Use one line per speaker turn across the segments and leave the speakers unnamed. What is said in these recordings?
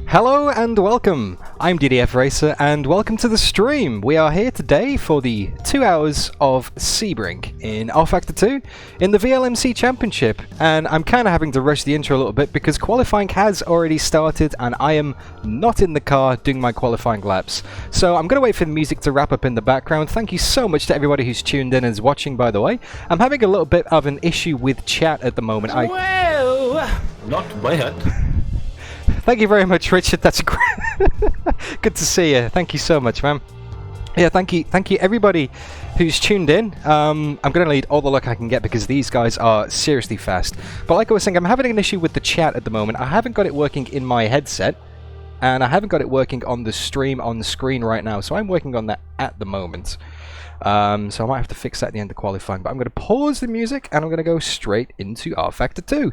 Hello and welcome, I'm DDF Racer and welcome to the stream. We are here today for the 2 hours of Sebring in rFactor 2 in the VLMC Championship, and I'm kind of having to rush the intro a little bit because qualifying has already started and I am not in the car doing my qualifying laps. So I'm going to wait for the music to wrap up in the background. Thank you so much to everybody who's tuned in and is watching, by the way. I'm having a little bit of an issue with chat at the moment.
Well, not bad.
Thank you very much, Richard. That's great. Good to see you. Thank you so much, man. Yeah, thank you everybody who's tuned in. I'm going to need all the luck I can get because these guys are seriously fast. But like I was saying, I'm having an issue with the chat at the moment. I haven't got it working in my headset, and I haven't got it working on the stream on the screen right now. So I'm working on that at the moment. So I might have to fix that at the end of qualifying. But I'm going to pause the music and I'm going to go straight into rFactor 2.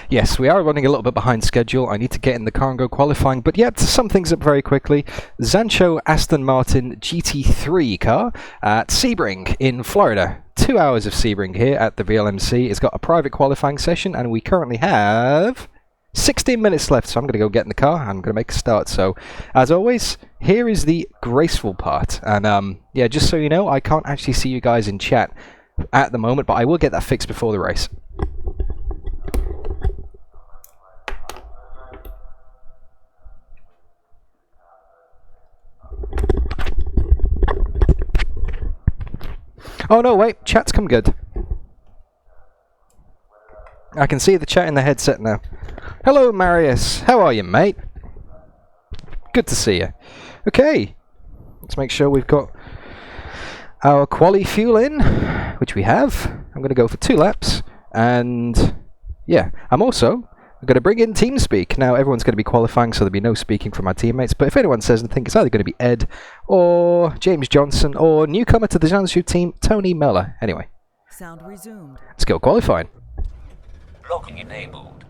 Yes, we are running a little bit behind schedule. I need to get in the car and go qualifying, but yeah, to sum things up very quickly, Zansho Aston Martin GT3 car at Sebring in Florida. 2 hours of Sebring here at the VLMC. It's got a private qualifying session, and we currently have 16 minutes left, so I'm going to go get in the car. I'm going to make a start. So, as always, here is the graceful part. And yeah, just so you know, I can't actually see you guys in chat at the moment, but I will get that fixed before the race. Oh no, wait, chat's come good. I can see the chat in the headset now. Hello Marius, how are you, mate? Good to see you. Okay, let's make sure we've got our quali fuel in, which we have. I'm going to go for 2 laps, and yeah, I'm going to bring in TeamSpeak. Now, everyone's going to be qualifying, so there'll be no speaking from my teammates. But if anyone says anything, it's either going to be Ed, or James Johnson, or newcomer to the Zansho team, Tony Meller. Anyway.
Sound resumed.
Let's go qualifying.
Locking enabled.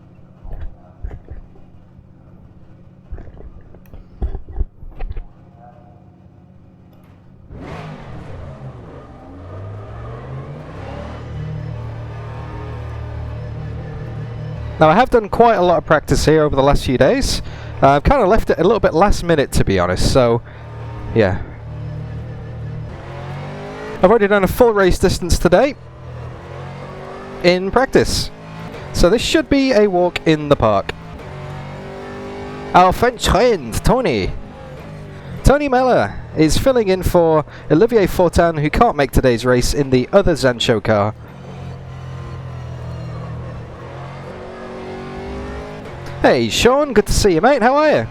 Now I have done quite a lot of practice here over the last few days. I've kind of left it a little bit last minute, to be honest, so yeah. I've already done a full race distance today in practice, so this should be a walk in the park. Our French friend, Tony Meller, is filling in for Olivier Fortin, who can't make today's race in the other Zansho car. Hey Sean, good to see you, mate. How are you?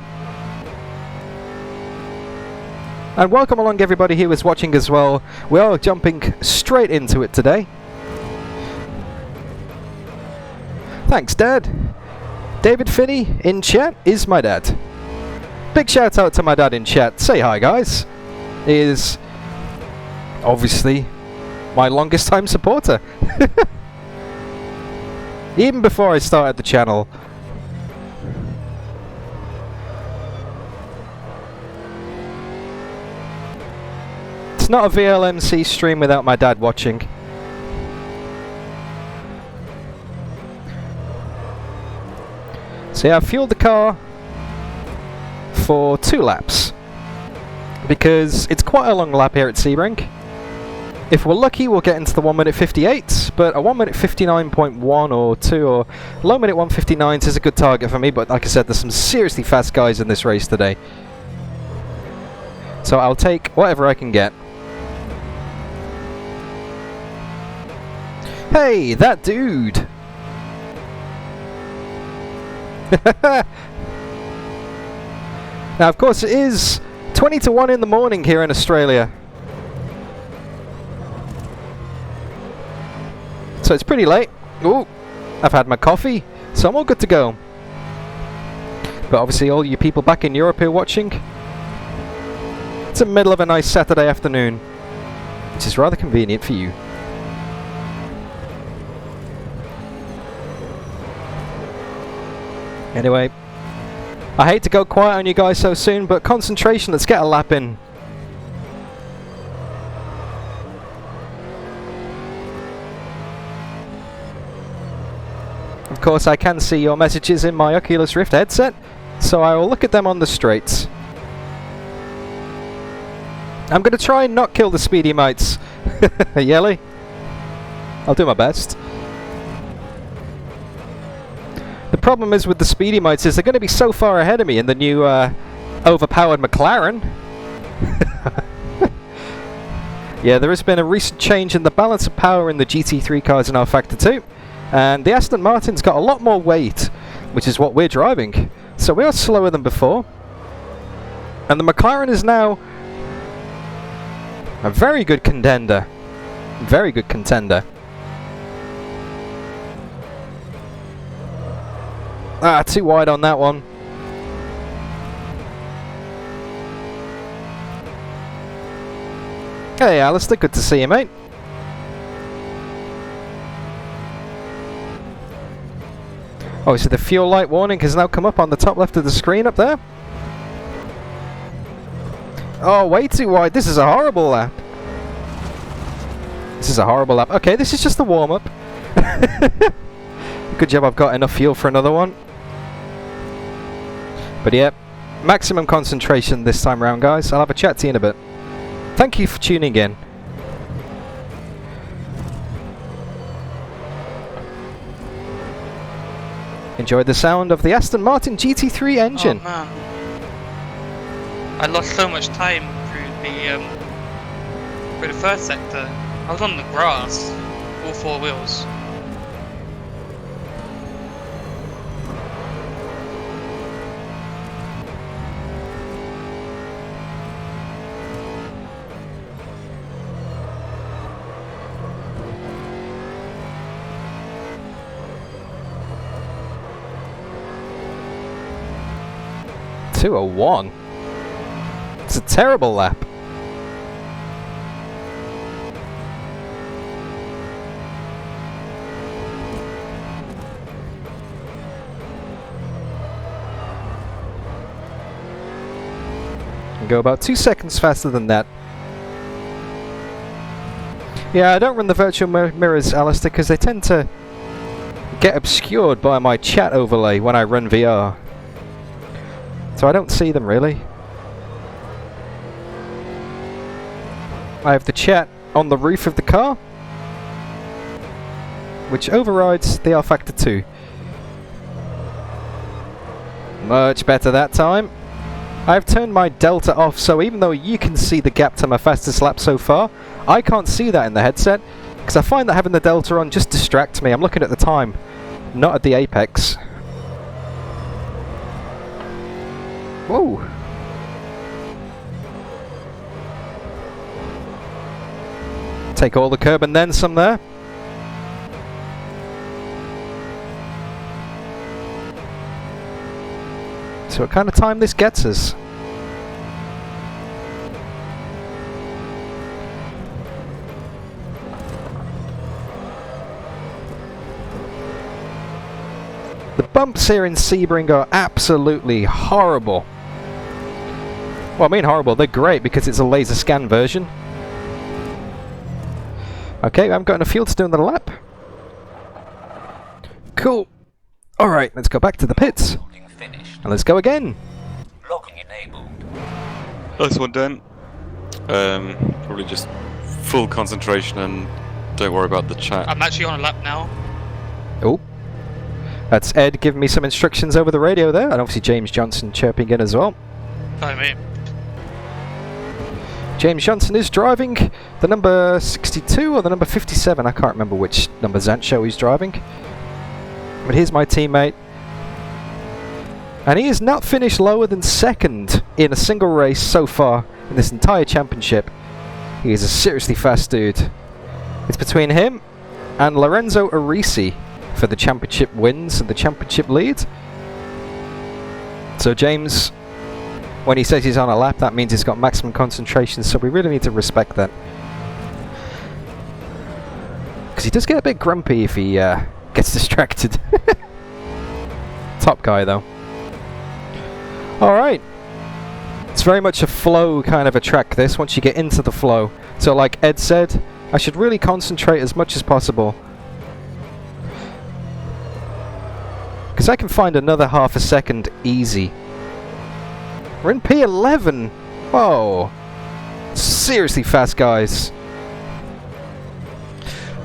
And welcome along everybody who is watching as well. We are jumping straight into it today. Thanks, Dad. David Finney in chat is my dad. Big shout out to my dad in chat. Say hi, guys. He is obviously my longest time supporter. Even before I started the channel. It's not a VLMC stream without my dad watching. So yeah, I've fueled the car for 2 laps because it's quite a long lap here at Sebring. If we're lucky, we'll get into the 1 minute 58, but a 1 minute 59.1 or 2 or low minute 159s is a good target for me, but like I said, there's some seriously fast guys in this race today. So I'll take whatever I can get. Hey, that dude! Now, of course, it is 20 to 1 in the morning here in Australia. So it's pretty late. Ooh, I've had my coffee, so I'm all good to go. But obviously, all you people back in Europe who are watching, it's the middle of a nice Saturday afternoon, which is rather convenient for you. Anyway, I hate to go quiet on you guys so soon, but concentration, let's get a lap in. Of course, I can see your messages in my Oculus Rift headset, so I will look at them on the straights. I'm going to try and not kill the speedy mites. Yelly? I'll do my best. The problem is with the speedy mites is they're going to be so far ahead of me in the new overpowered McLaren. Yeah, there has been a recent change in the balance of power in the GT3 cars in rFactor 2, and the Aston Martin's got a lot more weight, which is what we're driving. So we are slower than before, and the McLaren is now a very good contender. Very good contender. Ah, too wide on that one. Hey Alistair, good to see you, mate. Oh, so the fuel light warning has now come up on the top left of the screen up there. Oh, way too wide. This is a horrible lap. This is a horrible lap. Okay, this is just the warm-up. Good job I've got enough fuel for another one. But yeah, maximum concentration this time around, guys. I'll have a chat to you in a bit. Thank you for tuning in. Enjoy the sound of the Aston Martin GT3 engine.
Oh man, I lost so much time through the first sector. I was on the grass, all 4 wheels.
.201. It's a terrible lap. and go about 2 seconds faster than that. Yeah, I don't run the virtual mirrors, Alistair, because they tend to get obscured by my chat overlay when I run VR. So I don't see them really. I have the chat on the roof of the car, which overrides the rFactor 2. Much better that time. I've turned my delta off, so even though you can see the gap to my fastest lap so far, I can't see that in the headset, because I find that having the delta on just distracts me. I'm looking at the time, not at the apex. Whoa! Take all the curb and then some there. So what kind of time this gets us? The bumps here in Sebring are absolutely horrible. Well, I mean horrible, they're great because it's a laser scan version. Okay, I'm got enough fuel to do another lap. Cool. Alright, let's go back to the pits. And let's go again.
Logging enabled.
Nice one, Dan. Probably just full concentration and don't worry about the chat.
I'm actually on a lap now.
Oh. That's Ed giving me some instructions over the radio there, and obviously James Johnson chirping in as well.
Sorry, mate.
James Johnson is driving the number 62 or the number 57. I can't remember which number Zansho he's driving. But here's my teammate. And he has not finished lower than second in a single race so far in this entire championship. He is a seriously fast dude. It's between him and Lorenzo Arisi for the championship wins and the championship lead. So James, when he says he's on a lap, that means he's got maximum concentration, so we really need to respect that. Because he does get a bit grumpy if he gets distracted. Top guy though. Alright. It's very much a flow kind of a track this, once you get into the flow. So like Ed said, I should really concentrate as much as possible. Because I can find another half a second easy. We're in P11! Whoa! Seriously fast, guys.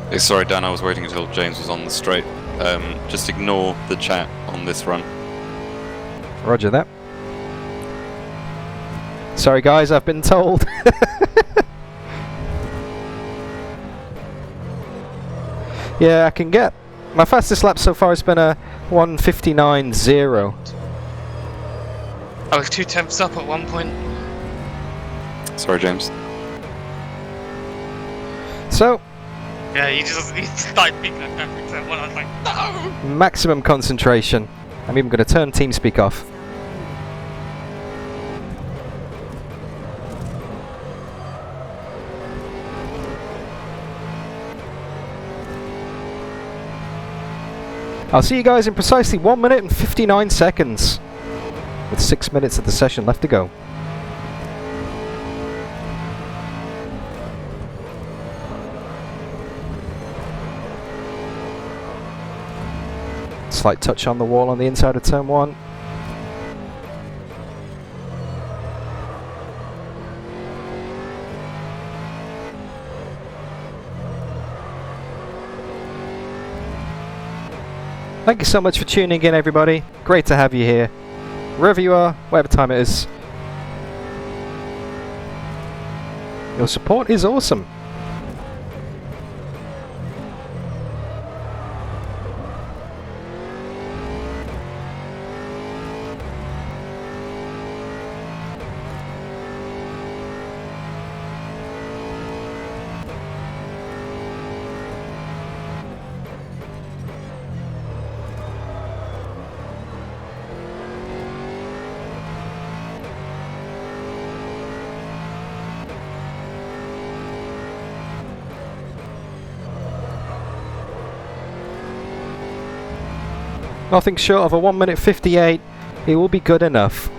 Hey, sorry, Dan, I was waiting until James was on the straight. Just ignore the chat on this run.
Roger that. Sorry guys, I've been told. Yeah, I can get... My fastest lap so far has been a 1:59.0.
I was 2/10 up at one point.
Sorry, James.
So,
Yeah, you started speaking like perfect example. I was like, no!
maximum concentration. I'm even going to turn TeamSpeak off. I'll see you guys in precisely 1 minute and 59 seconds, with 6 minutes of the session left to go. Slight touch on the wall on the inside of turn 1. Thank you so much for tuning in, everybody. Great to have you here. Wherever you are, whatever time it is. Your support is awesome. Nothing short of a 1 minute 58, it will be good enough.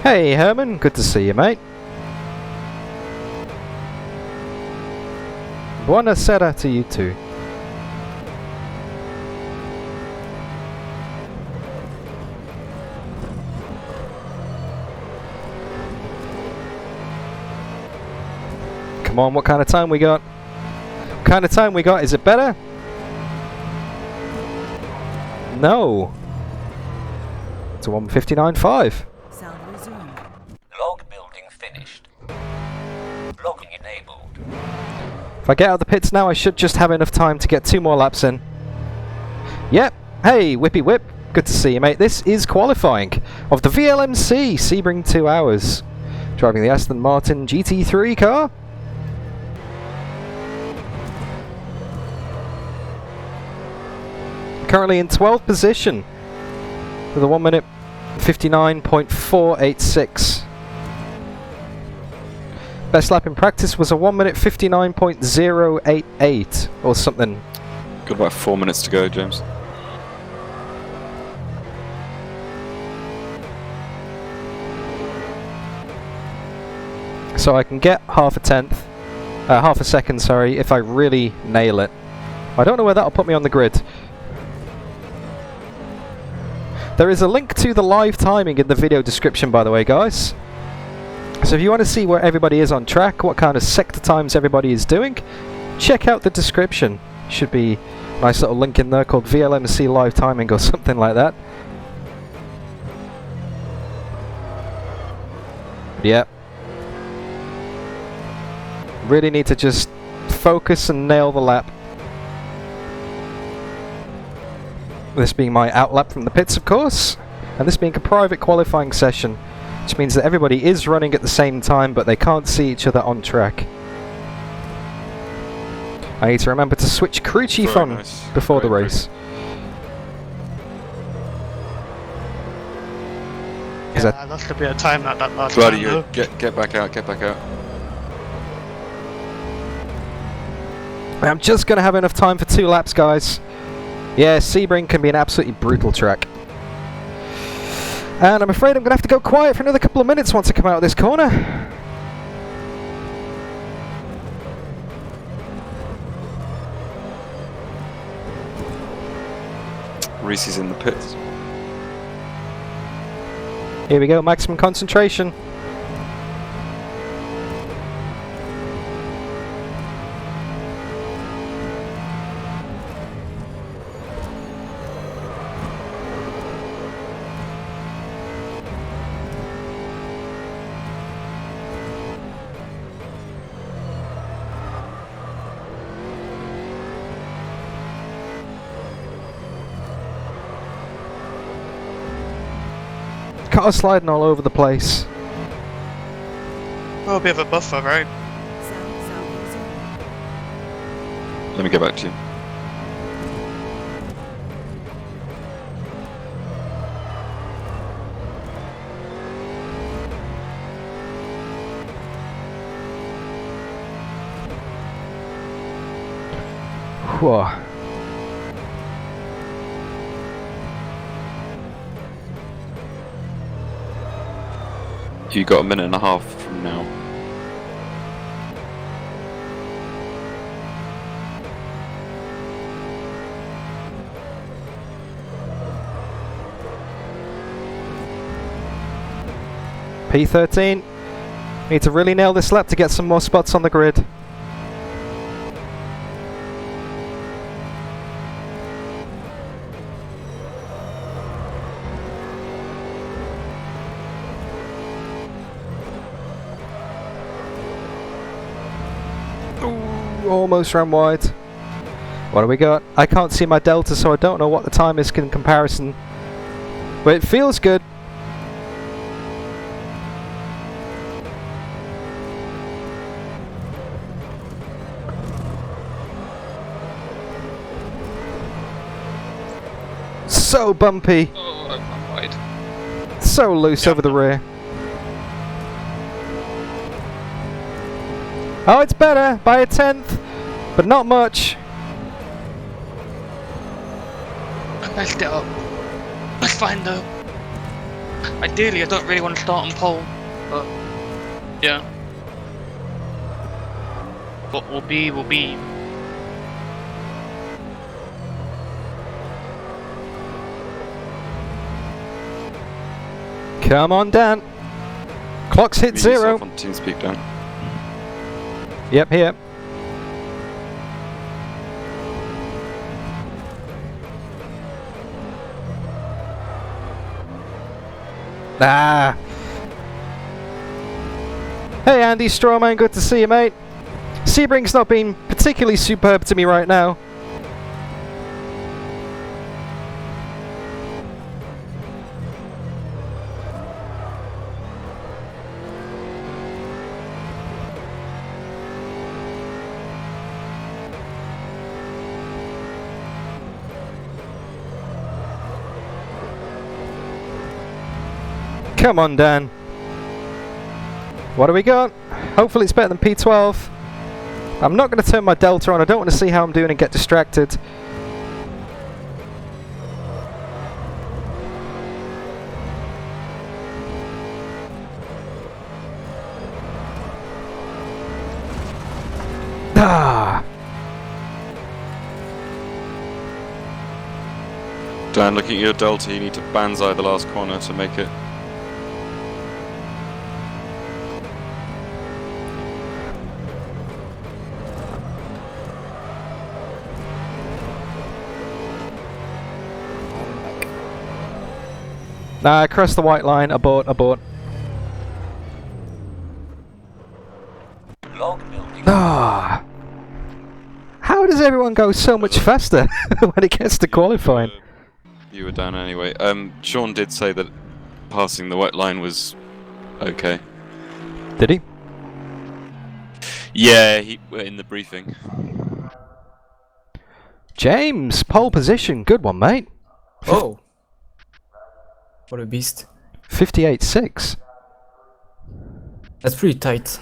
Hey Herman, good to see you, mate. Buona sera to you too. Come on, what kind of time we got? What kind of time we got? Is it better? No. It's a 1:59.5.
Sound resumed. Log building finished. Logging enabled.
If I get out of the pits now, I should just have enough time to get 2 more laps in. Yep. Hey, Whippy Whip. Good to see you, mate. This is qualifying of the VLMC Sebring 2 hours. Driving the Aston Martin GT3 car. Currently in 12th position with a 1 minute 59.486. Best lap in practice was a 1 minute 59.088 or something.
Got about 4 minutes to go, James.
So I can get half a second, sorry, if I really nail it. I don't know where that'll put me on the grid. There is a link to the live timing in the video description, by the way, guys. So if you want to see where everybody is on track, what kind of sector times everybody is doing, check out the description. Should be a nice little link in there called VLMC live timing or something like that. Yep. Really need to just focus and nail the lap. This being my out lap from the pits, of course, and this being a private qualifying session, which means that everybody is running at the same time, but they can't see each other on track. I need to remember to switch crew chief on before the race.
Yeah, I lost a bit of time at that last
Bloody
time,
you, get back out, get back out.
I'm just going to have enough time for 2 laps, guys. Yeah, Sebring can be an absolutely brutal track. And I'm afraid I'm going to have to go quiet for another couple of minutes once I come out of this corner.
Reese is in the pits.
Here we go, maximum concentration. Car sliding all over the place.
Oh, a bit of a buffer, right?
Sound resumed.
Let me get back to you.
Whoa.
You got a minute and a half from now.
P13. Need to really nail this lap to get some more spots on the grid. Almost ran wide. What do we got? I can't see my delta, so I don't know what the time is in comparison. But it feels good. So bumpy.
Oh, I'm wide.
So loose over the rear. Oh, it's better by a 1/10, but not much.
I messed it up. That's fine though. Ideally, I don't really want to start on pole, but yeah. What will be, will be.
Come on, Dan. Clock's hit
Mute
0.
yourself on TeamSpeak, Dan.
Yep, here. Ah. Hey, Andy Strawman, good to see you, mate. Sebring's not been particularly superb to me right now. Come on, Dan. What do we got? Hopefully it's better than P12. I'm not going to turn my delta on. I don't want to see how I'm doing and get distracted. Ah.
Dan, looking at your delta, you need to banzai the last corner to make it.
Nah, cross the white line. Abort, abort.
Log building.
Ah. How does everyone go so much faster when it gets to qualifying?
You were down anyway. Sean did say that passing the white line was okay.
Did he?
Yeah, he in the briefing.
James, pole position. Good one, mate.
Oh! What a beast.
58.6.
That's pretty tight.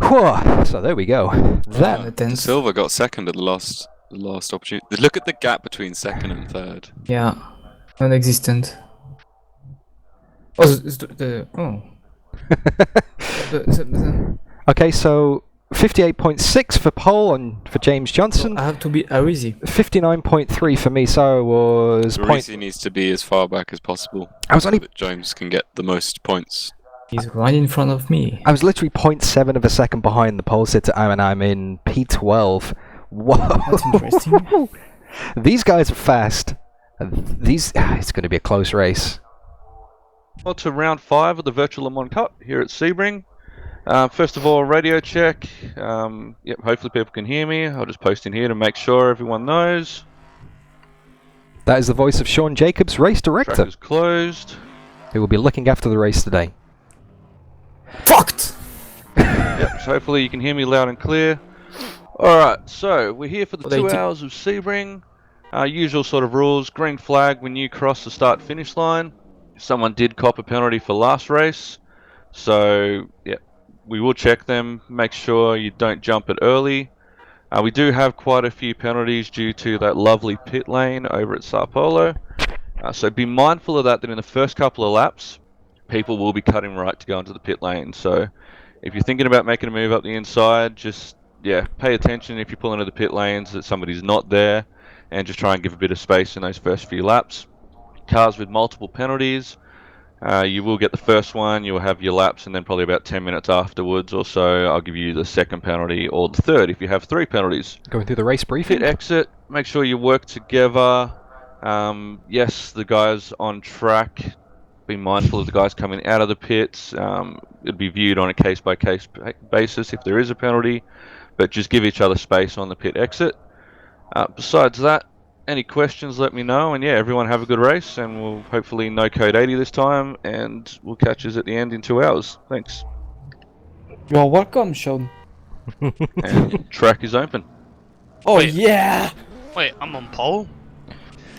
Whoa. So there we go. That.
The tenth.
Silva got second at the last opportunity. Look at the gap between second and third.
Yeah. Non-existent. Oh, oh.
Okay, so 58.6 for pole and for James Johnson.
I have to be easy.
59.3 for me, so I was
Parisi needs to be as far back as possible.
I was
so
only
that James can get the most points.
He's right in front of me.
I was literally 0.7 of a second behind the pole sitter, and I'm in P12. Whoa!
That's interesting.
These guys are fast. It's going to be a close race.
On to round 5 of the Virtual Le Mans Cup here at Sebring. First of all, radio check. Yep, hopefully people can hear me. I'll just post in here to make sure everyone knows.
That is the voice of Sean Jacobs, race director,
Track is closed.
who will be looking after the race today.
Fucked!
Yep, so hopefully you can hear me loud and clear. Alright, so we're here for the 2 hours of Sebring. Usual sort of rules. Green flag when you cross the start-finish line. Someone did cop a penalty for last race. So, yeah, we will check them. Make sure you don't jump it early. We do have quite a few penalties due to that lovely pit lane over at Sao Paulo. So be mindful of that in the first couple of laps, people will be cutting right to go into the pit lane. So if you're thinking about making a move up the inside, just, yeah, pay attention if you pull into the pit lanes that somebody's not there, and just try and give a bit of space in those first few laps. Cars with multiple penalties, you will get the first one, you'll have your laps, and then probably about 10 minutes afterwards or so, I'll give you the second penalty or the third if you have 3 penalties.
Going through the race briefing.
Pit exit, make sure you work together. Yes, the guys on track, be mindful of the guys coming out of the pits. It'll be viewed on a case-by-case basis if there is a penalty, but just give each other space on the pit exit. Besides that, any questions, let me know, and yeah, everyone have a good race, and we'll hopefully no code 80 this time, and we'll catch us at the end in 2 hours. Thanks.
You're welcome, Sean.
And track is open.
Oh,
Wait.
yeah!
Wait, I'm on pole?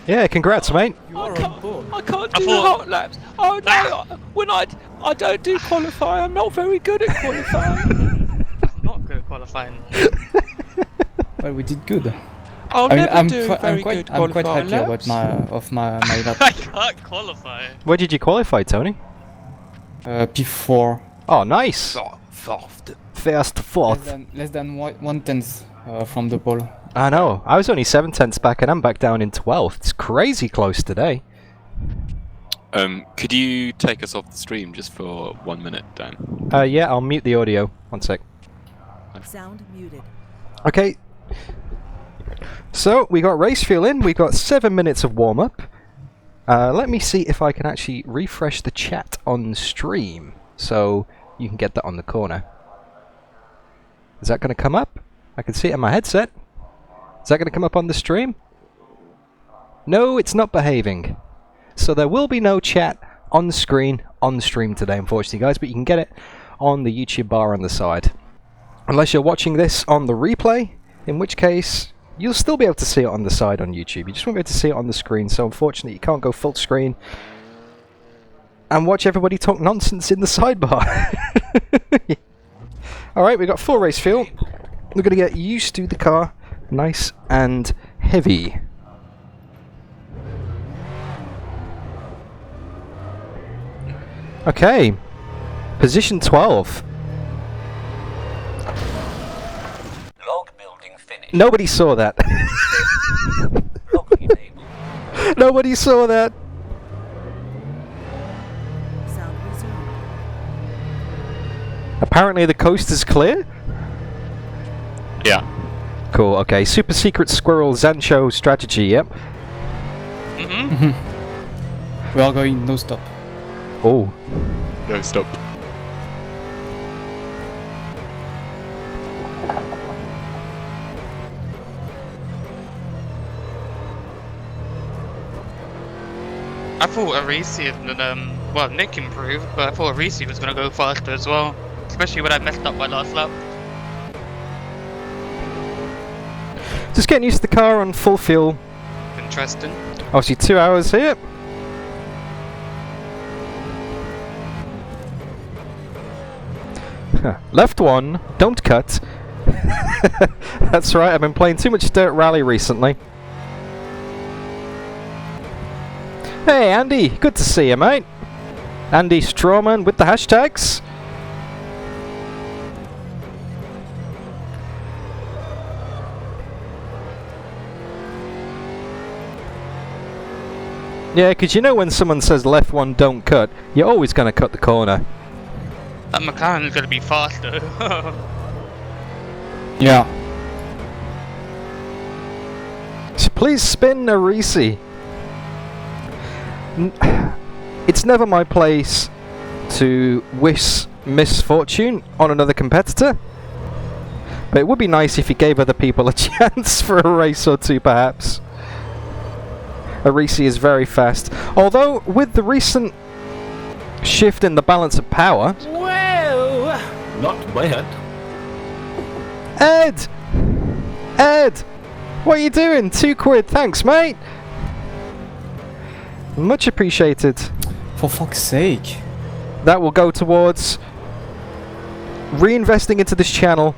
Yeah, congrats, mate.
I can't do
I
the
thought-
hot laps. Oh no! When I don't do qualify, I'm not very good at qualifying.
Not good at qualifying.
Well, we did good. I'll
I mean,
never do very good
I'm quite
qualifying
happy
laps.
about my lap.
I can't qualify.
Where did you qualify, Tony?
P4.
Oh, nice. First, fourth.
Less than 1/10 from the pole.
I know. I was only 7/10 back, and I'm back down in 12th. It's crazy close today.
Could you take us off the stream just for 1 minute, Dan?
Yeah, I'll mute the audio. 1 sec.
Sound muted.
Okay. So, we got race fuel in. We got 7 minutes of warm-up. Let me see if I can actually refresh the chat on stream, so you can get that on the corner. Is that going to come up? I can see it in my headset. Is that going to come up on the stream? No, it's not behaving. So there will be no chat on the screen on the stream today, unfortunately, guys, but you can get it on the YouTube bar on the side. Unless you're watching this on the replay, in which case you'll still be able to see it on the side on YouTube. You just won't be able to see it on the screen, so unfortunately you can't go full screen and watch everybody talk nonsense in the sidebar. Alright, we've got full race fuel. We're going to get used to the car, nice and heavy. Okay, position 12.
Log building finished.
Nobody saw that.
Logging enabled.
Nobody saw that.
Sound resumed.
Apparently the coast is clear.
Yeah.
Cool, okay. Super secret squirrel Zansho strategy, yep.
We are going no stop.
Oh.
No, stop.
I thought Arisi and well, Nick improved, but I thought Arisi was gonna go faster as well, especially when I messed up my last lap.
Just getting used to the car on full fuel.
Interesting.
Obviously 2 hours here. Left one, don't cut. That's right, I've been playing too much Dirt Rally recently. Hey Andy, good to see you, mate. Andy Strawman with the hashtags. Yeah, because you know when someone says left one, don't cut, you're always going to cut the corner.
That McLaren is gonna be faster.
Yeah.
So please spin Arisi. It's never my place to wish misfortune on another competitor, but it would be nice if you gave other people a chance for a race or two, perhaps. Arisi is very fast, although with the recent shift in the balance of power.
Well, not bad.
Ed, what are you doing? £2, thanks, mate. Much appreciated.
For fuck's sake.
That will go towards reinvesting into this channel.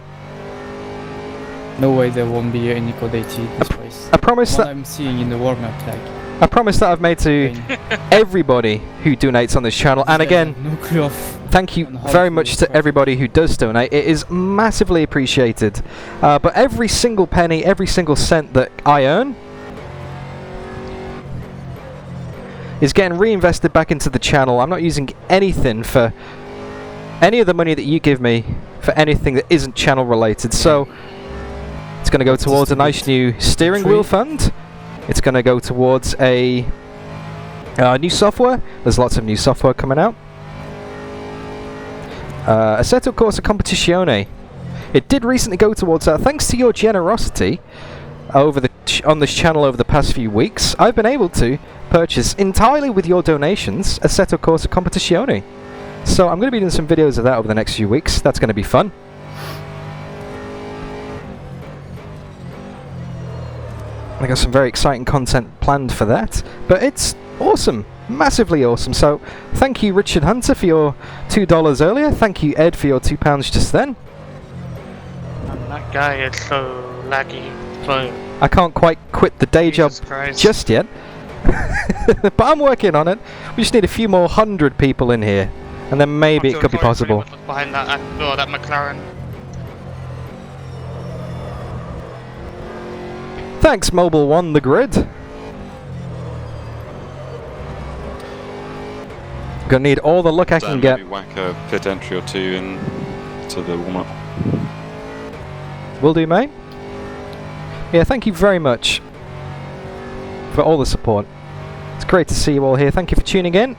No way there won't be any code 80 this race.
I promise that
I'm seeing in the world map, like.
I promise that I've made to everybody who donates on this channel, and again,
No clue of
thank you
on how
very
to
much to
start.
everybody who does donate. It is massively appreciated. But every single penny, every single cent that I earn is getting reinvested back into the channel. I'm not using anything for any of the money that you give me for anything that isn't channel related. So it's going to go towards a nice new steering wheel fund. It's going to go towards a new software. There's lots of new software coming out. Assetto Corsa Competizione. It did recently go towards that. Thanks to your generosity over on this channel over the past few weeks, I've been able to purchase entirely with your donations Assetto Corsa Competizione. So I'm going to be doing some videos of that over the next few weeks. That's going to be fun. I got some very exciting content planned for that, but it's awesome, massively awesome. So thank you Richard Hunter for your $2 earlier, thank you Ed for your £2 just then.
And that guy is so laggy. But
I can't quite quit the day job
Jesus Christ.
just yet. But I'm working on it. We just need a few more 100 people in here. And then maybe it could be possible.
Behind that, that McLaren.
Thanks, Mobile One, the grid. Gonna need all the luck I can get.
Maybe whack a pit entry or two in to the warm-up.
Will do, mate. Yeah, thank you very much for all the support. It's great to see you all here. Thank you for tuning in.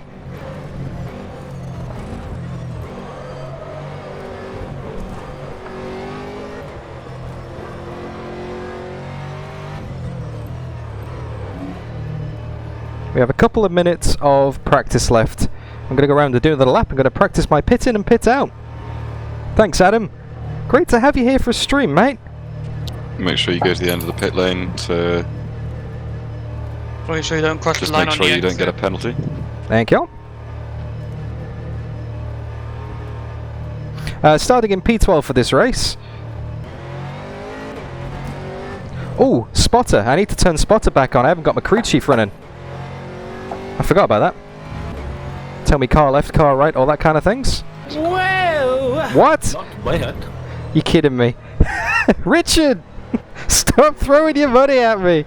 We have a couple of minutes of practice left. I'm going to go around and do another lap. I'm going to practice my pit in and pit out. Thanks, Adam. Great to have you here for a stream, mate.
Make sure you go to the end of the pit lane to
Make sure you don't cross
just
the line
make
on
sure
the
you don't
exit.
get a penalty.
Thank you. Starting in P12 for this race. Oh, spotter. I need to turn spotter back on. I haven't got my crew chief running. I forgot about that. Tell me car left, car right, all that kind of things.
Well,
What?
not bad.
You kidding me? Richard! Stop throwing your money at me!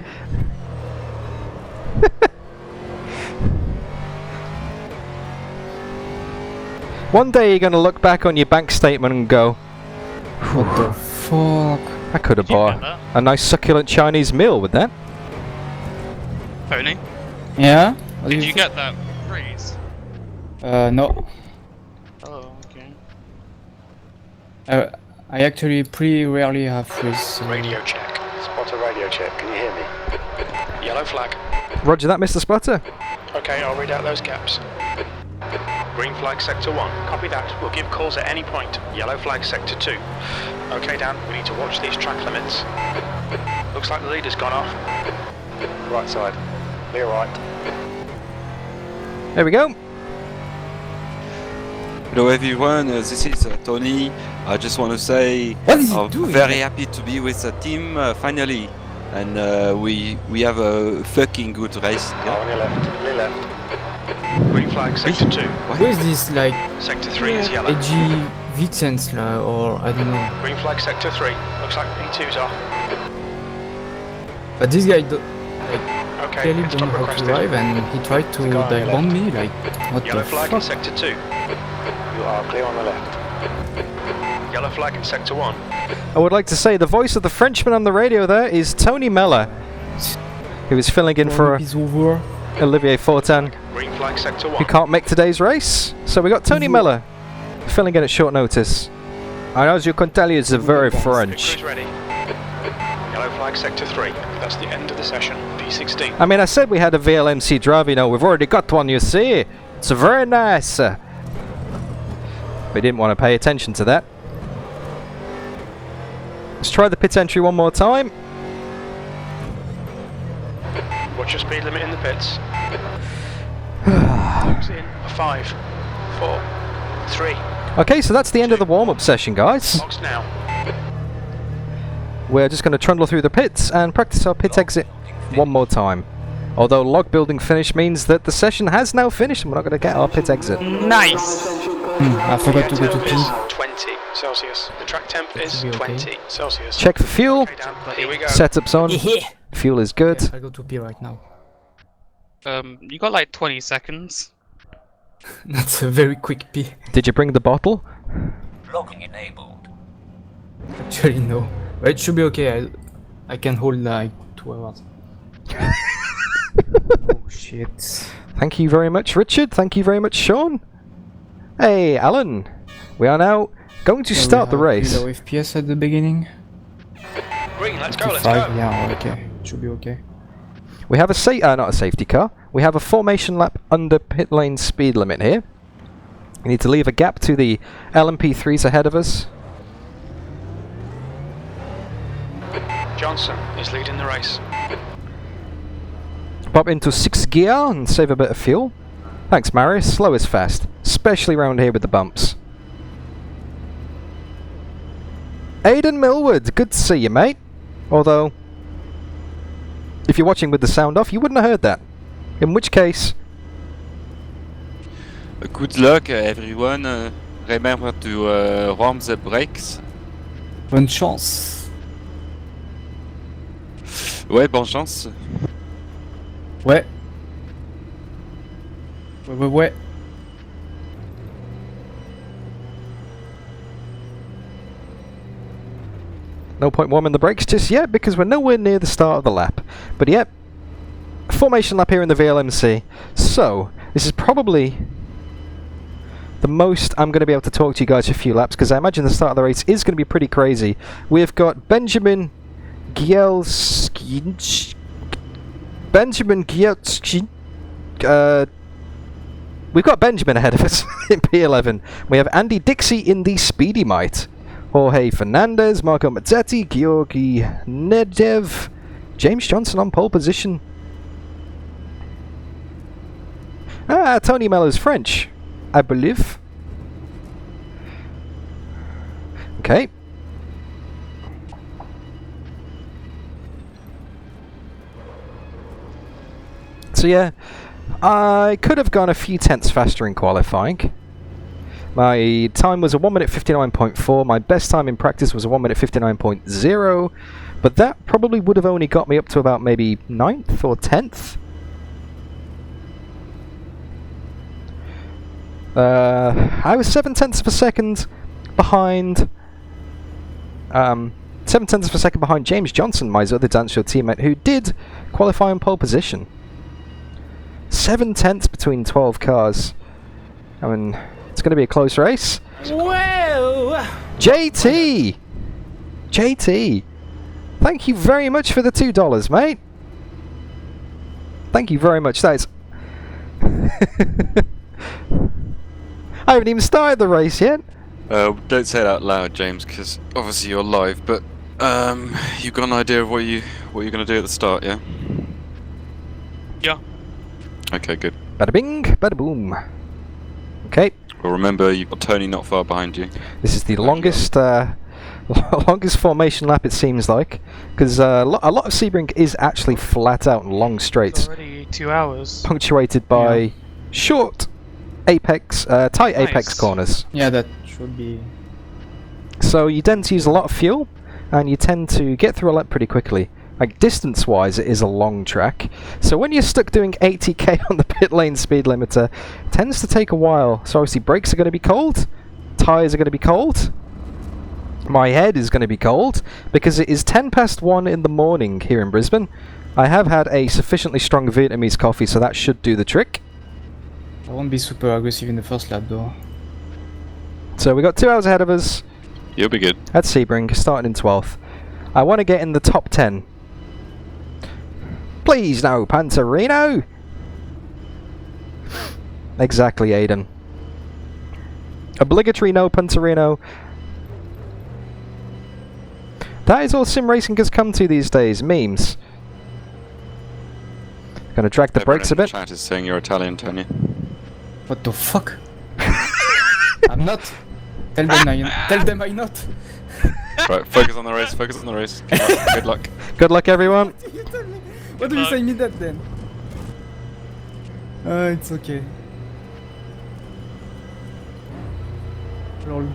One day you're gonna look back on your bank statement and go,
What the fuck?
I could have
Did you get
bought
that?
a nice succulent Chinese meal with that.
Pony,
Yeah? What
did
do
you
think?
get that freeze?
No.
Oh, okay.
I actually pretty rarely have freeze. So
Radio check. Spotter radio check. Can you hear me? Yellow flag.
Roger that, Mr. Spotter.
Okay, I'll read out those gaps. Green flag sector 1. Copy that. We'll give calls at any point. Yellow flag sector 2. Okay, Dan, we need to watch these track limits. Looks like the leader's gone off. Right side. Clear right.
There we go.
Hello everyone, this is Tony. I just want to say
What is he
I'm
doing?
very happy to be with the team finally, and we have a fucking good race.
Oh, on your left. Clear left. Green flag sector 2.
Where is this like
Sector 3 is yellow.
edgy Vitens or I don't know.
Green flag sector 3. Looks like P2's off.
But this guy like
Okay,
clearly
it's
don't know
stop
how to
requested.
drive and he tried to
The guy on
dive
your
bomb
left.
me like what
Yellow
the
flag in
fuck?
sector 2. You are clear on the left. Yellow flag in sector 1.
I would like to say the voice of the Frenchman on the radio there is Tony Meller, who is filling in for
Is over.
Olivier Fortin,
Green flag sector 1.
who can't make today's race. So we got Tony Meller filling in at short notice. And as you can tell, he's very
The
French.
crew's ready. Yellow flag sector 3. That's the end of the session. P16.
I mean, I said we had a VLMC drive, you know, we've already got one, you see. It's very nice. We didn't want to pay attention to that. Let's try the pit entry one more time.
Watch your speed limit in the pits. Clocks in. 5, 4, 3.
Okay, so that's the end of the warm-up session, guys.
Clocks now.
We're just going to trundle through the pits and practice our pit exit one more time. Although log building finish means that the session has now finished and we're not going to get our pit exit.
Nice!
I forgot to go to
Temp
P.
is 20 Celsius. The track temp is
Should be okay.
20 Celsius.
Check for fuel.
Okay, Dan, here we go.
Setup's on. Fuel is good.
Okay, I'll go to P right now.
You got like 20 seconds.
That's a very quick P.
Did you bring the bottle?
Logging enabled.
Actually no. But it should be okay. I can hold like 2 hours. Oh shit.
Thank you very much, Richard. Thank you very much, Sean. Hey, Alan. We are now going to start the race.
Low FPS at the beginning.
Green, let's go, let's
55,
go.
yeah, okay. Should be okay.
We have a not a safety car. We have a formation lap under pit lane speed limit here. We need to leave a gap to the LMP3s ahead of us.
Johnson is leading the race.
Pop into 6th gear and save a bit of fuel. Thanks, Marius. Slow is fast, especially around here with the bumps. Aidan Millward, good to see you, mate. Although, If you're watching with the sound off, you wouldn't have heard that. In which case...
Good luck, everyone. Remember to warm the brakes.
Bonne chance.
Ouais, bonne chance.
Ouais. Ouais.
No point warming the brakes just yet because we're nowhere near the start of the lap. But yep, formation lap here in the VLMC. So, this is probably the most I'm going to be able to talk to you guys for a few laps because I imagine the start of the race is going to be pretty crazy. We've got Benjamin Gielski. We've got Benjamin ahead of us in P11. We have Andy Dixie in the Speedy Mite. Jorge Fernandez, Marco Mazzetti, Georgi Nedev, James Johnson on pole position. Tony Mello's French, I believe. Okay. So yeah, I could have gone a few tenths faster in qualifying. My time was a 1 minute 59.4, my best time in practice was a 1 minute 59.0, but that probably would have only got me up to about maybe 9th or 10th. I was 7 tenths of a second behind 7 tenths of a second behind James Johnson, my other Zansho teammate, who did qualify in pole position. 7 tenths between 12 cars. I mean, it's going to be a close race.
Whoa!
JT! JT! Thank you very much for the $2, mate. Thank you very much. That is... I haven't even started the race yet.
Don't say it out loud, James, because obviously you're live, but you've got an idea of what you're going to do at the start, yeah?
Yeah.
Okay, good.
Bada bing, bada boom. Okay.
Well, remember, you've got Tony not far behind you.
This is the longest longest formation lap, it seems like, because a lot of Sebring is actually flat out and long straights.
It's already 2 hours.
Punctuated by short apex, tight apex corners.
Yeah, that should be...
So you tend to use a lot of fuel, and you tend to get through a lap pretty quickly. Like, distance-wise, it is a long track. So when you're stuck doing 80k on the pit lane speed limiter, it tends to take a while. So obviously brakes are going to be cold, tyres are going to be cold, my head is going to be cold, because it is 10 past 1 in the morning here in Brisbane. I have had a sufficiently strong Vietnamese coffee, so that should do the trick.
I won't be super aggressive in the first lap though.
So we got 2 hours ahead of us.
You'll be good.
At Sebring, starting in 12th. I want to get in the top 10. Please no, Panzerino! Exactly, Aiden. Obligatory no, Panzerino. That is all sim racing has come to these days, memes. Gonna drag the brakes a bit.
Chat is saying you're Italian, Tony.
What the fuck? I'm not. Tell them I'm not.
Right, focus on the race, focus on the race. Good luck.
Good luck, everyone.
What do you say me that then? It's okay. Lol.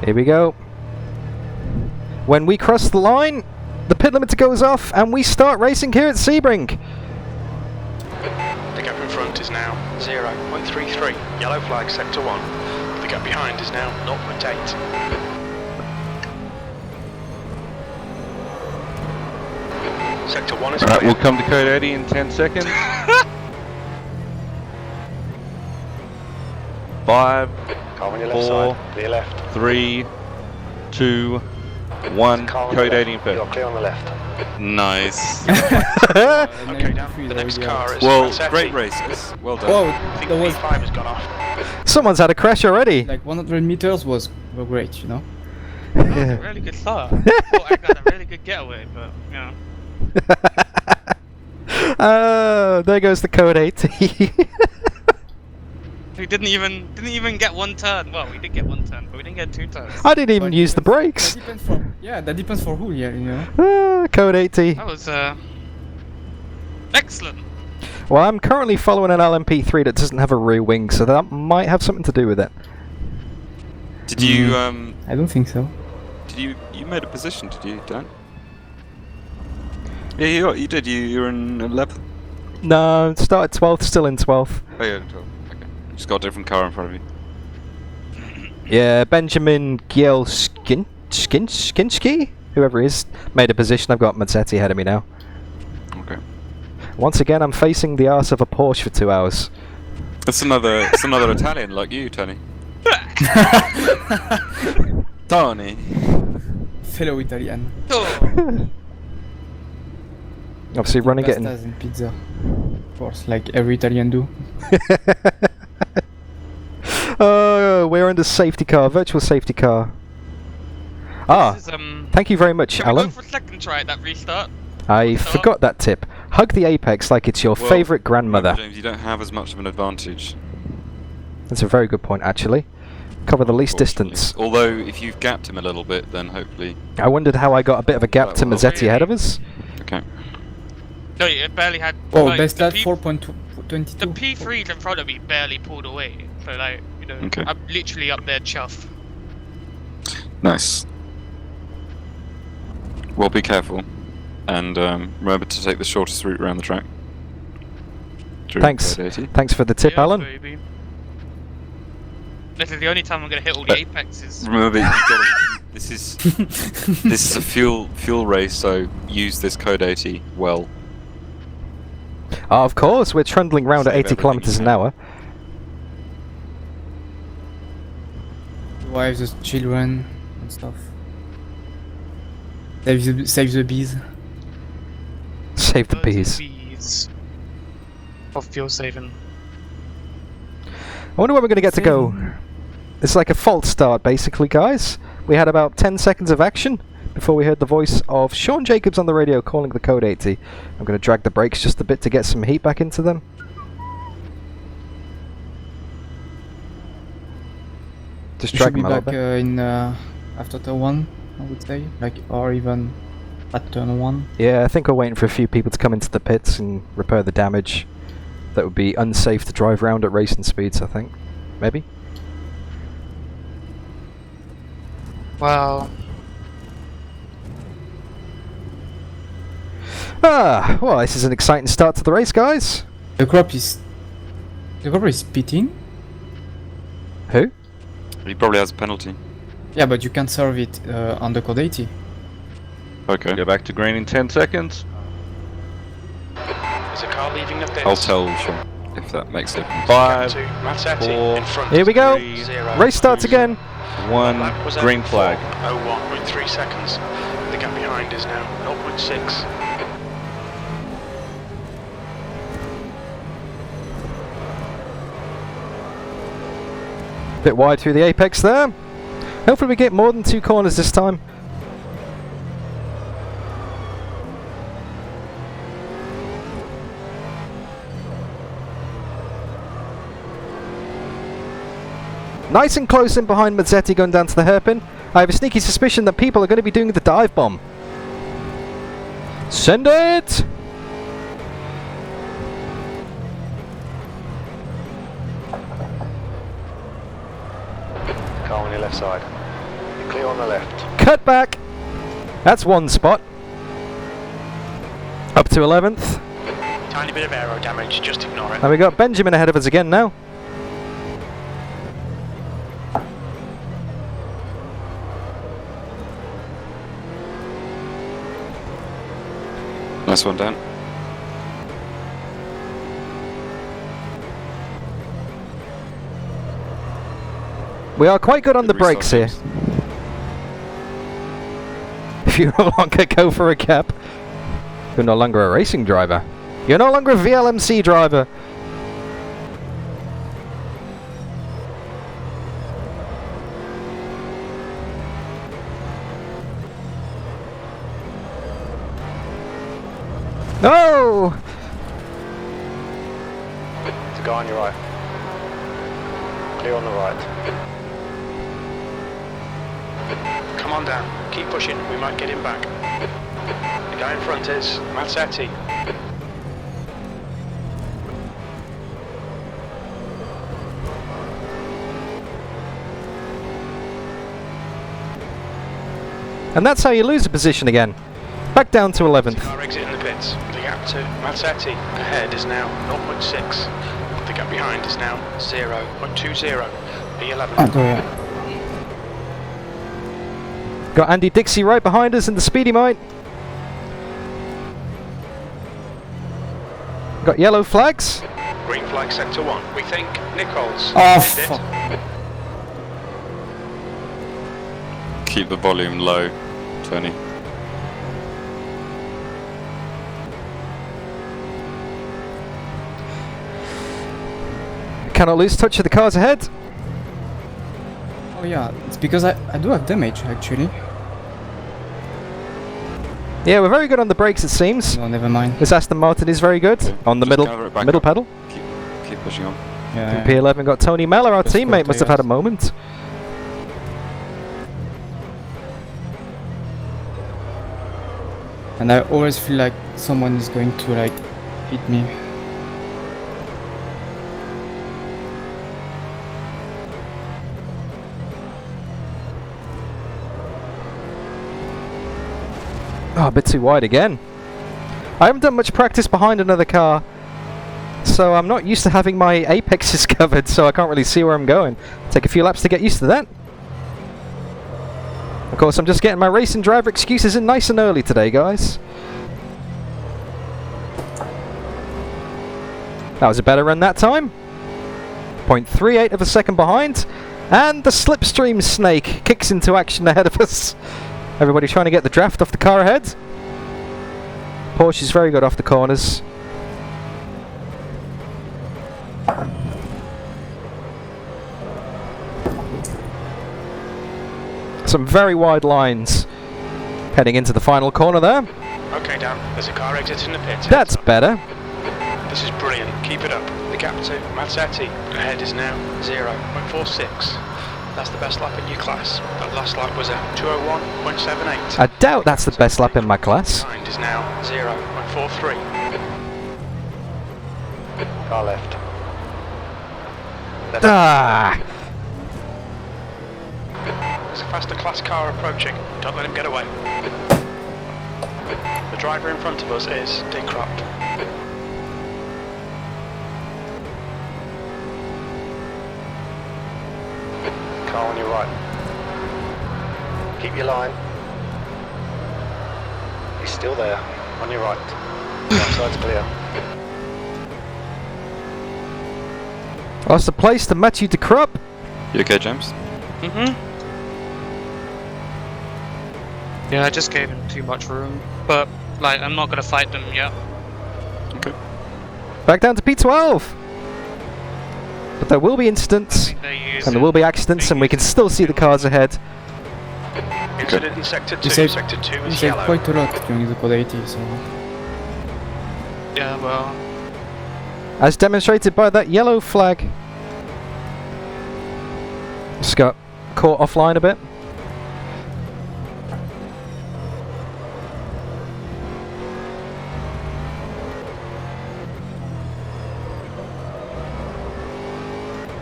Here we go. When we cross the line, the pit limiter goes off and we start racing here at Sebring.
The gap in front is now 0.33. Yellow flag, sector 1. The gap behind is now 0.8. Sector 1 is
Alright,
clear.
we'll come to code 80 in 10 seconds. 5,
Car on your left
4,
side, clear left.
3, 2, 1.
Car on
Code
the
80 in
left. You're
first.
clear on the left.
Nice.
Okay, down. The next car is
Well,
Mazzetti.
great races. Well done.
Whoa,
I think
that was
P5 has gone off.
Someone's had a crash already.
like 100 meters were great, you know?
That was a really good start. I thought I got a really good getaway, but, you know.
There goes the code 80.
We didn't even get one turn. Well, we did get one turn, but we didn't get 2 turns.
I didn't even use the brakes.
That depends for, yeah, that depends for who, yeah, you know.
Code 80.
That was excellent.
Well, I'm currently following an LMP3 that doesn't have a rear wing, so that might have something to do with it.
Did you
I don't think so.
Did you made a position? Did you, Dan? Yeah, you did. You were in 11th.
No, started 12th, still in 12th.
Oh yeah, 12th. Okay. Just got a different car in front of you.
Yeah, Benjamin Gielskinsky, whoever he is, made a position. I've got Mazzetti ahead of me now.
Okay.
Once again, I'm facing the arse of a Porsche for 2 hours.
That's another Italian like you, Tony. Tony.
Fellow Italian.
Oh.
Obviously, running it in.
Pastas and pizza. Of course, like every Italian do.
Oh, we're in the safety car, virtual safety car.
This is,
thank you very much,
Can we
Alan.
go for a second try at that restart?
I forgot that tip. Hug the apex like it's your favourite grandmother.
James, you don't have as much of an advantage.
That's a very good point, actually. Cover the least distance.
Although, if you've gapped him a little bit, then hopefully...
I wondered how I got a bit of a gap to Mazzetti ahead of us.
Okay.
No, it barely had.
Oh,
like,
best
the
at
P-
4.22.
The P3s in front of me barely pulled away. So, like, you know,
Okay.
I'm literally up there chuff.
Nice. Well, be careful. And remember to take the shortest route around the track.
Thanks. Thanks for the tip,
Yeah,
Alan.
baby. This is the only time I'm gonna hit all the apexes.
Remember, this is a fuel race, so use this code 80 well.
Oh, of course, we're trundling round at
Save
80 kilometers an
everything
hour.
Wives, the children, and stuff. Save the bees.
Save the
Birds
bees.
and bees. Of fuel saving.
I wonder when we're going to get to go. It's like a false start, basically, guys. We had about 10 seconds of action before we heard the voice of Sean Jacobs on the radio calling the code 80. I'm going to drag the brakes just a bit to get some heat back into them. Just drag them a little
back
bit.
in after turn 1, I would say, like, or even at turn 1.
Yeah, I think we're waiting for a few people to come into the pits and repair the damage. That would be unsafe to drive around at racing speeds, I think. Maybe?
Wow.
Well, this is an exciting start to the race, guys.
The crop is pitting.
Who?
He probably has a penalty.
Yeah, but you can serve it on the code 80.
Okay.
Go back to green in 10 seconds.
There's a car leaving the pits.
I'll tell Sean if that makes a difference.
5,
Mazzetti
4,
in front.
Here we go.
0.
Race starts again.
1,
Lap was
green
over
flag.
01.3 seconds. The gap behind is now 0.6.
Bit wide through the apex there. Hopefully we get more than 2 corners this time. Nice and close in behind Mazzetti going down to the hairpin. I have a sneaky suspicion that people are going to be doing the dive bomb. Send it!
Car on your left side. You're clear on the left.
Cut back. That's one spot. Up to 11th.
Tiny bit of aero damage, just ignore it.
And we got Benjamin ahead of us again now.
Nice one, Dan.
We are quite good on the
Good
brakes here.
restart,
If you no longer go for a cap, you're no longer a racing driver. You're no longer a VLMC driver. No!
There's a guy on your right. clear on the right. Come on down, keep pushing, we might get him back. The guy in front is Mazzetti.
And that's how you lose a position again. Back down to 11th.
Car exit in the pits. The gap to Mazzetti ahead is now 0.6. The gap behind is now 0.20. P11.
Got Andy Dixie right behind us in the Speedy Mite. Got yellow flags.
Green flag sector 1. We think Nichols.
Oh, fuck.
Keep the volume low, Tony.
Cannot lose touch of the cars ahead.
Oh yeah, it's because I do have damage actually.
Yeah, we're very good on the brakes it seems.
No, never mind.
This Aston Martin is very good. On the
Just
middle
gather it back
middle
up.
pedal.
Keep pushing on.
Yeah.
P11 got Tony Mellor, our
Let's
teammate,
go,
must have had a
Chaos.
moment.
And I always feel like someone is going to like hit me.
Oh, a bit too wide again. I haven't done much practice behind another car, so I'm not used to having my apexes covered, so I can't really see where I'm going. Take a few laps to get used to that. Of course, I'm just getting my racing driver excuses in nice and early today, guys. That was a better run that time. 0.38 of a second behind. And the slipstream snake kicks into action ahead of us. Everybody trying to get the draft off the car ahead. Porsche is very good off the corners. Some very wide lines heading into the final corner there.
Okay, Dan, there's a car exit in the pit.
That's better.
This is brilliant, keep it up. The gap to Mazzetti ahead is now 0.46. That's the best lap in your class. That last lap was at 201.78.
I doubt that's the best lap in my class.
Behind is now 0.43. Car left.
Ah!
There's a faster class car approaching. Don't let him get away. The driver in front of us is decropped. Car on your right. Keep your line. He's still there. On your right. Right side's clear.
Lost the place to Matthew de Krupp.
You okay, James?
Yeah, I just gave him too much room, but like I'm not gonna fight them yet.
Okay.
Back down to P12. But there will be incidents, and there will be accidents, and we can still see the cars ahead.
Incident in sector 2.
You saved,
Sector 2
you
is
saved
yellow.
quite a lot during the Code 80, so...
Yeah, well,
As demonstrated by that yellow flag. Just got caught offline a bit.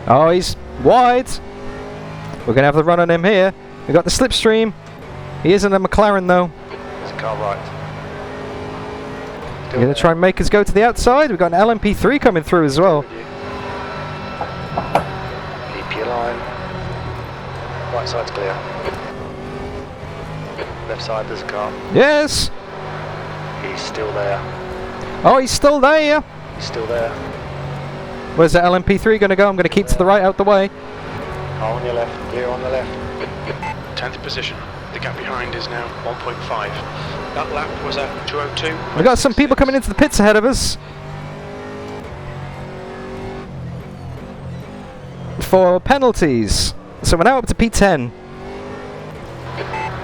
Oh, he's wide. We're going to have the run on him here. We've got the slipstream. He isn't a McLaren though.
There's a car right.
We're going to try and make us go to the outside. We've got an LMP3 coming through as well.
Keep your line. Right side's clear. Left side there's a car.
Yes.
He's still there.
Oh, he's still there.
He's still there.
Where's the LMP3 going to go? I'm going to keep to the right out the way.
Car on your left. Clear on the left. 10th position. The gap behind is now 1.5. That lap was at 202.
We've got some people coming into the pits ahead of us. For penalties. So we're now up to P10.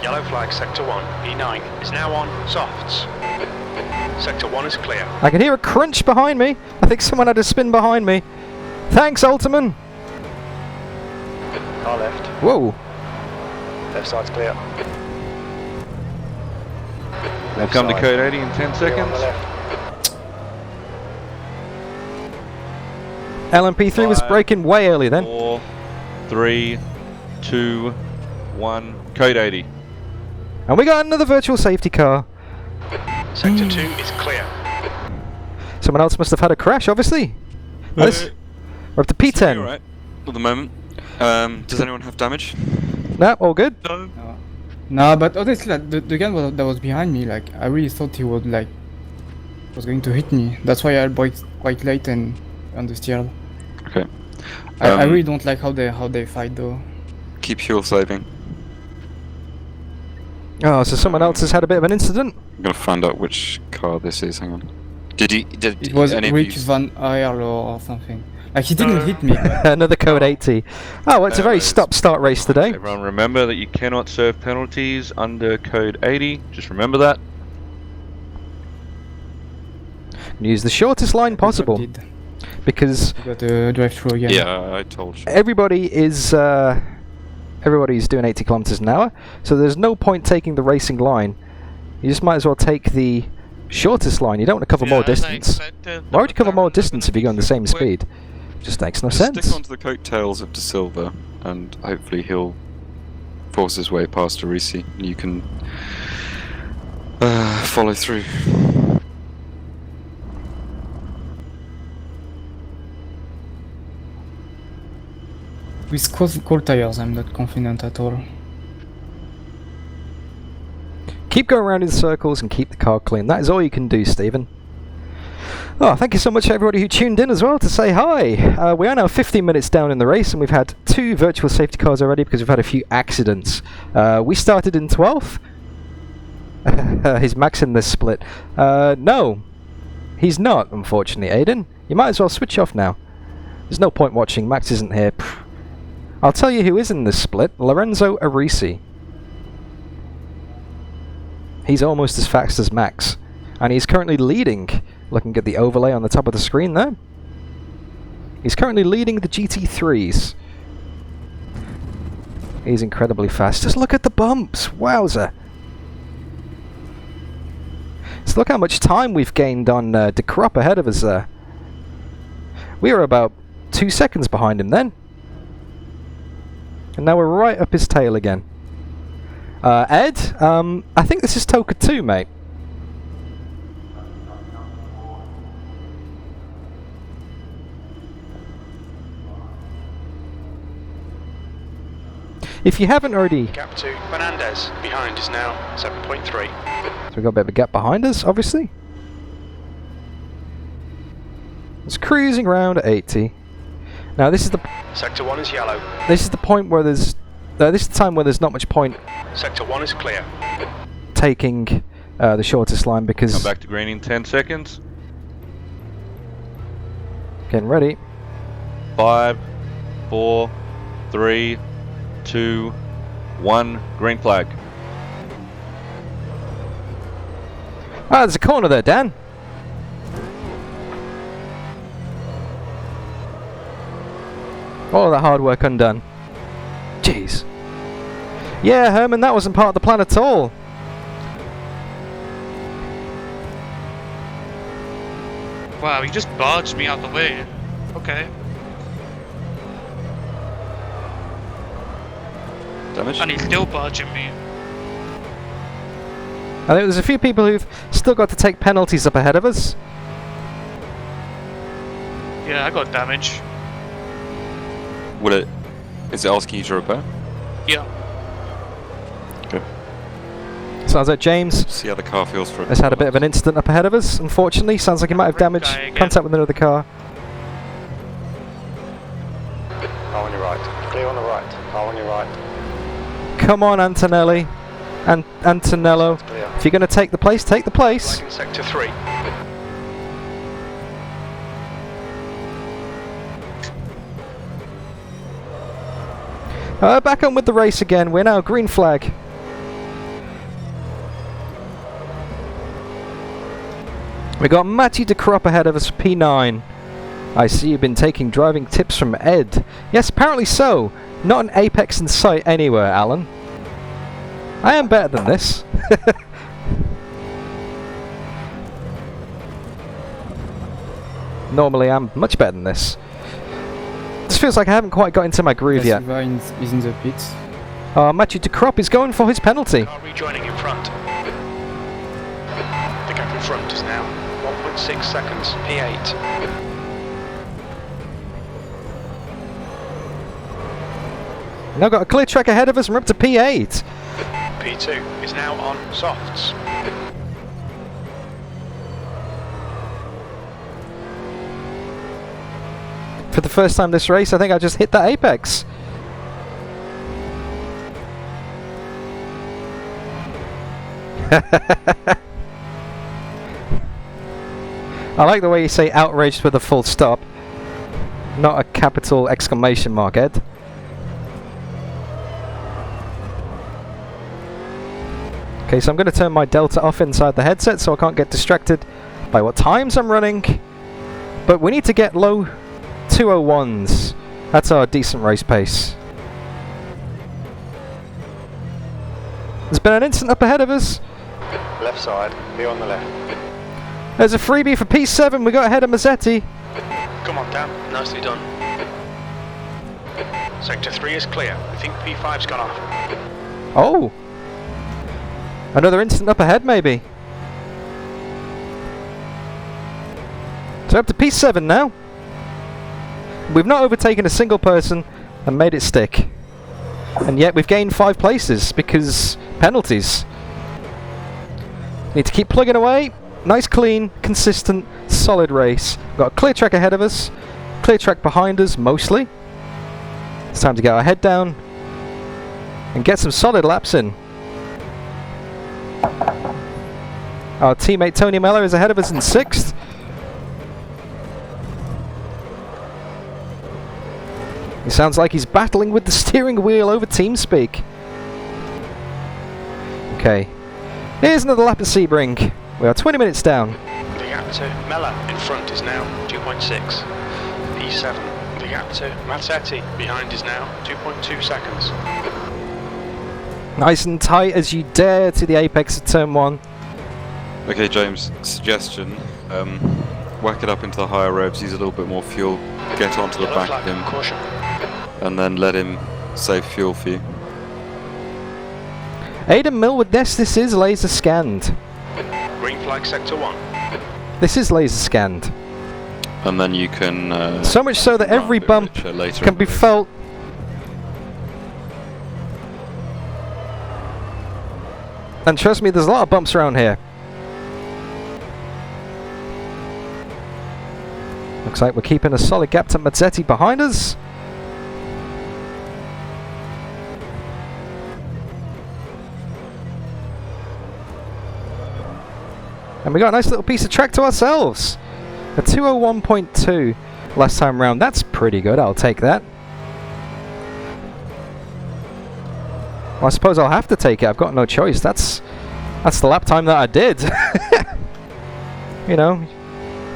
Yellow flag, sector 1. E9 is now on softs. Sector 1 is clear.
I can hear a crunch behind me. I think someone had a spin behind me. Thanks, Ultiman.
Car left.
Whoa!
Left side's clear.
We'll come to code 80 in 10
Clear on the
seconds.
left.
LMP3 was
5,
braking way early then.
4, 3, 2, 1. Code 80.
And we got another virtual safety car.
Sector 2 is clear.
Someone else must have had a crash, obviously. We're up to P10.
Alright, at the moment. Does anyone have damage?
No, all good.
No.
No, but honestly, like, the guy that was behind me, like, I really thought he would, like, was going to hit me. That's why I braked quite late and on the steer.
Okay.
I really don't like how they fight though.
Keep fuel saving.
Oh, so someone else has had a bit of an incident.
I'm gonna find out which car this is. Hang on.
It was
any of
Rick
you?
Van Eyre or something. Like, he didn't hit me.
Another code 80. Oh, well, it's a very stop-start race today.
Everyone remember that you cannot serve penalties under code 80. Just remember that.
Use the shortest line possible,
Did.
because
You got to drive through again.
Yeah, I told you.
everybody's doing 80 kilometers an hour, so there's no point taking the racing line. You just might as well take the shortest line. You don't want to cover more distance. Why would you cover more distance if you're going the same speed? Just makes no sense.
Stick onto the coattails of De Silva, and hopefully he'll force his way past Arisi, and you can follow through.
With cold tires, I'm not confident at all.
Keep going around in circles and keep the car clean. That is all you can do, Stephen. Oh, thank you so much to everybody who tuned in as well to say hi. We are now 15 minutes down in the race, and we've had 2 virtual safety cars already because we've had a few accidents. We started in 12th. Is Max in this split? No, he's not, unfortunately, Aiden. You might as well switch off now. There's no point watching. Max isn't here. I'll tell you who is in this split. Lorenzo Arisi. He's almost as fast as Max. And he's currently leading. Looking at the overlay on the top of the screen there. He's currently leading the GT3s. He's incredibly fast. Just look at the bumps. Wowzer. So look how much time we've gained on De Krop ahead of us there. We were about 2 seconds behind him then. And now we're right up his tail again. Ed, I think this is Toka 2, mate. If you haven't already...
Gap 2, Fernandez. Behind is now 7.3.
So we've got a bit of a gap behind us, obviously. It's cruising around at 80. Now this is the...
Sector 1 is yellow.
This is the point where there's... this is the time where there's not much point
Sector 1 is clear.
taking the shortest line because...
Come back to green in 10 seconds.
Getting ready.
5, 4, 3, 2, 1. Green flag.
Ah, there's a corner there, Dan. All of that hard work undone. Jeez. Yeah, Herman, that wasn't part of the plan at all.
Wow, he just barged me out the way. Okay.
Damage?
And he's still barging me.
I think there's a few people who've still got to take penalties up ahead of us.
Yeah, I got damage.
Is it asking you to repair?
Yeah.
Okay.
Sounds like James
See how the car feels for
has had a bit of an incident up ahead of us, unfortunately. Sounds like he might have damaged
Guy again.
contact with another car.
Car on your right. Clear on the right. Car on your right.
Come on, Antonelli. And Antonello.
Clear.
If you're going to take the place, take the place.
Flag in Sector 3.
Back on with the race again. We're now green flag. We got Matty De Krop ahead of us for P9. I see you've been taking driving tips from Ed. Yes, apparently so. Not an apex in sight anywhere, Alan. I am better than this. Normally I'm much better than this. This feels like I haven't quite got into my groove yet.
Is in the pits.
Matthew de Crop is going for his penalty.
Car rejoining in front. The gap in front is now 1.6 seconds, P8.
Now got a clear track ahead of us and we're up to P8.
P2 is now on softs.
For the first time this race, I think I just hit that apex. I like the way you say outraged with a full stop, not a capital exclamation mark, Ed. Okay, so I'm going to turn my delta off inside the headset so I can't get distracted by what times I'm running. But we need to get low 201s. That's our decent race pace. There's been an instant up ahead of us.
Left side, be on the left.
There's a freebie for P7. We got ahead of Mazzetti.
Come on, Dan. Nicely done. Sector 3 is clear. I think P5's gone off.
Oh! Another instant up ahead, maybe. So up to P7 now. We've not overtaken a single person and made it stick. And yet we've gained 5 places because penalties. Need to keep plugging away. Nice, clean, consistent, solid race. Got a clear track ahead of us. Clear track behind us, mostly. It's time to get our head down and get some solid laps in. Our teammate Tony Mellor is ahead of us in 6th. He sounds like he's battling with the steering wheel over TeamSpeak. Okay. Here's another lap at Sebring. We are 20 minutes down.
The gap to Mellor in front is now 2.6. P7. The gap to Mazzetti behind is now 2.2 seconds.
Nice and tight as you dare to the apex of turn 1.
Okay, James, suggestion. Whack it up into the higher revs, use a little bit more fuel, get onto the back of him,
Caution.
and then let him save fuel for you.
Aidan Millwood, this is laser scanned.
Green flag sector 1.
This is laser scanned.
And then you can...
so much so that every bump can be felt. And trust me, there's a lot of bumps around here. Looks like we're keeping a solid gap to Mazzetti behind us. And we got a nice little piece of track to ourselves. A 201.2 last time round. That's pretty good. I'll take that. Well, I suppose I'll have to take it. I've got no choice. That's the lap time that I did. You know,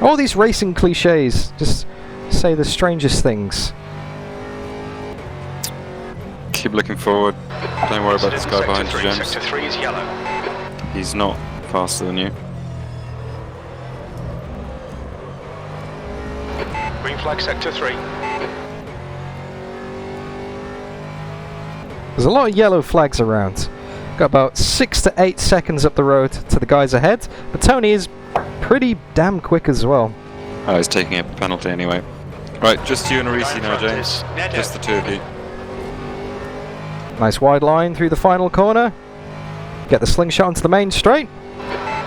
all these racing cliches just say the strangest things.
Keep looking forward. Don't worry about this guy behind you, James.
Sector 3 is yellow.
He's not faster than you.
Green flag sector 3.
There's a lot of yellow flags around. Got about 6 to 8 seconds up the road to the guys ahead, but Tony is pretty damn quick as well.
Oh, he's taking a penalty anyway. Right, just you and Arisi now, James. Just the two of you.
Nice wide line through the final corner. Get the slingshot onto the main straight.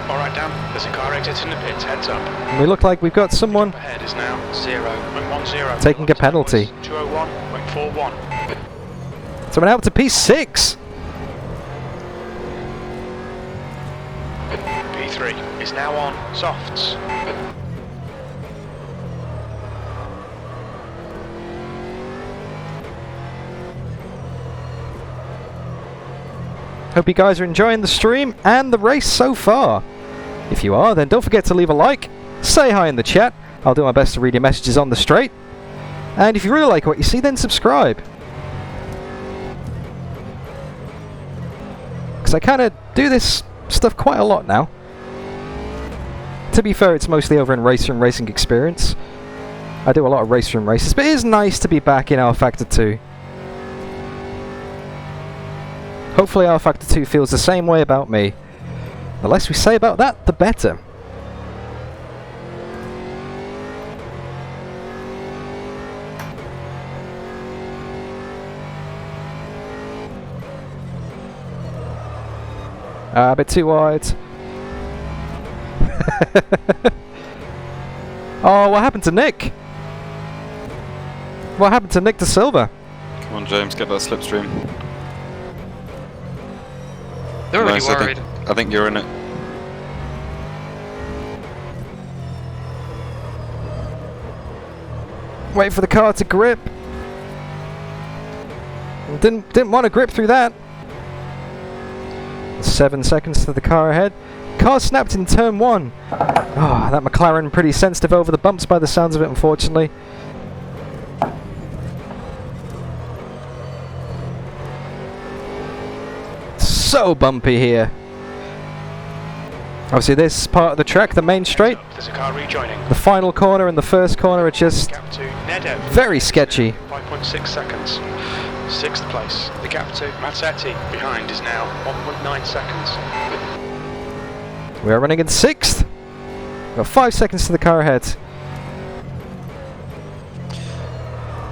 Alright, Dan, there's a car exiting the pits, heads up.
And we look like we've got someone
Ahead is now 0.10.
taking a penalty.
201.41.
So we're now up to P6.
P3 is now on softs.
Hope you guys are enjoying the stream and the race so far. If you are, then don't forget to leave a like, say hi in the chat. I'll do my best to read your messages on the straight. And if you really like what you see, then subscribe. because I kind of do this stuff quite a lot now. To be fair, it's mostly over in racer and racing experience. I do a lot of racer and races, but it is nice to be back in rFactor 2. Hopefully rFactor 2 feels the same way about me. The less we say about that, the better. A bit too wide. Oh, what happened to Nick? What happened to Nick De Silva?
Come on, James, get that slipstream.
They're already
Nice,
worried.
I think you're in it.
Wait for the car to grip. Didn't want to grip through that. 7 seconds to the car ahead. Car snapped in turn 1. Oh, that McLaren pretty sensitive over the bumps by the sounds of it, unfortunately. So bumpy here. Obviously this part of the track, the main straight,
There's a car rejoining.
the final corner and the first corner are just
Gap to Nedo.
very sketchy.
5.6 seconds. 6th place. The gap to Mazzetti behind is now 1.9 seconds.
We are running in 6th. Got 5 seconds to the car ahead.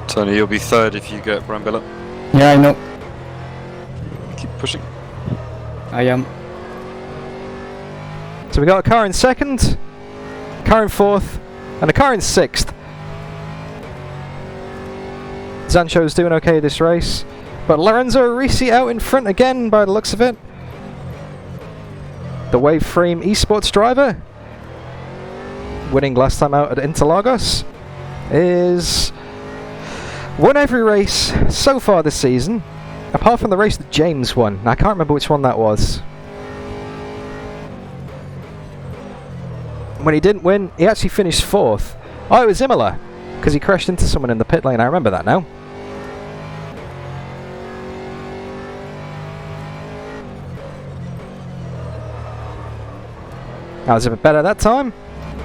Tony, you'll be 3rd if you get Brambilla.
Yeah, I know.
Keep pushing.
I am.
So we got a car in 2nd, car in 4th, and a car in 6th. Zansho's doing okay this race, but Lorenzo Risi out in front again by the looks of it. The Waveframe esports driver, winning last time out at Interlagos, is won every race so far this season, apart from the race that James won. I can't remember which one that was. When he didn't win, he actually finished 4th. Oh, it was Imola, because he crashed into someone in the pit lane. I remember that now. I was a bit better that time.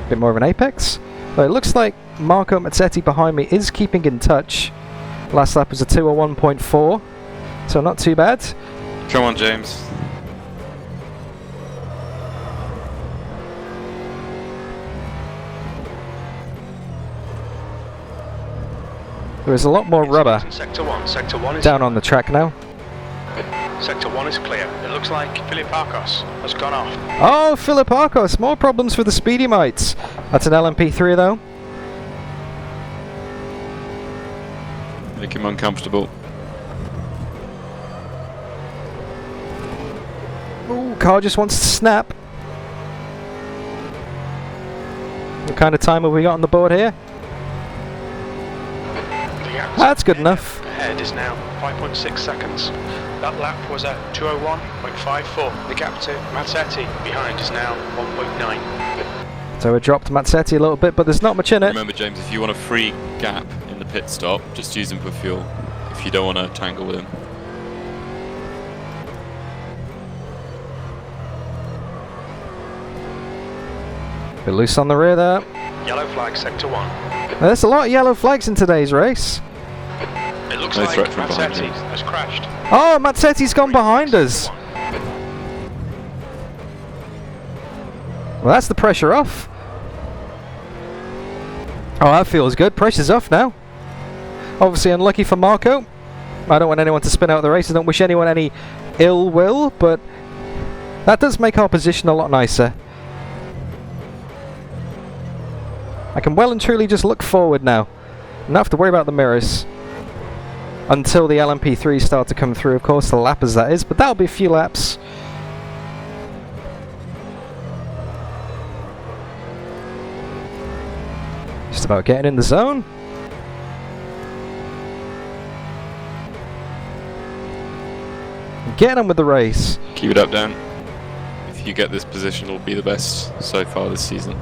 A bit more of an apex. But it looks like Marco Mazzetti behind me is keeping in touch. Last lap was a 201.4, so not too bad.
Come on, James.
There is a lot more rubber
Sector 1. Sector 1 is
down on the track now.
Sector 1 is clear. It looks like Philip Arcos has gone off.
Oh, Philip Arcos, more problems for the Speedy Mites. That's an LMP3 though.
Make him uncomfortable.
Ooh, car just wants to snap. What kind of time have we got on the board here? That's good enough.
Ahead is now 5.6 seconds. That lap was a 201.54. The gap to Mazzetti behind is now 1.9.
So we dropped Mazzetti a little bit, but there's not much in it.
Remember, James, if you want a free gap in the pit stop, just use him for fuel. If you don't want to tangle with him.
Bit loose on the rear there.
Yellow flag, sector 1.
Now, there's a lot of yellow flags in today's race.
It looks
No
like
threat from behind
Mazzetti
you.
has crashed.
Oh, Mazzetti's gone behind us. Well, that's the pressure off. Oh, that feels good. Pressure's off now. Obviously unlucky for Marco. I don't want anyone to spin out of the race. I don't wish anyone any ill will, but that does make our position a lot nicer. I can well and truly just look forward now. Not have to worry about the mirrors. Until the LMP3 start to come through, of course, the lappers that is, but that'll be a few laps. Just about getting in the zone. Getting on with the race.
Keep it up, Dan. If you get this position, it'll be the best so far this season.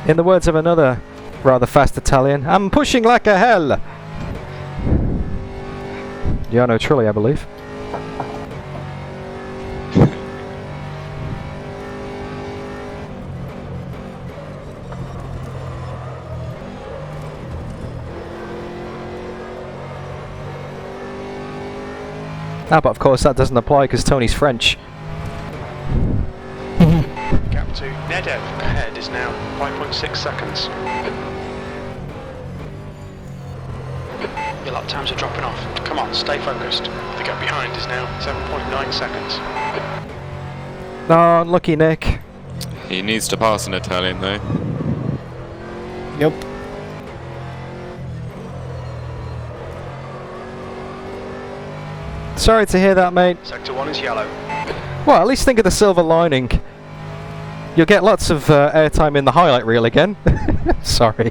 In the words of another rather fast Italian. I'm pushing like a hell! Giano Trulli, I believe. Ah, but of course that doesn't apply because Tony's French.
Gap to Nedev ahead is now 5.6 seconds. Your lap times are dropping off. Come on, stay focused. The gap behind is now 7.9 seconds.
Oh, unlucky Nick.
He needs to pass an Italian though.
Yep.
Sorry to hear that, mate.
Sector 1 is yellow.
Well, at least think of the silver lining. You'll get lots of airtime in the highlight reel again. Sorry.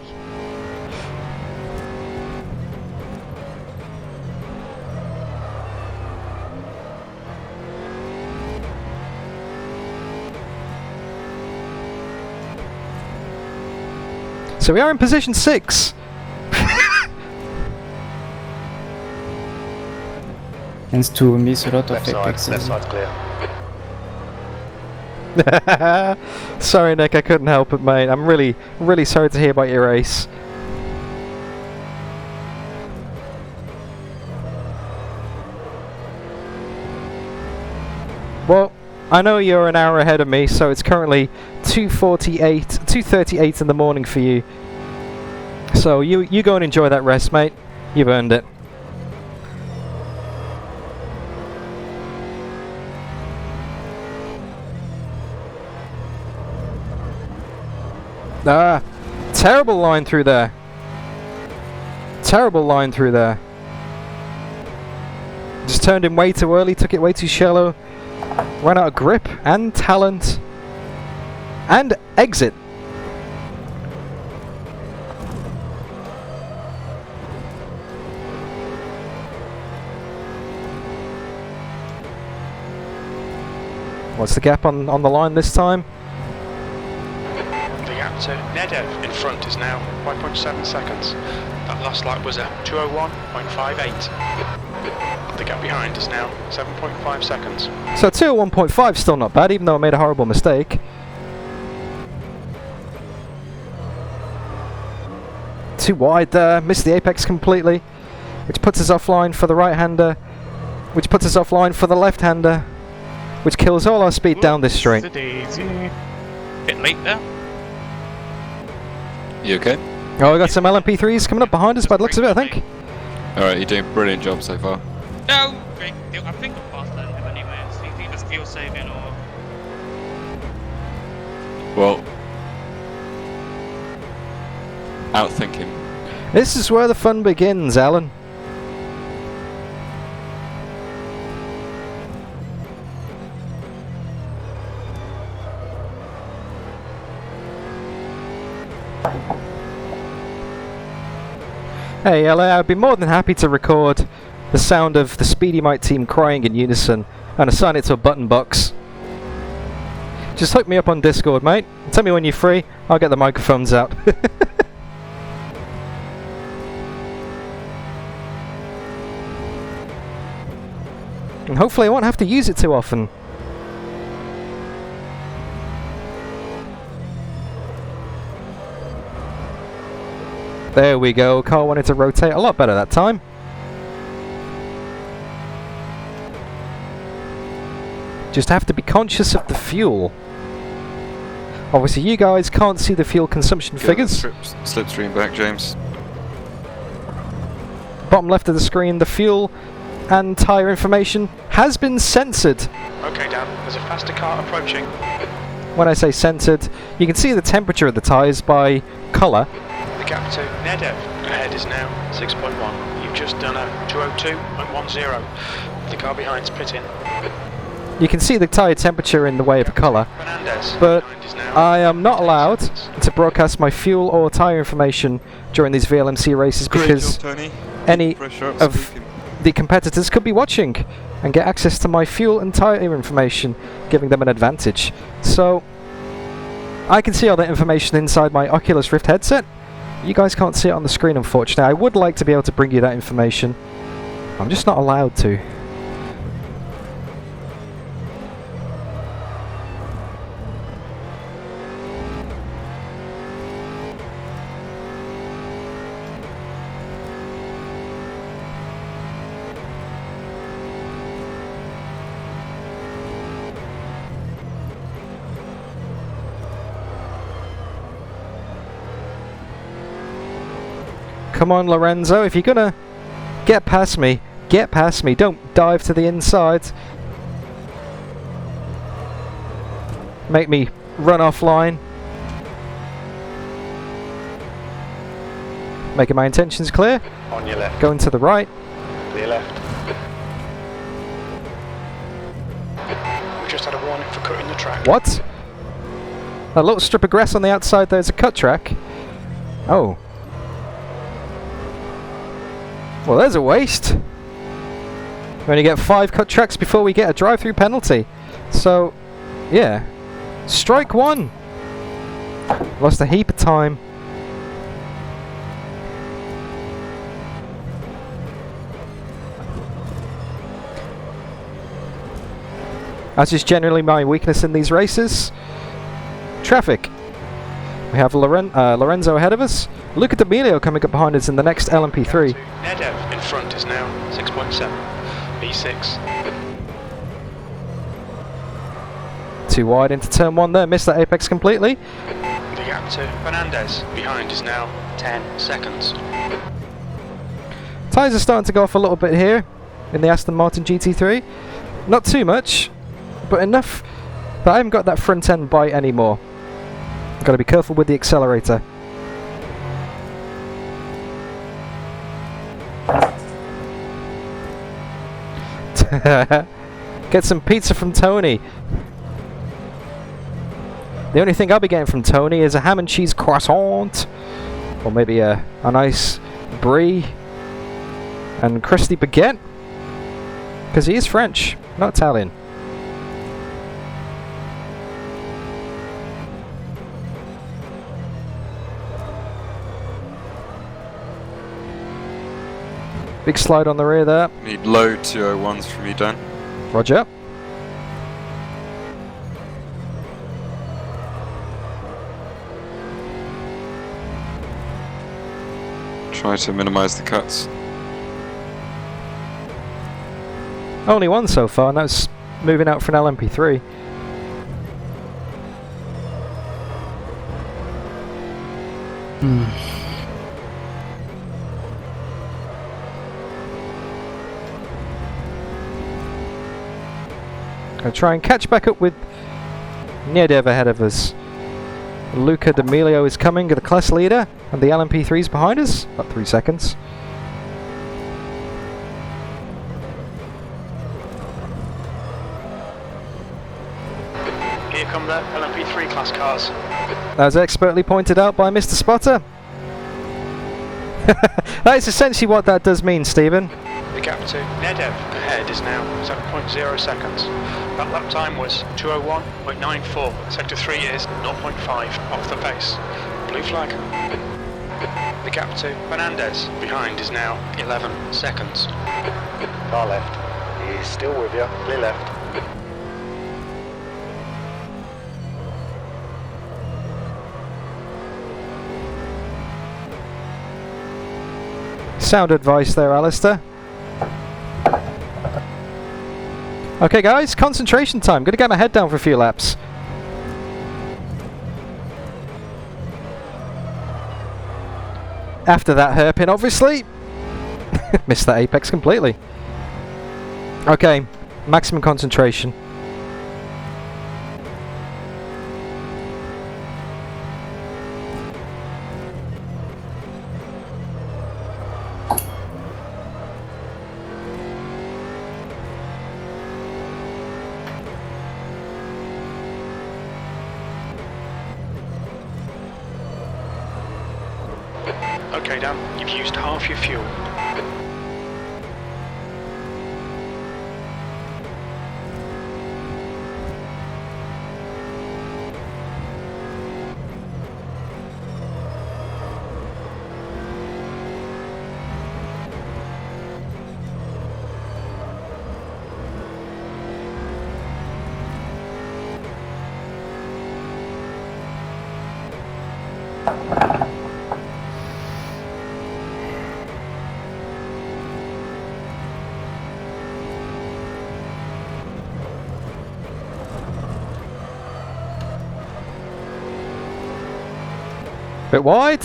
So we are in position 6.
Tends to miss a lot of
Left
apexes.
side's clear.
Sorry, Nick, I couldn't help it, mate. I'm really sorry to hear about your race. Well, I know you're an hour ahead of me, so it's currently 2:38 in the morning for you. So you go and enjoy that rest, mate. You've earned it. Ah, terrible line through there. Terrible line through there. Just turned in way too early, took it way too shallow. Ran out of grip and talent. And exit. What's the gap on the line this time?
The gap to Nedev in front is now 5.7 seconds. That last lap was a 2:01.58. The gap behind is now 7.5 seconds.
So 2:01.5 still not bad, even though I made a horrible mistake. Too wide there, missed the apex completely, which puts us offline for the right-hander, which puts us offline for the left-hander, which kills all our speed down this straight.
Bit late there.
You okay?
Oh, we got some LMP3s coming up behind us by the looks of it, I think.
Alright, you're doing a brilliant job so far.
No, great deal. I think I'm faster than him anyway. So you think it's fuel saving or?
Well, outthink him.
This is where the fun begins, Alan. Hey, LA, I'd be more than happy to record the sound of the Speedy Mite team crying in unison and assign it to a button box. Just hook me up on Discord, mate. Tell me when you're free, I'll get the microphones out. And hopefully I won't have to use it too often. There we go, car wanted to rotate a lot better that time. Just have to be conscious of the fuel. Obviously you guys can't see the fuel consumption figures.
Slipstream back, James.
Bottom left of the screen, the fuel and tyre information has been censored.
Okay, Dan, there's a faster car approaching.
When I say censored, you can see the temperature of the tyres by colour.
The gap to Nedev ahead is now 6.1. You've just done a 2:02.10. The car behind's pitting.
You can see the tyre temperature in the way of the colour,
Fernandez
but
behind is now
I am not
10
allowed
seconds.
to broadcast my fuel or tyre information during these VLMC races because
Tony.
any
Pressure up,
of
speaking.
the competitors could be watching and get access to my fuel and tyre information, giving them an advantage. So I can see all that information inside my Oculus Rift headset, You guys can't see it on the screen, unfortunately. I would like to be able to bring you that information. I'm just not allowed to. Come on, Lorenzo, if you're gonna get past me, get past me. Don't dive to the inside. Make me run offline. Making my intentions clear.
On your left.
Going to the right.
Clear left. We just had a warning for cutting the track.
What? A little strip of grass on the outside, there's a cut track. Oh. Well, there's a waste. We only get 5 cut tracks before we get a drive-through penalty. So, yeah. Strike 1. Lost a heap of time. As is generally my weakness in these races. Traffic. We have Lorenzo ahead of us. Luca D'Amelio coming up behind us in the next LMP3.
Nedev in front is now 6.7. B6.
Too wide into turn 1 there, missed that apex completely.
The gap to Fernandez behind is now 10 seconds.
Tyres are starting to go off a little bit here in the Aston Martin GT3. Not too much, but enough that I haven't got that front end bite anymore. I've got to be careful with the accelerator. Get some pizza from Tony. The only thing I'll be getting from Tony is a ham and cheese croissant, or maybe a nice brie and crusty baguette, because he is French, not Italian. Big slide on the rear there.
Need low 201s from you, Dan.
Roger.
Try to minimize the cuts.
Only one so far, and that's moving out for an LMP3. Gonna try and catch back up with Nedev ahead of us. Luca D'Amelio is coming, the class leader, and the LMP3 is behind us. About 3 seconds.
Here come the LMP3 class cars.
As expertly pointed out by Mr. Spotter. That is essentially what that does mean, Stephen.
The gap to Nedev ahead is now 7.0 seconds. That lap time was 201.94. Sector 3 is 0.5 off the pace. Blue flag. The gap to Fernandez behind is now 11 seconds. Far left. He's still with you. Clear left.
Sound advice there, Alistair. Okay guys, concentration time. Gonna get my head down for a few laps. After that hairpin, obviously. Missed that apex completely. Okay, maximum concentration.
Okay, Dan, you've used half your fuel.
Bit wide.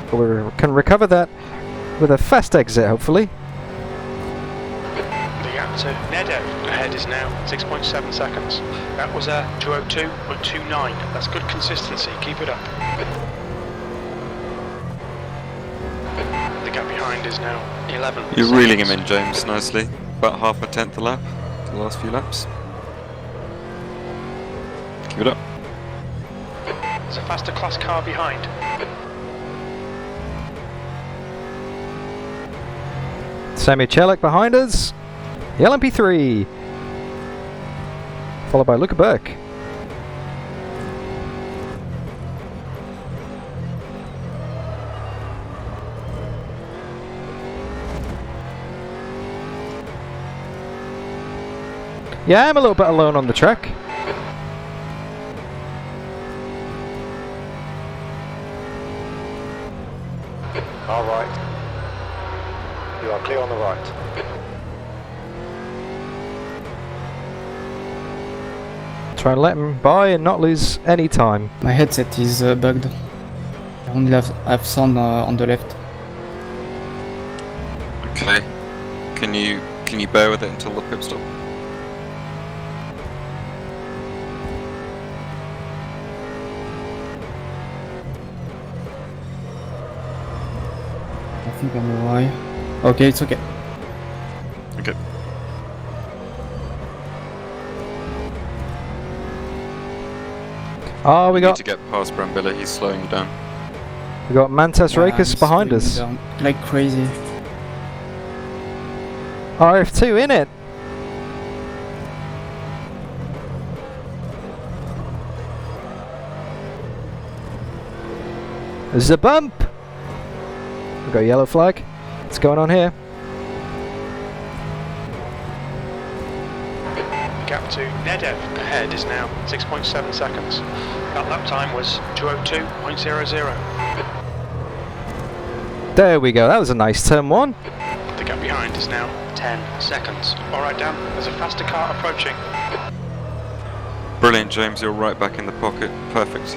But we can recover that with a fast exit, hopefully.
The gap to Nedev ahead is now 6.7 seconds. That was a 2:02.29. That's good consistency. Keep it up. The gap behind is now 11.
You're
seconds.
reeling him in, James, nicely. About half a tenth a lap, the last few laps. Keep it up.
There's a faster class car behind.
Sammy Chelik behind us. The LMP3. Followed by Luca Burke. Yeah, I'm a little bit alone on the track.
All right. You are clear on the right.
Try and let him by and not lose any time.
My headset is bugged. I only have sound on the left.
Okay. Can you bear with it until the pit stop?
I think I'm alright. Okay, it's okay.
Okay.
Oh, we
You need
got
to get past Brambilla, he's slowing you down.
Mantas
Yeah,
Rakers
I'm
behind
slowing
us.
down like crazy.
RF2 in it. There's a bump. We've got a yellow flag. What's going on here?
The gap to Nedev ahead is now 6.7 seconds. That lap time was 2:02.00.
There we go. That was a nice turn one.
The gap behind is now 10 seconds. All right, Dan, there's a faster car approaching.
Brilliant, James, you're right back in the pocket. Perfect.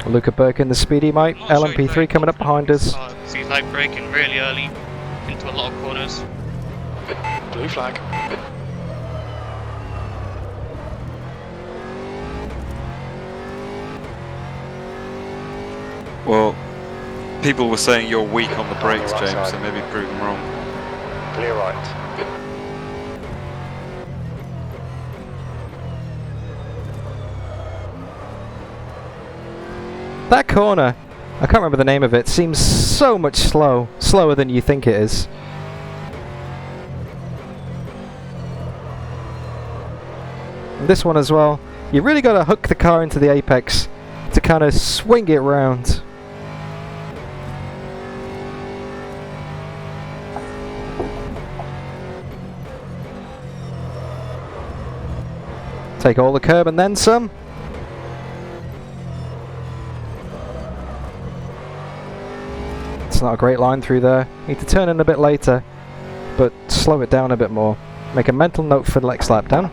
Luca Burke in the speedy, mate.
I'm not sure he's
LMP3
very
coming up
confident
behind
with his
us.
car, 'cause he's like braking really early into a lot of corners.
Blue flag.
Well, people were saying you're weak on the brakes,
right
James,
side.
so maybe prove them wrong.
Clear right.
That corner, I can't remember the name of it, seems so much slower than you think it is. And this one as well, you really got to hook the car into the apex to kind of swing it round. Take all the curb and then some. It's not a great line through there. Need to turn in a bit later, but slow it down a bit more. Make a mental note for the next lap, Dan.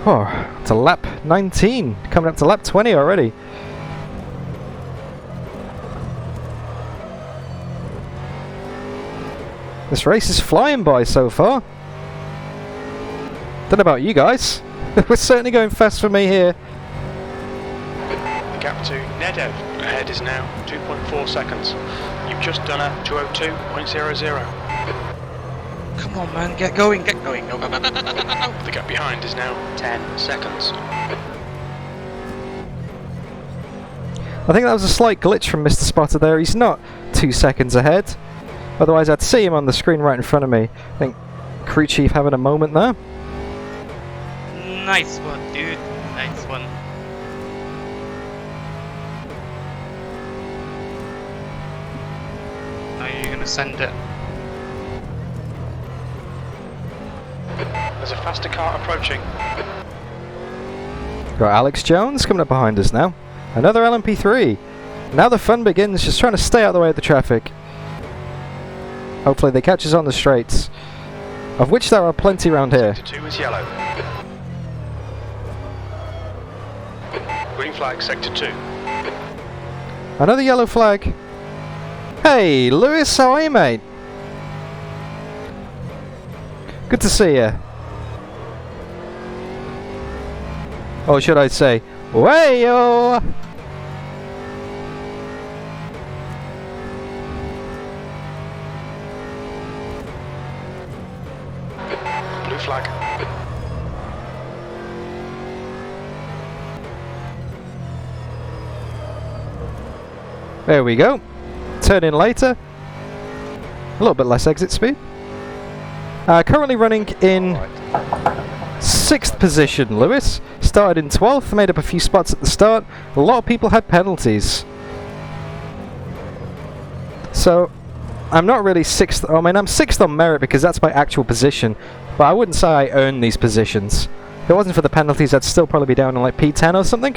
Oh, it's a lap 19, coming up to lap 20 already. This race is flying by so far. Don't know about you guys. We're certainly going fast for me here.
The gap to Nedev ahead is now 2.4 seconds. You've just done a 2:02.00.
Come on, man, get going, get going. Go, go, go, go, go, go, go.
The gap behind is now 10 seconds.
I think that was a slight glitch from Mr. Spotter there. He's not 2 seconds ahead. Otherwise I'd see him on the screen right in front of me. I think Crew Chief having a moment there.
Nice one, dude. Nice one. gonna send it.
There's a faster car approaching.
Got Alex Jones coming up behind us now. Another LMP3. Now the fun begins, just trying to stay out of the way of the traffic. Hopefully they catch us on the straights, of which there are plenty around here.
Sector 2 is yellow. Green flag, sector 2.
Another yellow flag. Hey, Lewis, how are you, mate? Good to see you. Or should I say, way-o!
Blue flag.
There we go. Turn in later. A little bit less exit speed. Currently running in 6th position, Lewis. Started in 12th, made up a few spots at the start. A lot of people had penalties. So, I'm not really 6th. I mean, I'm 6th on merit because that's my actual position. But I wouldn't say I earned these positions. If it wasn't for the penalties, I'd still probably be down in like P10 or something.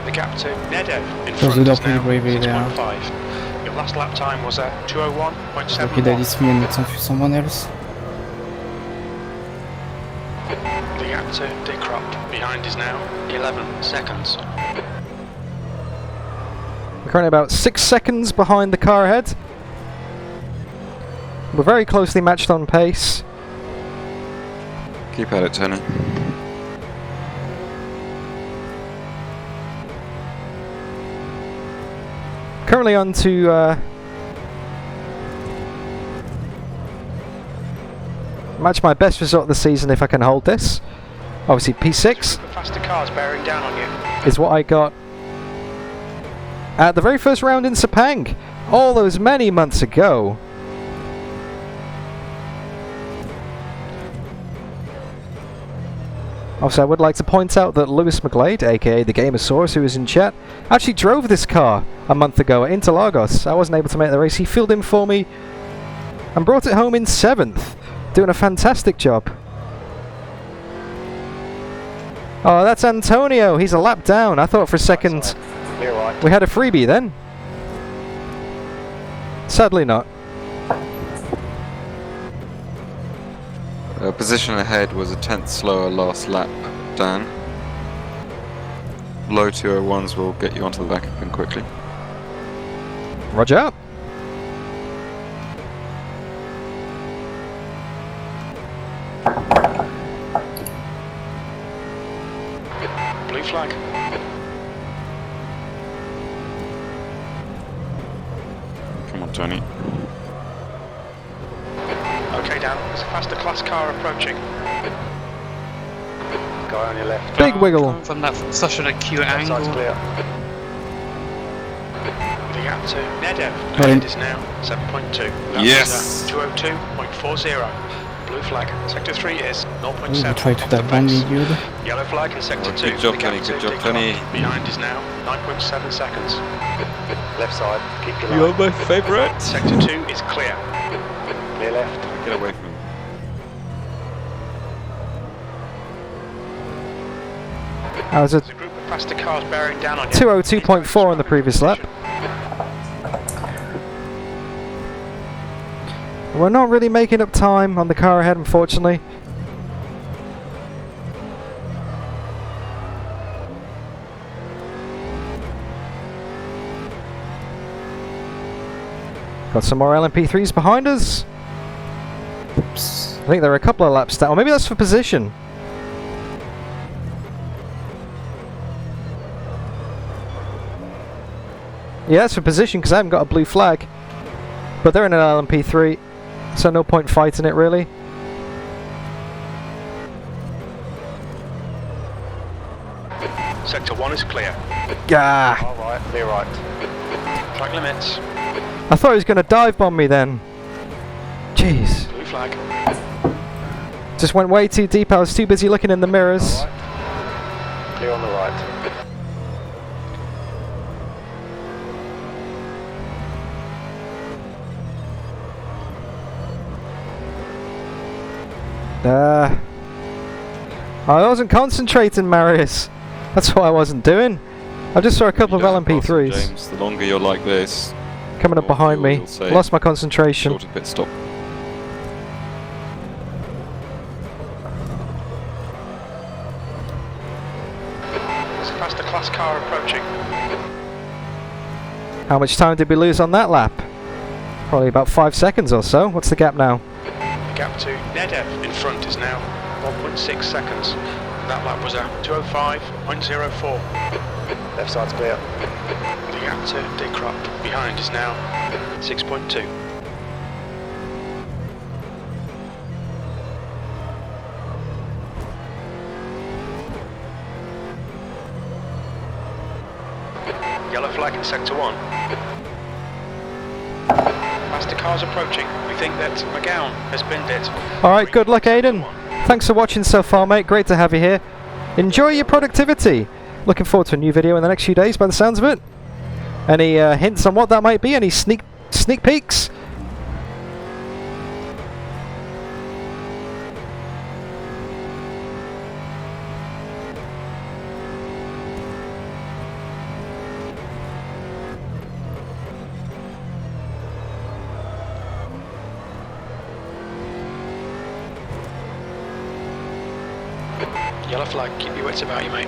The gap to Nedev in
Those
front
are
is
pretty
now
brave, yeah.
6.5. Your last lap time was at 2:01.71.
Ok, d'aller se mettre some someone else.
The gap to Dickrop behind is now 11 seconds.
We're currently about 6 seconds behind the car ahead. We're very closely matched on pace.
Keep at it, Tony.
Currently on to match my best result of the season if I can hold this. Obviously P6
The faster cars bearing down on you.
is what I got at the very first round in Sepang, all those many months ago. Also, I would like to point out that Lewis McGlade, aka the Gamersaurus, who is in chat, actually drove this car a month ago at Interlagos. I wasn't able to make the race. He filled in for me and brought it home in 7th, doing a fantastic job. Oh, that's Antonio. He's a lap down. I thought for a second we had a freebie then. Sadly not.
Position ahead was a 10th slower last lap, Dan. Low 201s will get you onto the back of him quickly.
Roger.
Blue flag.
Come on, Tony.
Okay, Dan. There's a faster class car approaching. Guy on your left.
Big wiggle.
Coming from that such an acute angle.
Clear. The gap to Nedev
Right.
ahead is now 7.2. That
Yes!
was, 202.40. Blue flag. Sector 3 is 0.7.
We try to
off the
that one
pace.
good.
Yellow flag in sector
Oh,
2.
good job,
The gap
Tony,
to
good job,
Dick
Tony.
Clark behind is now 9.7 seconds. Left side. Keep your
You're
line.
my favourite!
Sector 2 is clear. Clear left.
Get away from him.
I was at
There's a group of faster cars bearing down on you.
202.4 on the previous lap. We're not really making up time on the car ahead, unfortunately. Got some more LMP3s behind us.
Oops.
I think there are a couple of laps down. Or maybe that's for position. Yeah, that's for position because I haven't got a blue flag. But they're in an LMP3, so no point fighting it really.
Sector 1 is clear.
Gah!
Alright, clear right. Track limits.
I thought he was going to dive bomb me then. Jeez.
Blue flag.
Just went way too deep. I was too busy looking in the mirrors.
Clear on the right.
I wasn't concentrating, Marius. That's what I wasn't doing. I just saw a couple of LMP3s.
James, the longer you're like this,
coming up behind me. Lost my concentration.
Shorter pit stop.
There's a faster class car approaching.
How much time did we lose on that lap? Probably about 5 seconds or so. What's the gap now?
The gap to Nedev in front is now 1.6 seconds. That lap was a 2:05.04. Left side's clear. The gap to Dikrop behind is now 6.2. Yellow flag in sector 1. Faster cars approaching. We think that McGowan has binned it.
Alright, good luck, Aiden. Thanks for watching so far, mate. Great to have you here. Enjoy your productivity. Looking forward to a new video in the next few days by the sounds of it. Any hints on what that might be? Any sneak peeks?
Yellow flag, keep your wits about you, mate.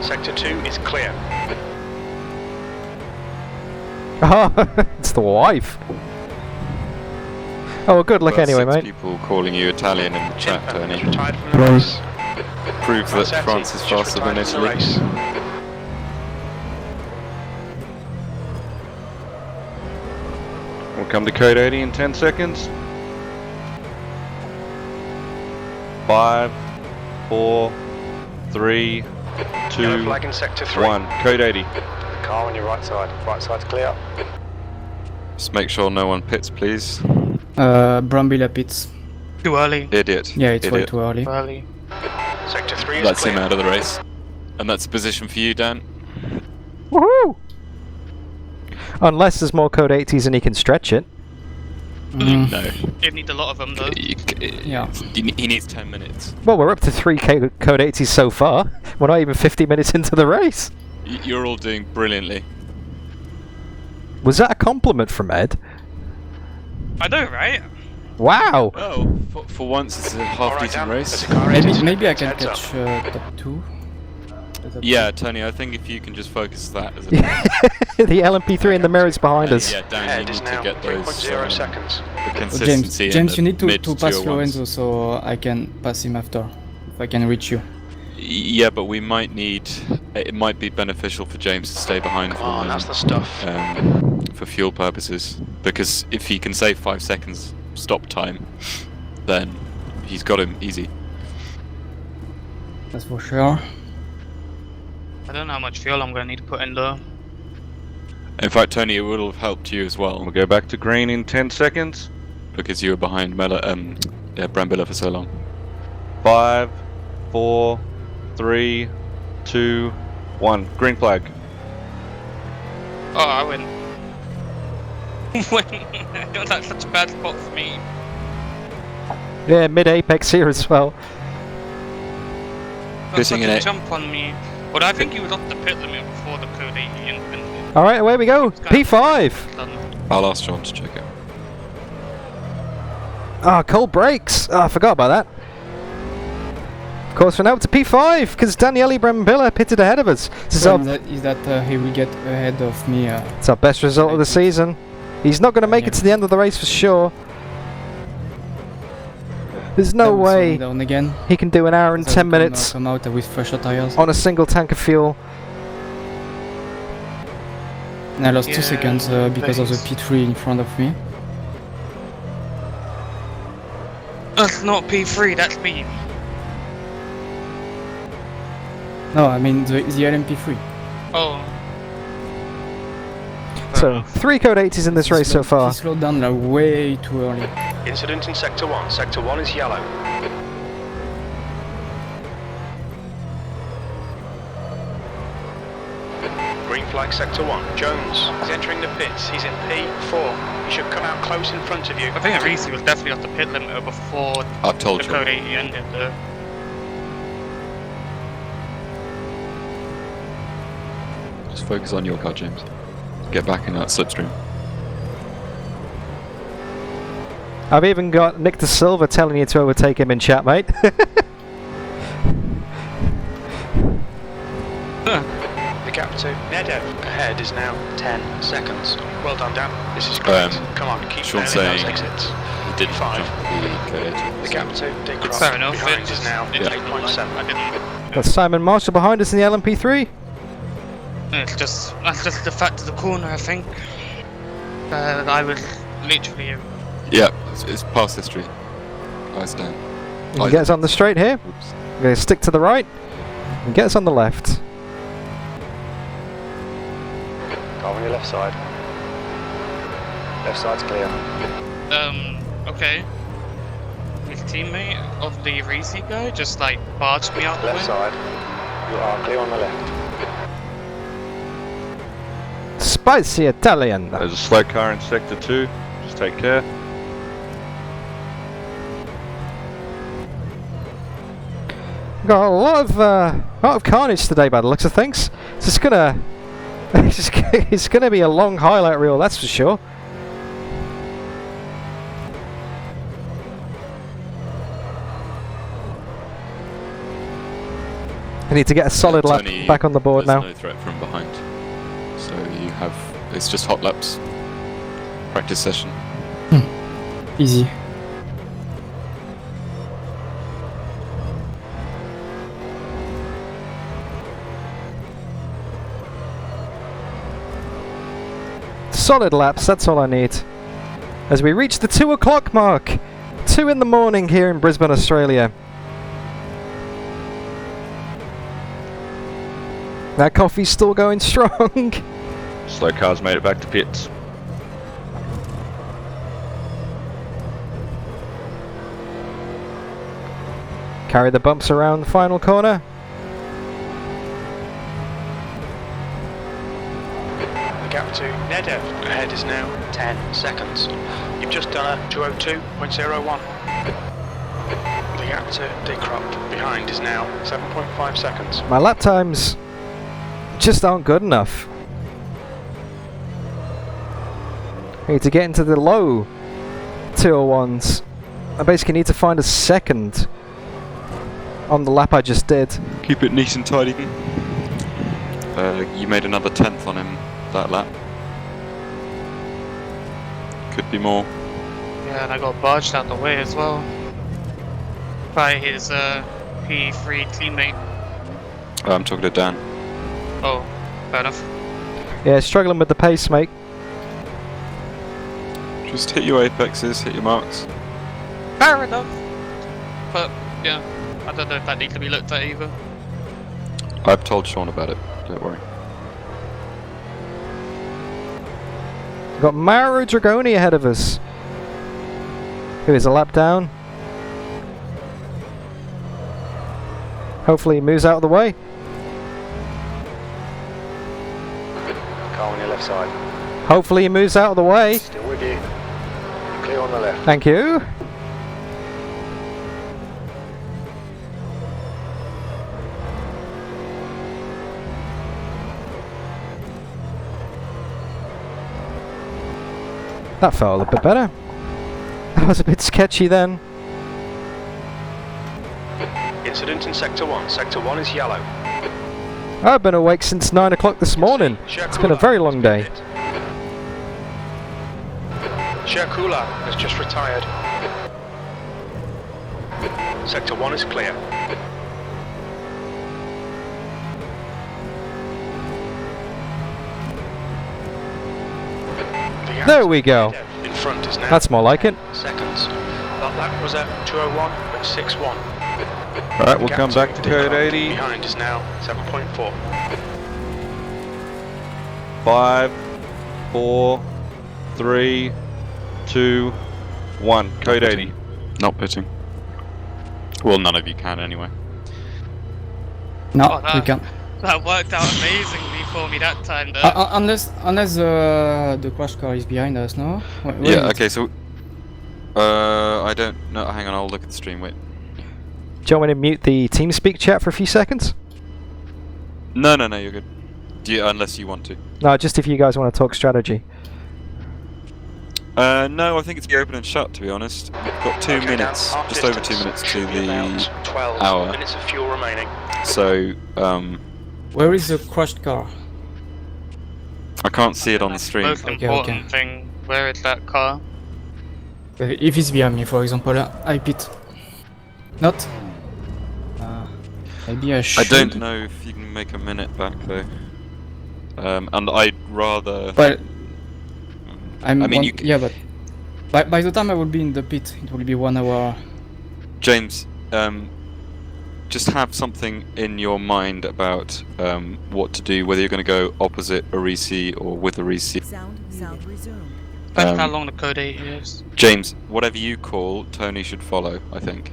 Sector 2 is clear.
Oh, it's the wife. Oh, well, good luck anyway, mate.
People calling you Italian in the chat, Tony.
Retired from the race.
Proves that France is faster than Italy.
We'll come to code 80 in 10 seconds. 5, 4, 3, 2,
Yellow flag in sector 3.
1. Code 80.
Car on your right side. Right side's clear.
Just make sure no one pits, please.
Brambilla pits.
Too early.
Idiot.
Yeah, it's way
Idiot.
too early.
Sector 3 is
That's
clear.
him out of the race. And that's a position for you, Dan.
Woohoo! Unless there's more code 80s and he can stretch it.
No.
You need a lot of them though.
Yeah.
He needs 10 minutes.
Well, we're up to 3 code 80s so far. We're not even 50 minutes into the race.
You're all doing brilliantly.
Was that a compliment from Ed?
I know, right?
Wow!
Oh, for once it's a half-decent race.
Maybe I can catch top 2.
Yeah, Tony, I think if you can just focus that as a
The LMP3 and the mirrors behind us.
Yeah, Dan, you need to get those
seconds.
the consistency.
James, you need
mid
to pass
201s.
Lorenzo so I can pass him after. If I can reach you.
Yeah, but we might need. It might be beneficial for James to stay behind
Oh, that's the stuff.
for fuel purposes. Because if he can save 5 seconds stop time, then he's got him easy.
That's for sure.
I don't know how much fuel I'm going to need to put in though.
In fact, Tony, it would have helped you as well.
We'll go back to green in 10 seconds.
Because you were behind Brambilla for so long.
5, 4, 3, 2, 1. Green flag.
Oh, I win. That's such a bad spot for me.
Yeah, mid-apex here as well.
That's
Pitting
such
in
a
it.
jump on me. But I think he was off the pit limit before the code 80 and
Alright, away we go. P5!
done.
I'll ask John to check it.
Ah, cold brakes! Ah, I forgot about that. Of course, we're now up to P5, because Daniele Brambilla pitted ahead of us. This is our,
Is that he will get ahead of me.
it's our best result of the season. He's not going to make it to the end of the race for sure. There's no way
down again.
he can do an hour and 10 minutes
Come out with fresher tires.
on a single tank of fuel.
And I lost 2
Yeah,
seconds because of the P3 in front of me.
That's not P3, that's B.
No, I mean the LMP3.
Oh.
So, 3 code 80s in this race so far.
He slowed down like way too early.
Incident in sector 1. Sector 1 is yellow. Green green flag sector 1. Jones is entering the pits. He's in P4. He should come out close in front of you.
I think Reese was definitely off the pit limiter before
I've told
the
you.
code 80 ended there.
Just focus on your car, James. Get back in that slipstream.
I've even got Nick De Silva telling you to overtake him in chat, mate.
The gap to Nedev ahead is now 10 seconds. Well done, Dan. This is great. Come on, keep
Sean's
nailing those
saying
exits.
He didn't
5.
jump the code.
The gap to Dick Ross
Fair enough.
behind
It
is now
it didn't look like
8.7.
I didn't.
Got Simon Marshall behind us in the LMP3.
That's just the fact of the corner, I think. I was literally.
Yeah, it's past history. Eyes down.
He gets on the straight here.
Oops.
I'm going to stick to the right and get us on the left.
Go on your left side. Left side's clear.
Okay. His teammate of the Reese guy just like barged me out the way.
Left side. You are clear on the left.
Spicy Italian.
There's a slow car in sector 2. Just take care.
Got a lot of carnage today by the looks of things. It's just gonna, it's gonna be a long highlight reel, that's for sure. I need to get a solid lap
Tony,
back on the board
there's
now.
no threat from behind. So you have, it's just hot laps. Practice session.
Easy.
Solid laps, that's all I need. As we reach the 2 o'clock mark. 2 in the morning here in Brisbane, Australia. That coffee's still going strong.
Slow cars made it back to pits.
Carry the bumps around the final corner.
The gap to Nedev ahead is now 10 seconds. You've just done a 202.01. The gap to Dickrop behind is now 7.5 seconds.
My lap times just aren't good enough. I need to get into the low 201s. I basically need to find a second on the lap I just did.
Keep it nice and tidy. You made another 10th on him that lap. Could be more.
Yeah, and I got barged out the way as well by his P3 teammate.
I'm talking to Dan.
Oh, fair enough.
Yeah, struggling with the pace, mate.
Just hit your apexes, hit your marks.
Fair enough. But yeah, I don't know if that needs to be looked at either.
I've told Sean about it, don't worry.
We've got Mauro Dragoni ahead of us, who is a lap down. Hopefully he moves out of the way.
Car on your left side.
Hopefully he moves out of the way.
Still with you. Clear on the left.
Thank you. That felt a bit better. That was a bit sketchy then.
Incident in sector 1. Sector 1 is yellow.
I've been awake since 9 o'clock this morning. It's been a very long day.
Sherkula has just retired. Sector 1 is clear.
There we go.
In front is now
That's more like it.
seconds. That was at 201.61.
Alright, we'll come back to code 80.
Behind is now 7.4.
5, 4, 3, 2, 1. Code 80.
Not pitting. Well, none of you can anyway.
No,
Oh,
we can't.
That worked out amazingly before me that time, though.
Unless the crash car is behind us, no? Where is
Yeah.
it?
Okay. So. I don't know. Hang on. I'll look at the stream. Wait.
Do you want me to mute the TeamSpeak chat for a few seconds?
No. You're good. Unless you want to.
No, just if you guys want to talk strategy.
No, I think it's the open and shut, to be honest. We've got 2 minutes, just over 2 minutes to the
12
hour.
minutes of fuel remaining.
So,
Where is the crashed car?
I can't see it on the
That's the
stream.
most important thing. Where is that car?
If it's behind me, for example, I pit. Not? Maybe I should.
I don't know if you can make a minute back, though. And I'd rather...
But
I mean, you
yeah, but by the time I will be in the pit, it will be 1 hour.
James, just have something in your mind about what to do, whether you're going to go opposite Arisi or with Arisi.
Sound resumed.
Depends how long the code 8 is.
James, whatever you call, Tony should follow, I think.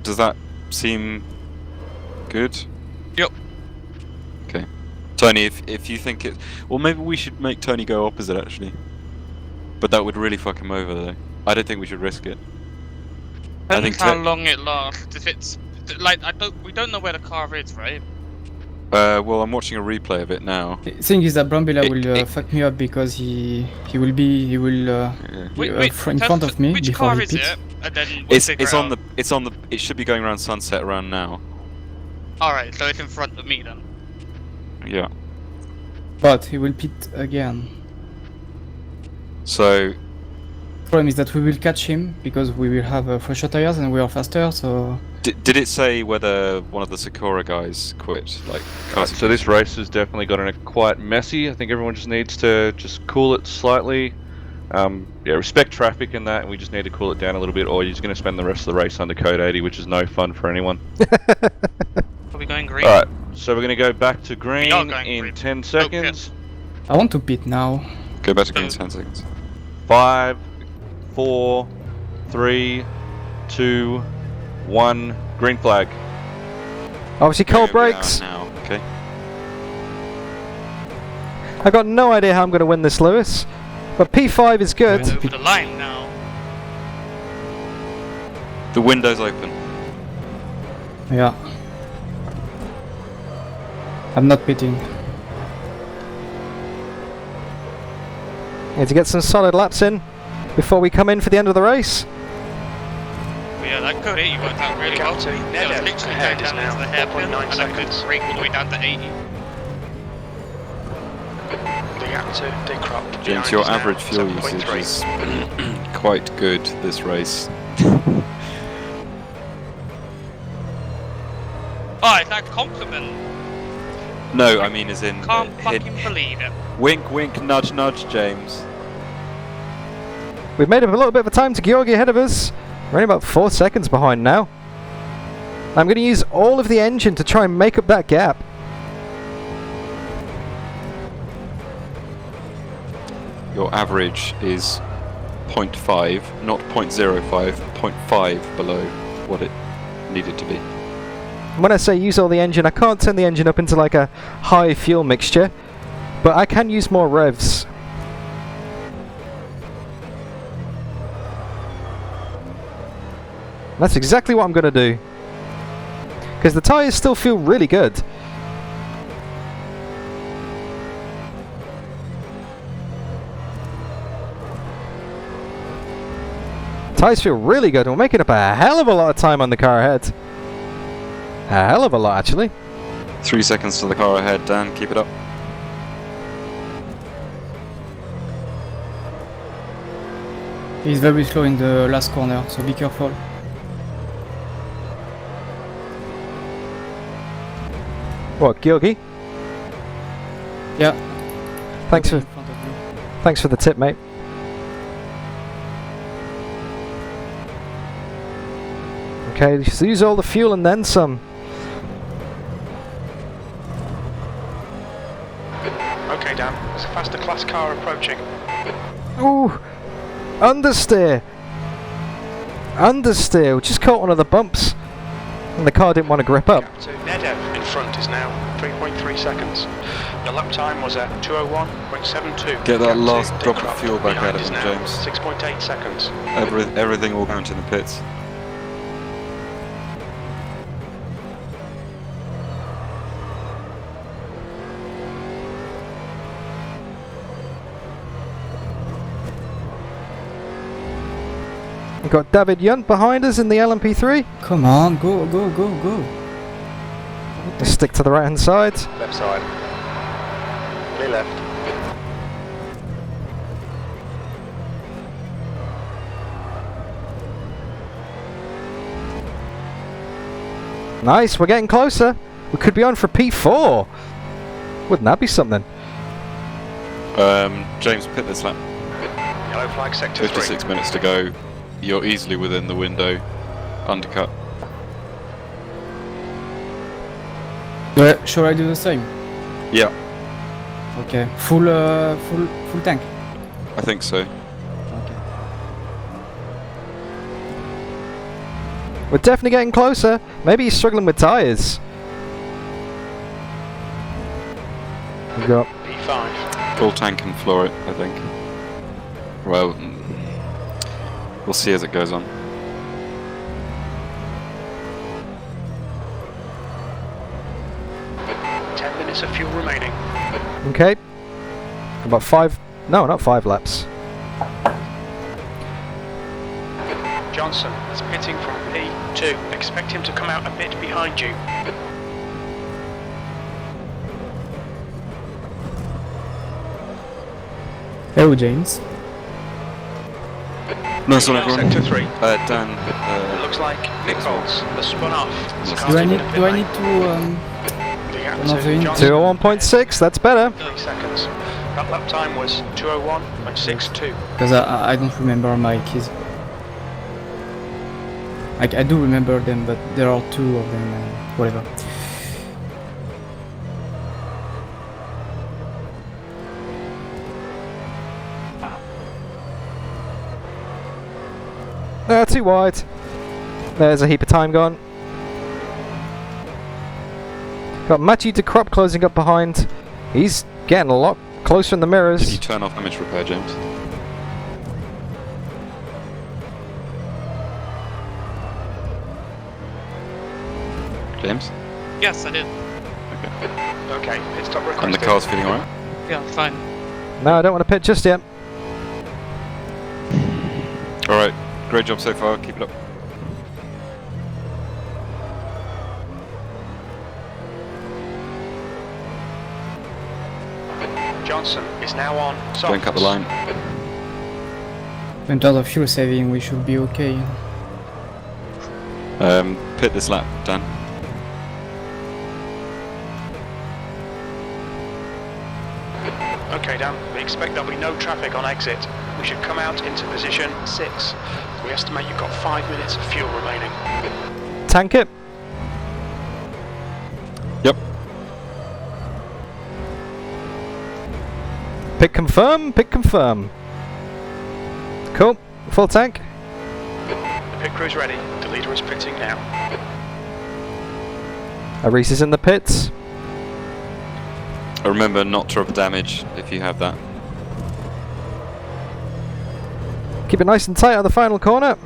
Does that seem good?
Yep.
Okay. Tony, if you think it... Well, maybe we should make Tony go opposite, actually. But that would really fuck him over, though. I don't think we should risk it. I think
Depends how long it lasts. If it's... Like, we don't know where the car is, right?
Well, I'm watching a replay of it now.
The thing is that Brambilla will fuck me up because he will in front of me
which
before
car
he
is
pits.
it? And then we'll figure out.
It should be going around sunset around now.
Alright, so it's in front of me then.
Yeah.
But he will pit again.
So...
Problem is that we will catch him because we will have fresher tires and we are faster, so...
Did it say whether one of the Sakura guys quit? Like,
So this race has definitely gotten quite messy. I think everyone just needs to just cool it slightly. Yeah, respect traffic and that, and we just need to cool it down a little bit, or you're just going to spend the rest of the race under code 80, which is no fun for anyone.
Are we going green?
Alright, so we're going to go back to green in
green.
10 seconds.
I want to pit now.
Go back to green in 10 seconds.
5, 4, 3, 2, 1, green flag.
Obviously cold brakes.
Now, okay.
I've got no idea how I'm going to win this, Lewis. But P5 is good.
Over the line now.
The window's open.
Yeah. I'm not pitting.
Need to get some solid laps in before we come in for the end of the race.
But yeah, that code 80 worked out really well. It was literally going down into the hairpin, and I could brake all the way down to 80.
James, your average fuel usage is quite good this race.
Oh, is that a compliment?
No, I mean as in...
Can't fucking believe it.
Wink, wink, nudge, nudge, James.
We've made up a little bit of a time to Georgi ahead of us. We're only about 4 seconds behind now. I'm going to use all of the engine to try and make up that gap.
Your average is 0.5, not 0.05, 0.5 below what it needed to be.
When I say use all the engine, I can't turn the engine up into like a high fuel mixture, but I can use more revs. That's exactly what I'm going to do. Because the tyres still feel really good. Tyres feel really good. We're making up a hell of a lot of time on the car ahead. A hell of a lot, actually.
3 seconds to the car ahead, Dan. Keep it up.
He's very slow in the last corner, so be careful.
What, Georgi?
Yeah.
Thanks for the tip, mate. Okay, just use all the fuel and then some.
Okay, Dan. There's a faster class car approaching.
Ooh! Understeer! Understeer! We just caught one of the bumps. And the car didn't want to grip up.
So Nedev in front is now 3.3 seconds. Your lap time was at 2:01.72.
Get that
Gap to
last
Dick
drop of
Crop
fuel back
behind
out of
is
him,
now
James.
6.8 seconds.
Everything will count in the pits.
We've got David Yunt behind us in the LMP3.
Come on, go, go, go, go.
Let's stick to the right hand side.
Left side. Clear left.
Nice, we're getting closer. We could be on for P4. Wouldn't that be something?
James, pit this lap.
Yellow flag sector 3.
56 minutes to go. You're easily within the window. Undercut.
Should I do the same?
Yeah,
Okay. Full tank.
I think so.
Okay.
We're definitely getting closer. Maybe he's struggling with tyres. We've got
P5.
Full tank and floor it, I think. Well, we'll see as it goes on.
Minutes of fuel remaining.
okay. About 5. No, not 5 laps.
Johnson is pitting from P2. Expect him to come out a bit behind you.
Hello, James.
Nice one, everyone.
Sector 3.
Dan.
It looks like Nick Bolts has spun off.
Do I need to another in?
201.6, that's better.
3 seconds. That lap time was 2:01.62.
Because I don't remember my keys. Like, I do remember them, but there are 2 of them and whatever.
Too wide. There's a heap of time gone. Got Matthew de Krop closing up behind. He's getting a lot closer in the
Can
mirrors.
you turn off damage repair, James? James?
Yes, I did.
Okay, pit stop requested.
And the car's feeling alright?
Yeah, fine.
No, I don't want to pit just yet.
Alright, great job so far, keep it up.
Johnson is now on softs.
Don't cut the line.
In terms of fuel saving, we should be okay.
Pit this lap, Dan.
Okay, Dan, we expect there'll be no traffic on exit. We should come out into position 6. We estimate you've got 5 minutes of fuel remaining.
Tank it.
Yep.
Pick confirm, pick confirm. Cool, full tank.
The pit crew's ready. The leader is pitting now.
Reese is in the pits.
Remember not to rub damage if you have that.
Keep it nice and tight on the final corner.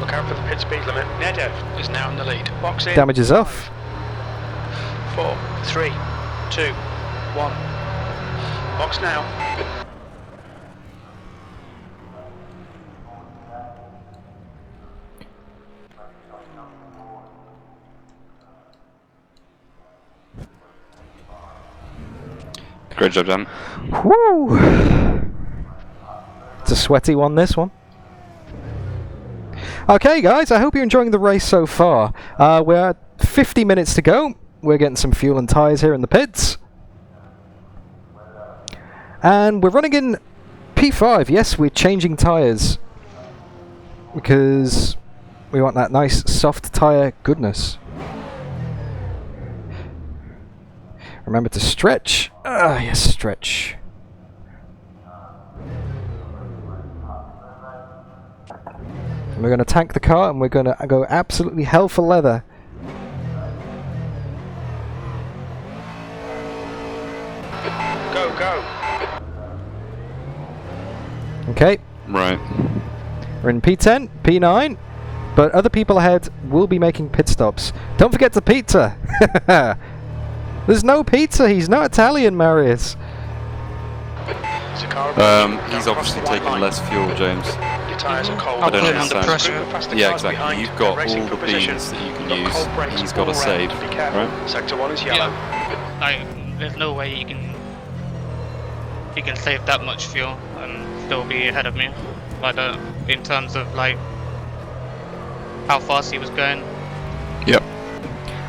Look out for the pit speed limit. Nedev is now in the lead. Box in.
Damage is off.
4, 3, 2, 1. Box now.
Great job, Dan.
Woo! It's a sweaty one, this one. Okay, guys, I hope you're enjoying the race so far. We're at 50 minutes to go. We're getting some fuel and tyres here in the pits. And we're running in P5. Yes, we're changing tyres. Because we want that nice soft tyre goodness. Remember to stretch. Ah, yes, stretch. And we're going to tank the car and we're going to go absolutely hell for leather.
Go, go.
Okay,
Right.
we're in P10, P9, but other people ahead will be making pit stops. Don't forget the pizza! There's no pizza, he's not Italian, Marius.
There's a car approaching.
He's
Don't
obviously
cross the white
taking
line.
less fuel, James.
Your tyres are cold.
I'll
don't
put him under
understand.
pressure.
Faster
Yeah,
cars
exactly.
behind.
You've got
Racing
all
for
the
position.
beans that you can
You've got
use.
cold brakes
He's got to
all
save,
round. Be careful.
right?
Sector 1 is yellow.
Yeah. Like, there's no way you can save that much fuel and still be ahead of me. Like, in terms of like how fast he was going.
Yep.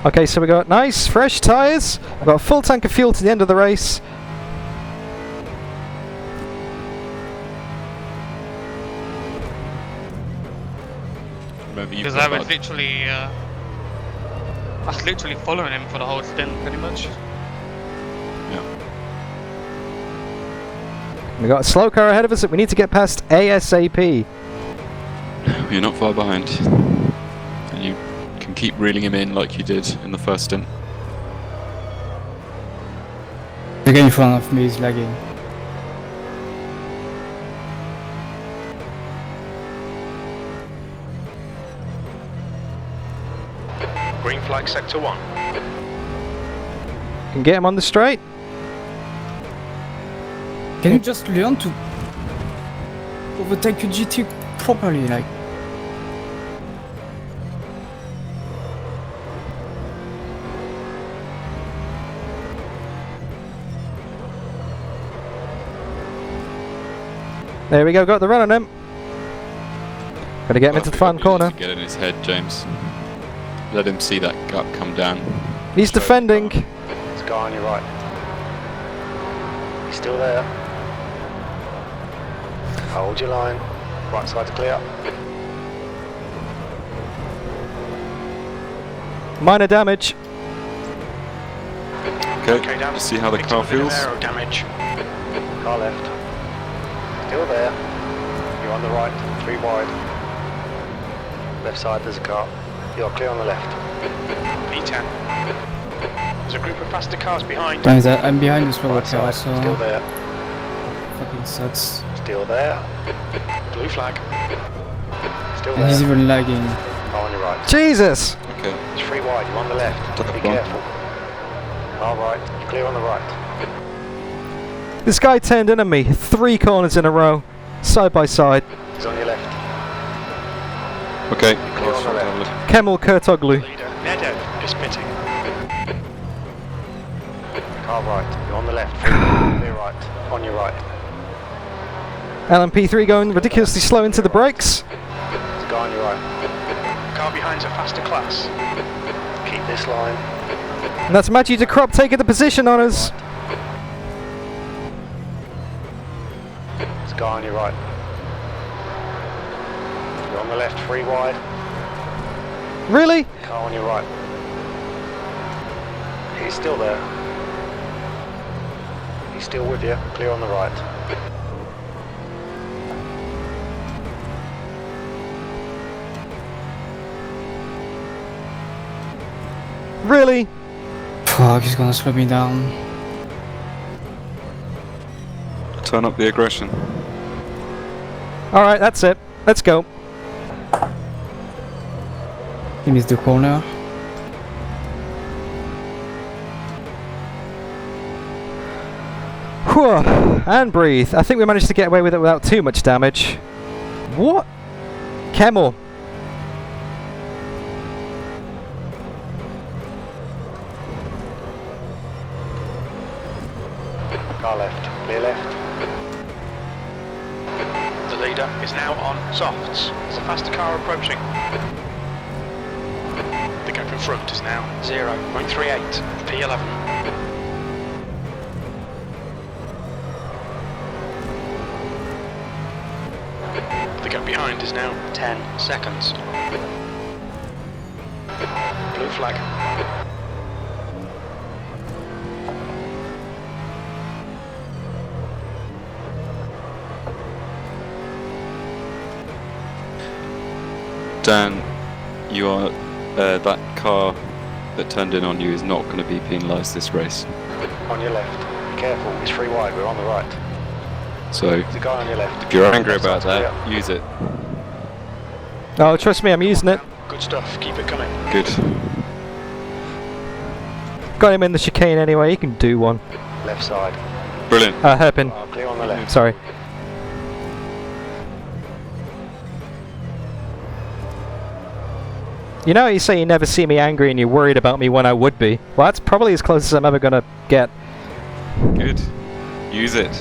Okay, so we got nice, fresh tyres. We've got a full tank of fuel to the end of the race.
Remember, you've
Because
got
I was
about-
literally following him for the whole stint, pretty much.
We got a slow car ahead of us that we need to get past ASAP.
You're not far behind. And you can keep reeling him in like you did in the first stint.
The guy in front of me is lagging.
Green flag sector 1.
Can get him on the straight.
Can you just learn to overtake your GT properly, like?
There we go, got the run on him. Gotta get him into the final corner.
Get in his head, James. Let him see that gap come down.
He's defending.
There's a guy on your right. He's still there. Hold your line. Right side's clear.
Minor damage.
Okay,
down.
see how the
Victim
car
of a bit of
feels?
aero damage. Car left. Still there. You're on the right. 3 wide. Left side there's a car. You're clear on the left. P10. There's a group of faster cars behind.
Times I'm behind this robot
Right
car,
side.
so
Still there.
fucking sucks.
Still there. Blue flag. Still
And he's
there.
even lagging.
Car on your right.
Jesus!
Okay.
It's 3 wide. You're on the left.
Top
Be
one.
careful. Car right. You're clear on the right.
This guy turned in on me 3 corners in a row, side by side.
He's on your left.
Okay.
Clear on the left.
Kemal Kurtoglu.
Leader. Nedev is pitting. Car right. You're on the left. Clear right. On your right.
LMP3 going ridiculously slow into the brakes.
There's a guy on your right. Car behind's a faster class. Keep this line.
And that's Matthew de Krop taking the position on us.
There's a guy on your right. You're on the left, 3 wide.
Really?
Car on your right. He's still there. He's still with you. Clear on the right.
Really?
Fuck, he's gonna slow me down.
Turn up the aggression.
Alright, that's it. Let's go.
He missed the corner.
Whew. And breathe. I think we managed to get away with it without too much damage. What? Kemal.
Car left. Clear left. The leader is now on softs. There's a faster car approaching. The gap in front is now 0.38. P11. The gap behind is now 10 seconds. Blue flag.
Dan, you are that car that turned in on you is not going to be penalised this race.
On your left. Be careful, it's free wide, we're on the right.
So,
There's a guy on your left.
if you're angry about that, use it.
Oh, trust me, I'm using it.
Good stuff, keep it coming.
Good.
Got him in the chicane anyway, he can do one.
Left side.
Brilliant.
Hairpin.
Clear on the left.
Sorry. You know, you say you never see me angry and you're worried about me when I would be. Well, that's probably as close as I'm ever gonna get.
Good. Use it.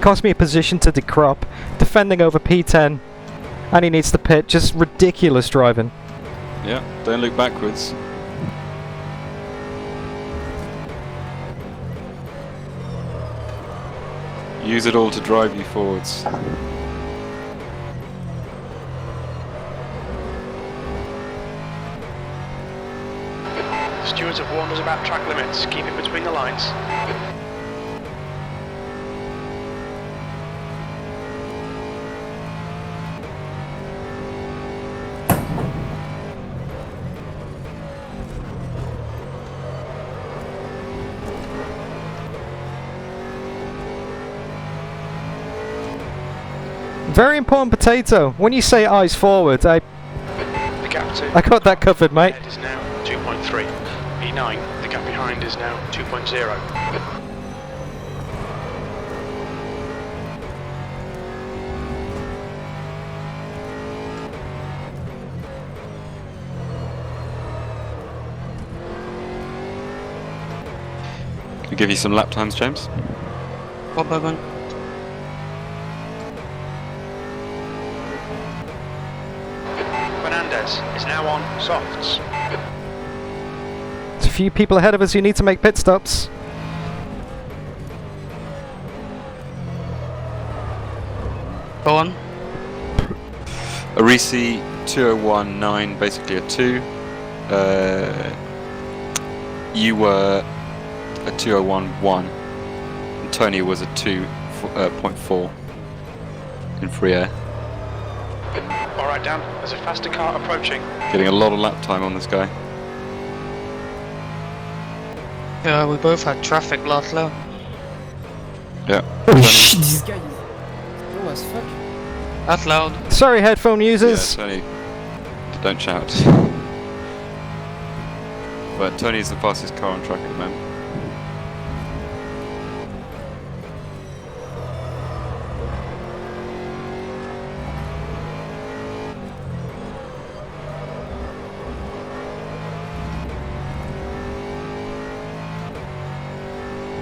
Cost me a position to decrop, defending over P10, and he needs to pit. Just ridiculous driving.
Yeah, don't look backwards. Use it all to drive you forwards.
Stewards have warned us about track limits. Keep it between the lines.
Very important potato. When you say eyes forward,
The gap to
I got that covered, mate.
ahead is now 2.3. P9, the gap behind is now 2.0.
I'll give you some lap times, James.
One by one.
Fernandez is now on softs.
There's a few people ahead of us who need to make pit stops.
Go on.
Arisi 2019, basically a 2. You were a 2011, and Tony was a 2.4 in free air.
Alright, Dan, there's a faster car approaching.
Getting a lot of lap time on this guy.
Yeah, we both had traffic last lap.
Yeah.
Holy shit, this guy is slow as fuck.
That's loud.
Sorry, headphone
Yeah,
users.
Tony, don't shout. But Tony's the fastest car on track at the moment.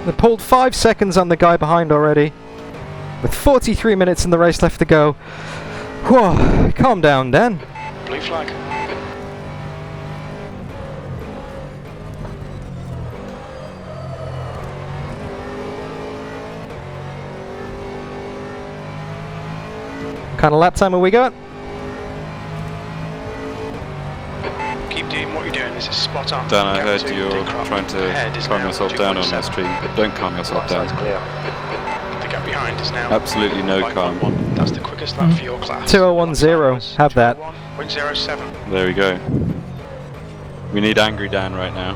They pulled 5 seconds on the guy behind already. With 43 minutes in the race left to go. Whoa, calm down, Dan.
Blue flag.
What kind of lap time have we got?
Keep doing what you're doing, this is spot on.
Dan, I
Gap
heard
to
you're
decrop.
trying to
Ahead is
calm
now
yourself down on
2.7.
my stream, but don't calm yourself
Right
down.
side's clear. The gap behind is now
Absolutely no
5.1.
calm.
That's the quickest lap for your class.
2010, have that.
201.07.
There we go. We need angry Dan right now.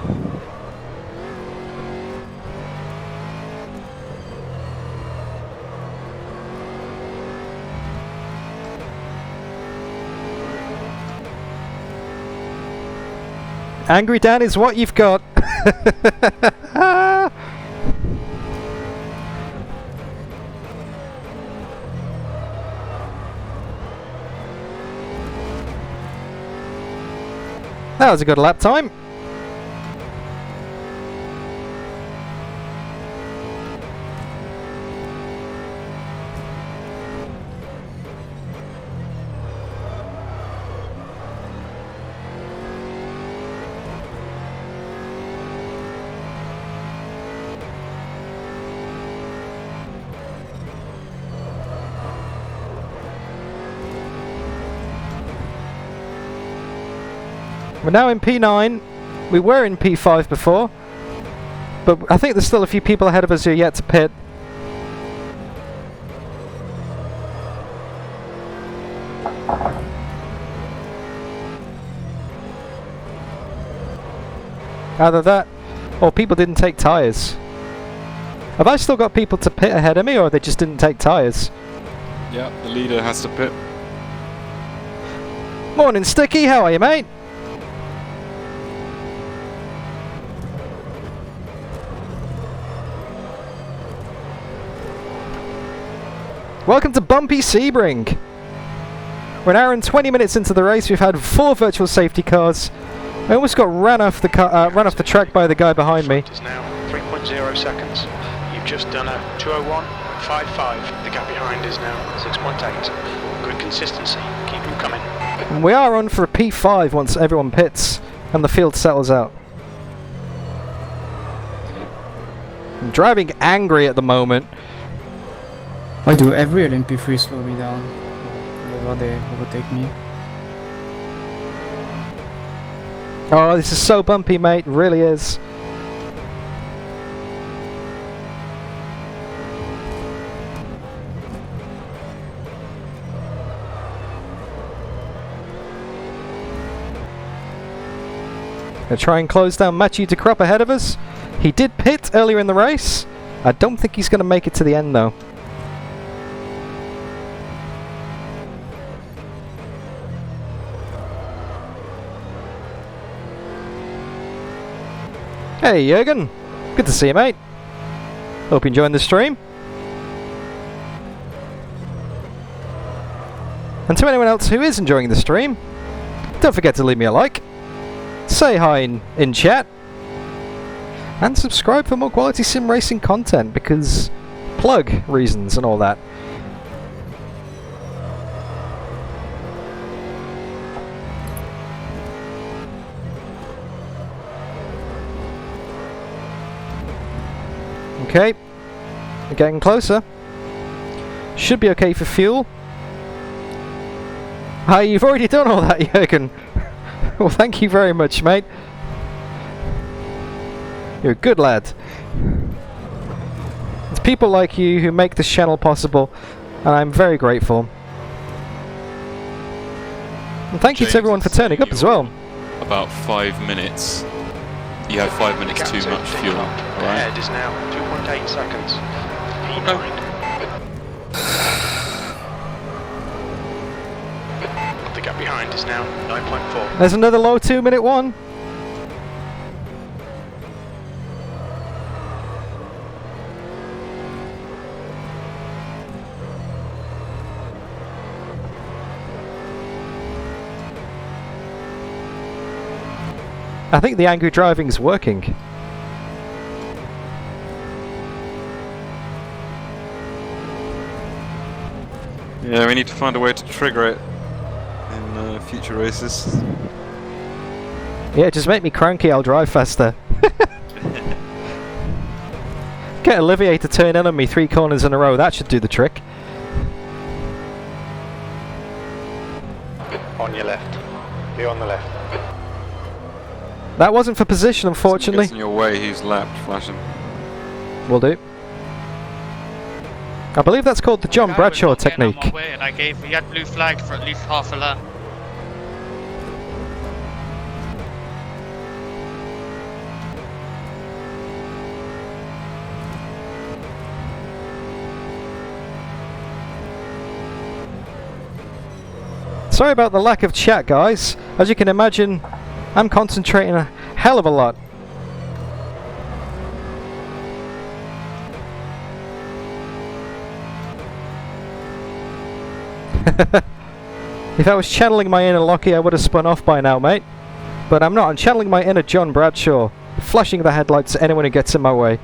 Angry Dan is what you've got. That was a good lap time. We're now in P9. We were in P5 before, but I think there's still a few people ahead of us who are yet to pit. Either that, or people didn't take tyres. Have I still got people to pit ahead of me, or they just didn't take tyres?
Yeah, the leader has to pit.
Morning, Sticky. How are you, mate? Welcome to Bumpy Sebring. We're an hour and 20 minutes into the race. We've had 4 virtual safety cars. I almost got ran off the track by the guy behind me.
It's now 3.0 seconds. You've just done a 2:01.55. The gap behind is now 6.8. Good consistency. Keep them coming.
And we are on for a P5 once everyone pits and the field settles out. I'm driving angry at the moment.
Why do every LMP3 slow me down whenever they overtake me?
Oh, this is so bumpy, mate. It really is. Gonna try and close down Matthew de Krop ahead of us. He did pit earlier in the race. I don't think he's going to make it to the end, though. Hey Jürgen, good to see you, mate. Hope you're enjoying the stream. And to anyone else who is enjoying the stream, don't forget to leave me a like, say hi in chat, and subscribe for more quality sim racing content, because plug reasons and all that. Okay, we're getting closer. Should be okay for fuel. Hi, you've already done all that, Jürgen. Well, thank you very much, mate. You're a good lad. It's people like you who make this channel possible, and I'm very grateful. And thank you to everyone for turning up as well.
About 5 minutes. You have 5 minutes too much fuel.
The head is now 2.8 seconds. The gap behind is now 9.4.
There's another low 2-minute one. I think the angry driving is working.
Yeah, we need to find a way to trigger it in future races.
Yeah, just make me cranky, I'll drive faster. Get Olivier to turn in on me 3 corners in a row, that should do the trick.
On your left. Be on the left.
That wasn't for position, unfortunately.
If he gets in your way, he's lapped, flashing.
Will do. I believe that's called the John Bradshaw technique.
And I gave he had blue flag for at least half a lap.
Sorry about the lack of chat, guys. As you can imagine, I'm concentrating a hell of a lot. If I was channeling my inner Lockie, I would have spun off by now, mate. But I'm not. I'm channeling my inner John Bradshaw, flashing the headlights at anyone who gets in my way.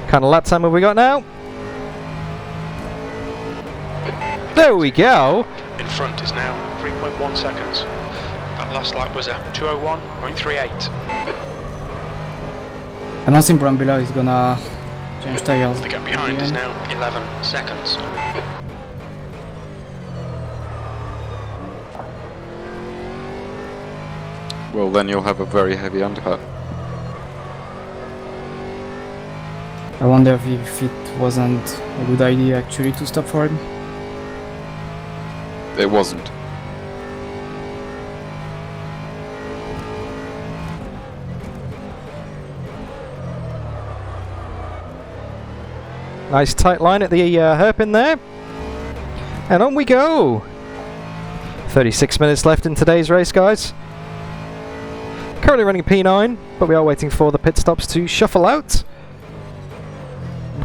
Kind of lap time have we got now? There we go.
In front is now 3.1 seconds. That last lap was a 2:01.38.
And I think Brambilla is gonna change tires.
The gap behind is now 11 seconds.
Well, then you'll have a very heavy undercut.
I wonder if it wasn't a good idea actually to stop for him.
It wasn't.
Nice tight line at the hairpin there. And on we go. 36 minutes left in today's race, guys. Currently running P9, but we are waiting for the pit stops to shuffle out.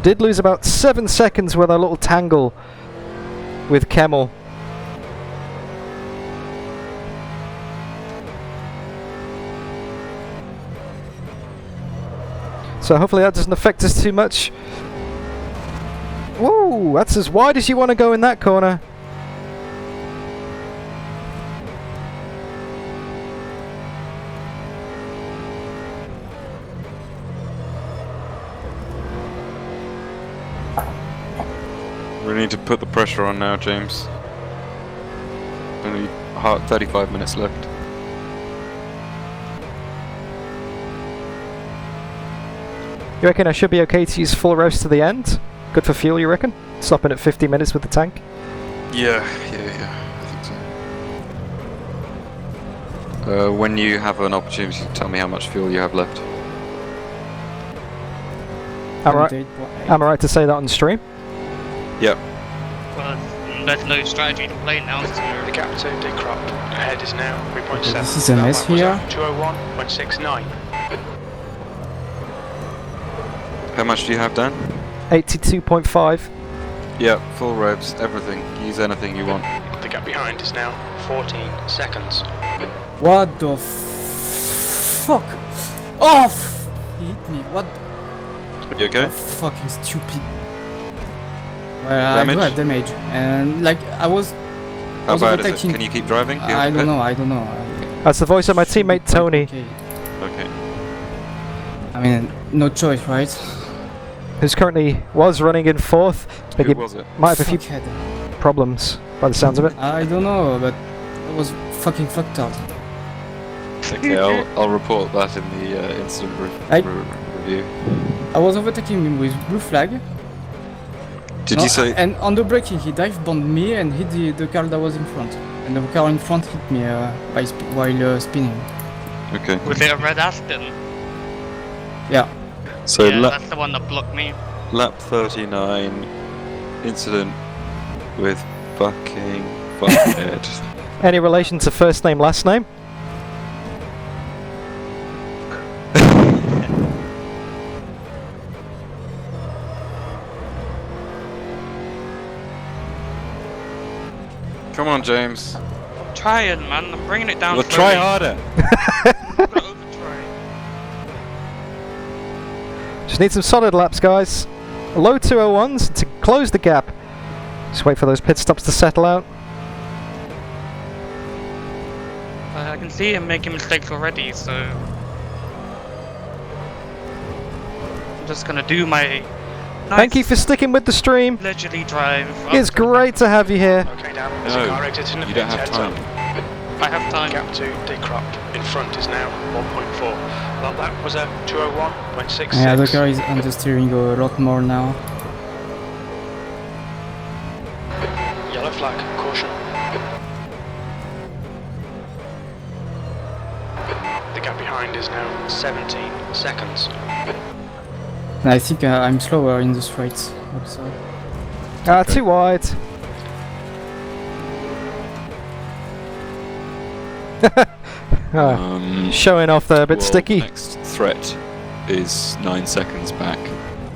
Did lose about 7 seconds with our little tangle with Kemmel. So hopefully that doesn't affect us too much. Whoa, that's as wide as you want to go in that corner.
We need to put the pressure on now, James. Only 35 minutes left.
You reckon I should be okay to use full roast to the end? Good for fuel, you reckon? Stopping at 50 minutes with the tank?
Yeah, I think so. When you have an opportunity, tell me how much fuel you have left.
Am I right to say that on stream?
Yep.
Well, there's no strategy to play now, so...
The gap to decrop ahead is now 3.7.
This is a mess here.
201.69.
How much do you have, Dan?
82.5.
Yeah, full revs, everything. Use anything you want.
The gap behind is now 14 seconds.
What the fuck? Oh! He hit me. What
You okay?
the fucking stupid. Well, I do have damage. And like, I was
How bad is it?
overtaking.
Can you keep driving? Do you
I
have a
don't
pit?
know, I don't know.
That's the voice of my teammate Tony,
Okay.
Okay.
I mean, no choice, right?
who's currently was running in 4th. I think
Who
he
was it?
might have a few
Fuckhead.
problems by the sounds of it.
I don't know, but it was fucking fucked up.
Okay, I'll report that in the incident review.
I was overtaking him with blue flag.
Did you say?
And on the braking, he dive bombed me and hit the car that was in front. And the car in front hit me while spinning.
Okay.
Was it a red Aston?
Yeah.
So
Yeah, that's the one that blocked me.
lap 39, incident with fucking fuckhead.
Any relation to first name, last name?
Come on, James.
Trying, man. I'm bringing it down.
Well, try harder.
Just need some solid laps, guys. Low 201s to close the gap. Just wait for those pit stops to settle out.
I can see him making mistakes already, so I'm just gonna do my nice
Thank you for sticking with the stream.
leisurely drive.
It's great to have you here.
Okay, Dan. There's a car exiting the
you
pit.
don't have
Heads
time.
up.
I have time.
Gap to decrop in front is now 1.4. Well, that was a 201.66.
Yeah, the car is understeering a lot more now.
Yellow flag, caution. The gap behind is now 17 seconds.
And I think I'm slower in the straights also.
Too wide. Showing off there, a bit sticky.
Next threat is 9 seconds back.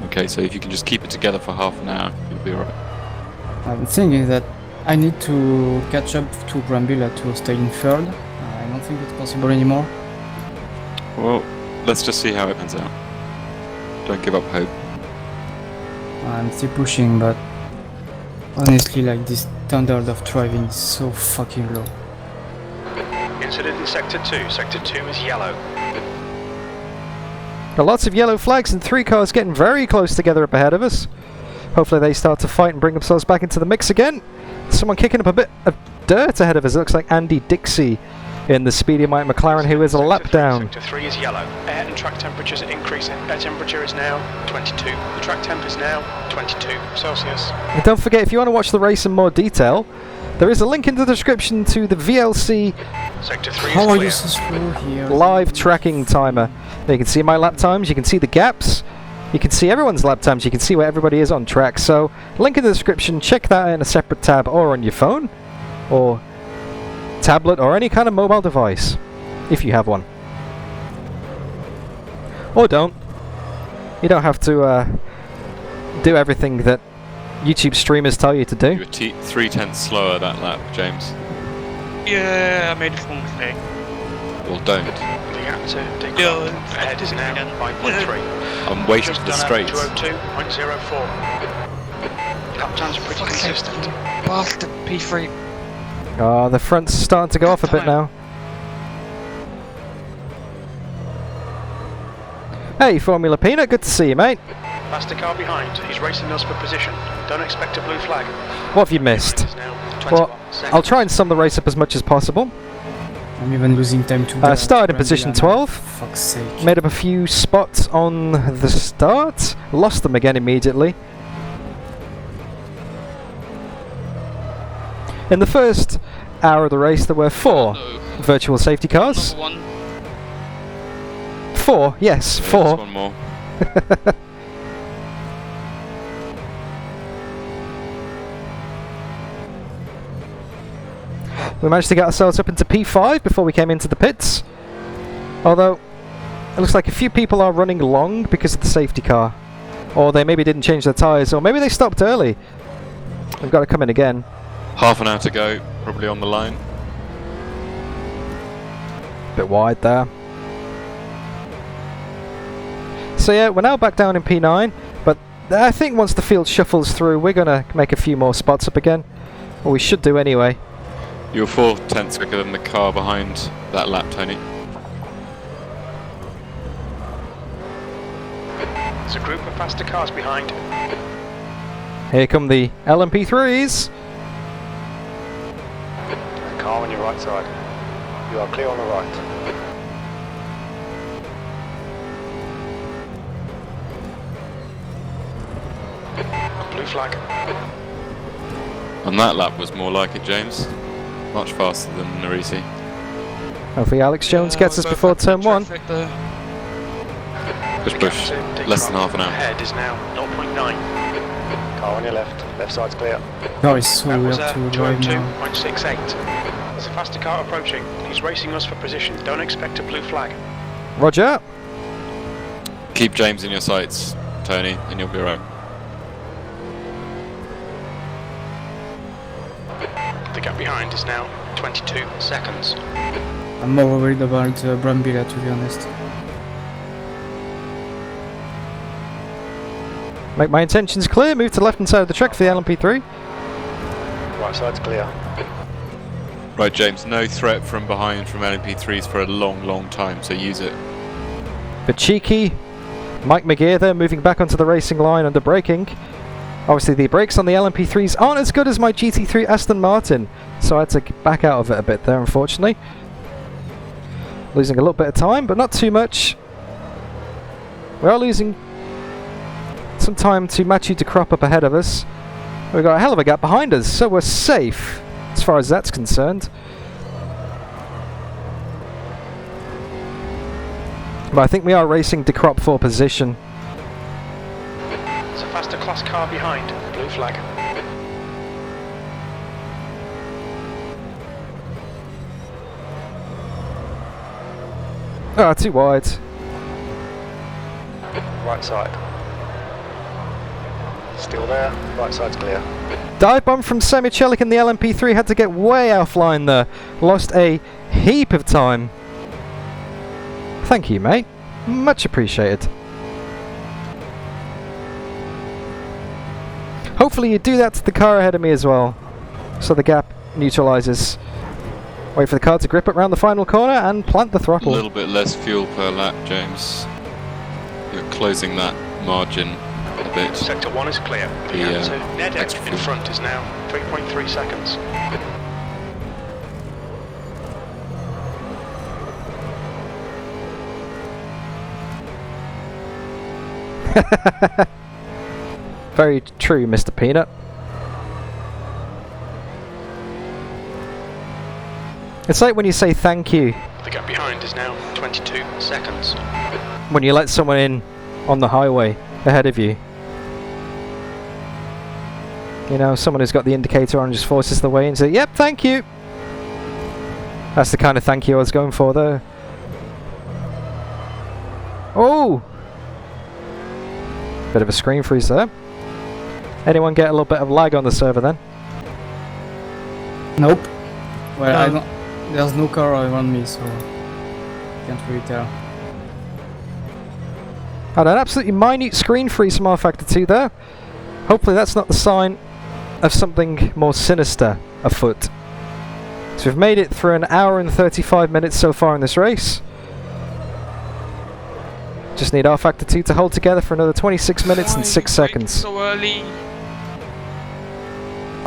Okay, so if you can just keep it together for half an hour, you'll be alright.
I'm thinking that I need to catch up to Brambilla to stay in third. I don't think it's possible anymore.
Well, let's just see how it pans out. Don't give up hope.
I'm still pushing, but honestly, like, this standard of driving is so fucking low.
Incident in Sector 2. Sector 2 is yellow.
Got lots of yellow flags and 3 cars getting very close together up ahead of us. Hopefully they start to fight and bring themselves back into the mix again. Someone kicking up a bit of dirt ahead of us. It looks like Andy Dixie in the Speedy Mike McLaren, who is a lap down.
Sector 3 is yellow. Air and track temperatures are increasing. Air temperature is now 22. The track temp is now 22 Celsius.
And don't forget, if you want to watch the race in more detail, there is a link in the description to the VLC
Sector 3
How are you
is
so slow here?
live tracking timer. There you can see my lap times, you can see the gaps, you can see everyone's lap times, you can see where everybody is on track. So, link in the description, check that in a separate tab or on your phone, or tablet, or any kind of mobile device, if you have one. Or don't. You don't have to do everything that YouTube streamers tell you to do.
You were 3/10 slower that lap, James.
Yeah, I made a small mistake.
Well, don't.
The gap to Dick
Yeah,
ahead is now 5.3.
I'm waiting
Just
for the
done
straights.
202.04. Lap times are pretty consistent.
Bastard P3.
Oh, the front's starting to go off a bit now. Hey, Formula Peanut, good to see you, mate.
Faster car behind. He's racing us for position. Don't expect a blue flag.
What have you missed?
It is now 21
Well,
seconds.
I'll try and sum the race up as much as possible.
I'm even losing time to
Started in position 12.
For fuck's sake.
Made up a few spots on the start. Lost them again immediately. In the first hour of the race, there were 4 virtual safety cars.
Number 1.
4, yes,
There's
4.
one more.
We managed to get ourselves up into P5 before we came into the pits. Although, it looks like a few people are running long because of the safety car. Or they maybe didn't change their tyres, or maybe they stopped early. We've got to come in again.
Half an hour to go, probably on the line.
Bit wide there. So yeah, we're now back down in P9, but I think once the field shuffles through, we're going to make a few more spots up again. Or we should do anyway.
You were 4/10 quicker than the car behind that lap, Tony.
There's a group of faster cars behind.
Here come the LMP3s.
Car on your right side. You are clear on the right. Blue flag.
And that lap was more like it, James. Much faster than Narisi.
Hopefully Alex Jones gets us before turn 1.
Push, push. Less than half an hour.
Head is now 0.9. Car on your left. Left side's clear.
No, it's so
That was
weird to drive now.
202.68. There's a faster car approaching. He's racing us for position. Don't expect a blue flag.
Roger.
Keep James in your sights, Tony, and you'll be alright.
The gap behind is now 22 seconds.
I'm more worried about Brambilla, to be honest.
Make my intentions clear. Move to the left hand side of the track for the LMP3.
Right side's clear.
Right, James, no threat from behind from LMP3s for a long, long time, so use it.
Bit cheeky. Mike McGear there, moving back onto the racing line under braking. Obviously the brakes on the LMP3s aren't as good as my GT3 Aston Martin, so I had to back out of it a bit there, unfortunately. Losing a little bit of time, but not too much. We are losing some time to Matthew to crop up ahead of us. We've got a hell of a gap behind us, so we're safe as far as that's concerned. But I think we are racing to crop for position.
There's a faster class car behind. Blue flag.
Ah, too wide.
Right side. Still there. Right side's clear.
Dive bomb from Semichelik in the LMP3, had to get way offline there. Lost a heap of time. Thank you, mate. Much appreciated. Hopefully you do that to the car ahead of me as well, so the gap neutralizes. Wait for the car to grip it round the final corner and plant the
A
throttle.
little bit less fuel per lap, James. You're closing that margin a bit.
Sector 1 is clear. The
Yeah,
gap to Nedek
extra
in
fuel.
front is now 3.3 seconds.
Very true, Mr. Peanut. It's like when you say thank you.
The gap behind is now 22 seconds.
When you let someone in on the highway ahead of you. You know, someone who's got the indicator on just forces the way and says, yep, thank you. That's the kind of thank you I was going for there. Oh! Bit of a screen freeze there. Anyone get a little bit of lag on the server then?
Nope. Well, I don't. There's no car around me, so can't really tell.
Had an absolutely minute screen freeze from rFactor 2 there. Hopefully that's not the sign of something more sinister afoot. So we've made it through an hour and 35 minutes so far in this race. Just need rFactor 2 to hold together for another 26 minutes and 6 seconds.
So early.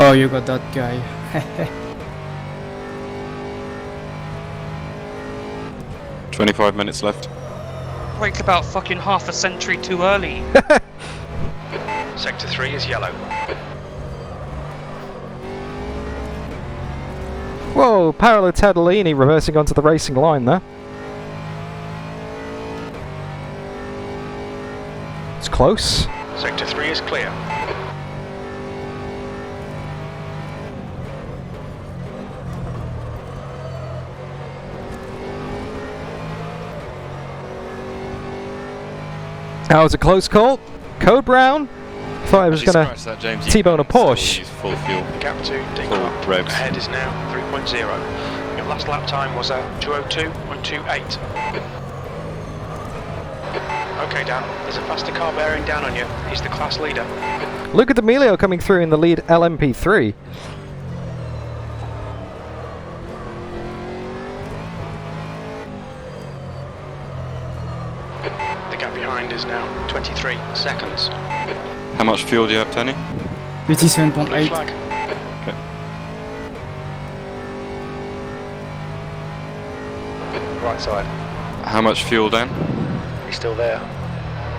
Oh, you got that guy.
25 minutes left.
Brake about fucking half a century too early.
Sector 3 is yellow.
Whoa, Paolo Tadolini reversing onto the racing line there. It's close.
Sector 3 is clear.
That was a close call. Code Brown. Thought I was going to
Scratch that, James. You
T-bone a
can still
Porsche.
use full fuel.
The gap to
Full
decline
revs.
ahead is now 3.0. Your last lap time was a 2:02.28. Okay, Dan, there's a faster car bearing down on you. He's the class leader.
Luca D'Amelio coming through in the lead LMP3.
The gap behind is now 23 seconds.
How much fuel do you have, Tony?
Blue
57.8.
flag.
Okay.
Right side.
How much fuel, Dan?
He's still there.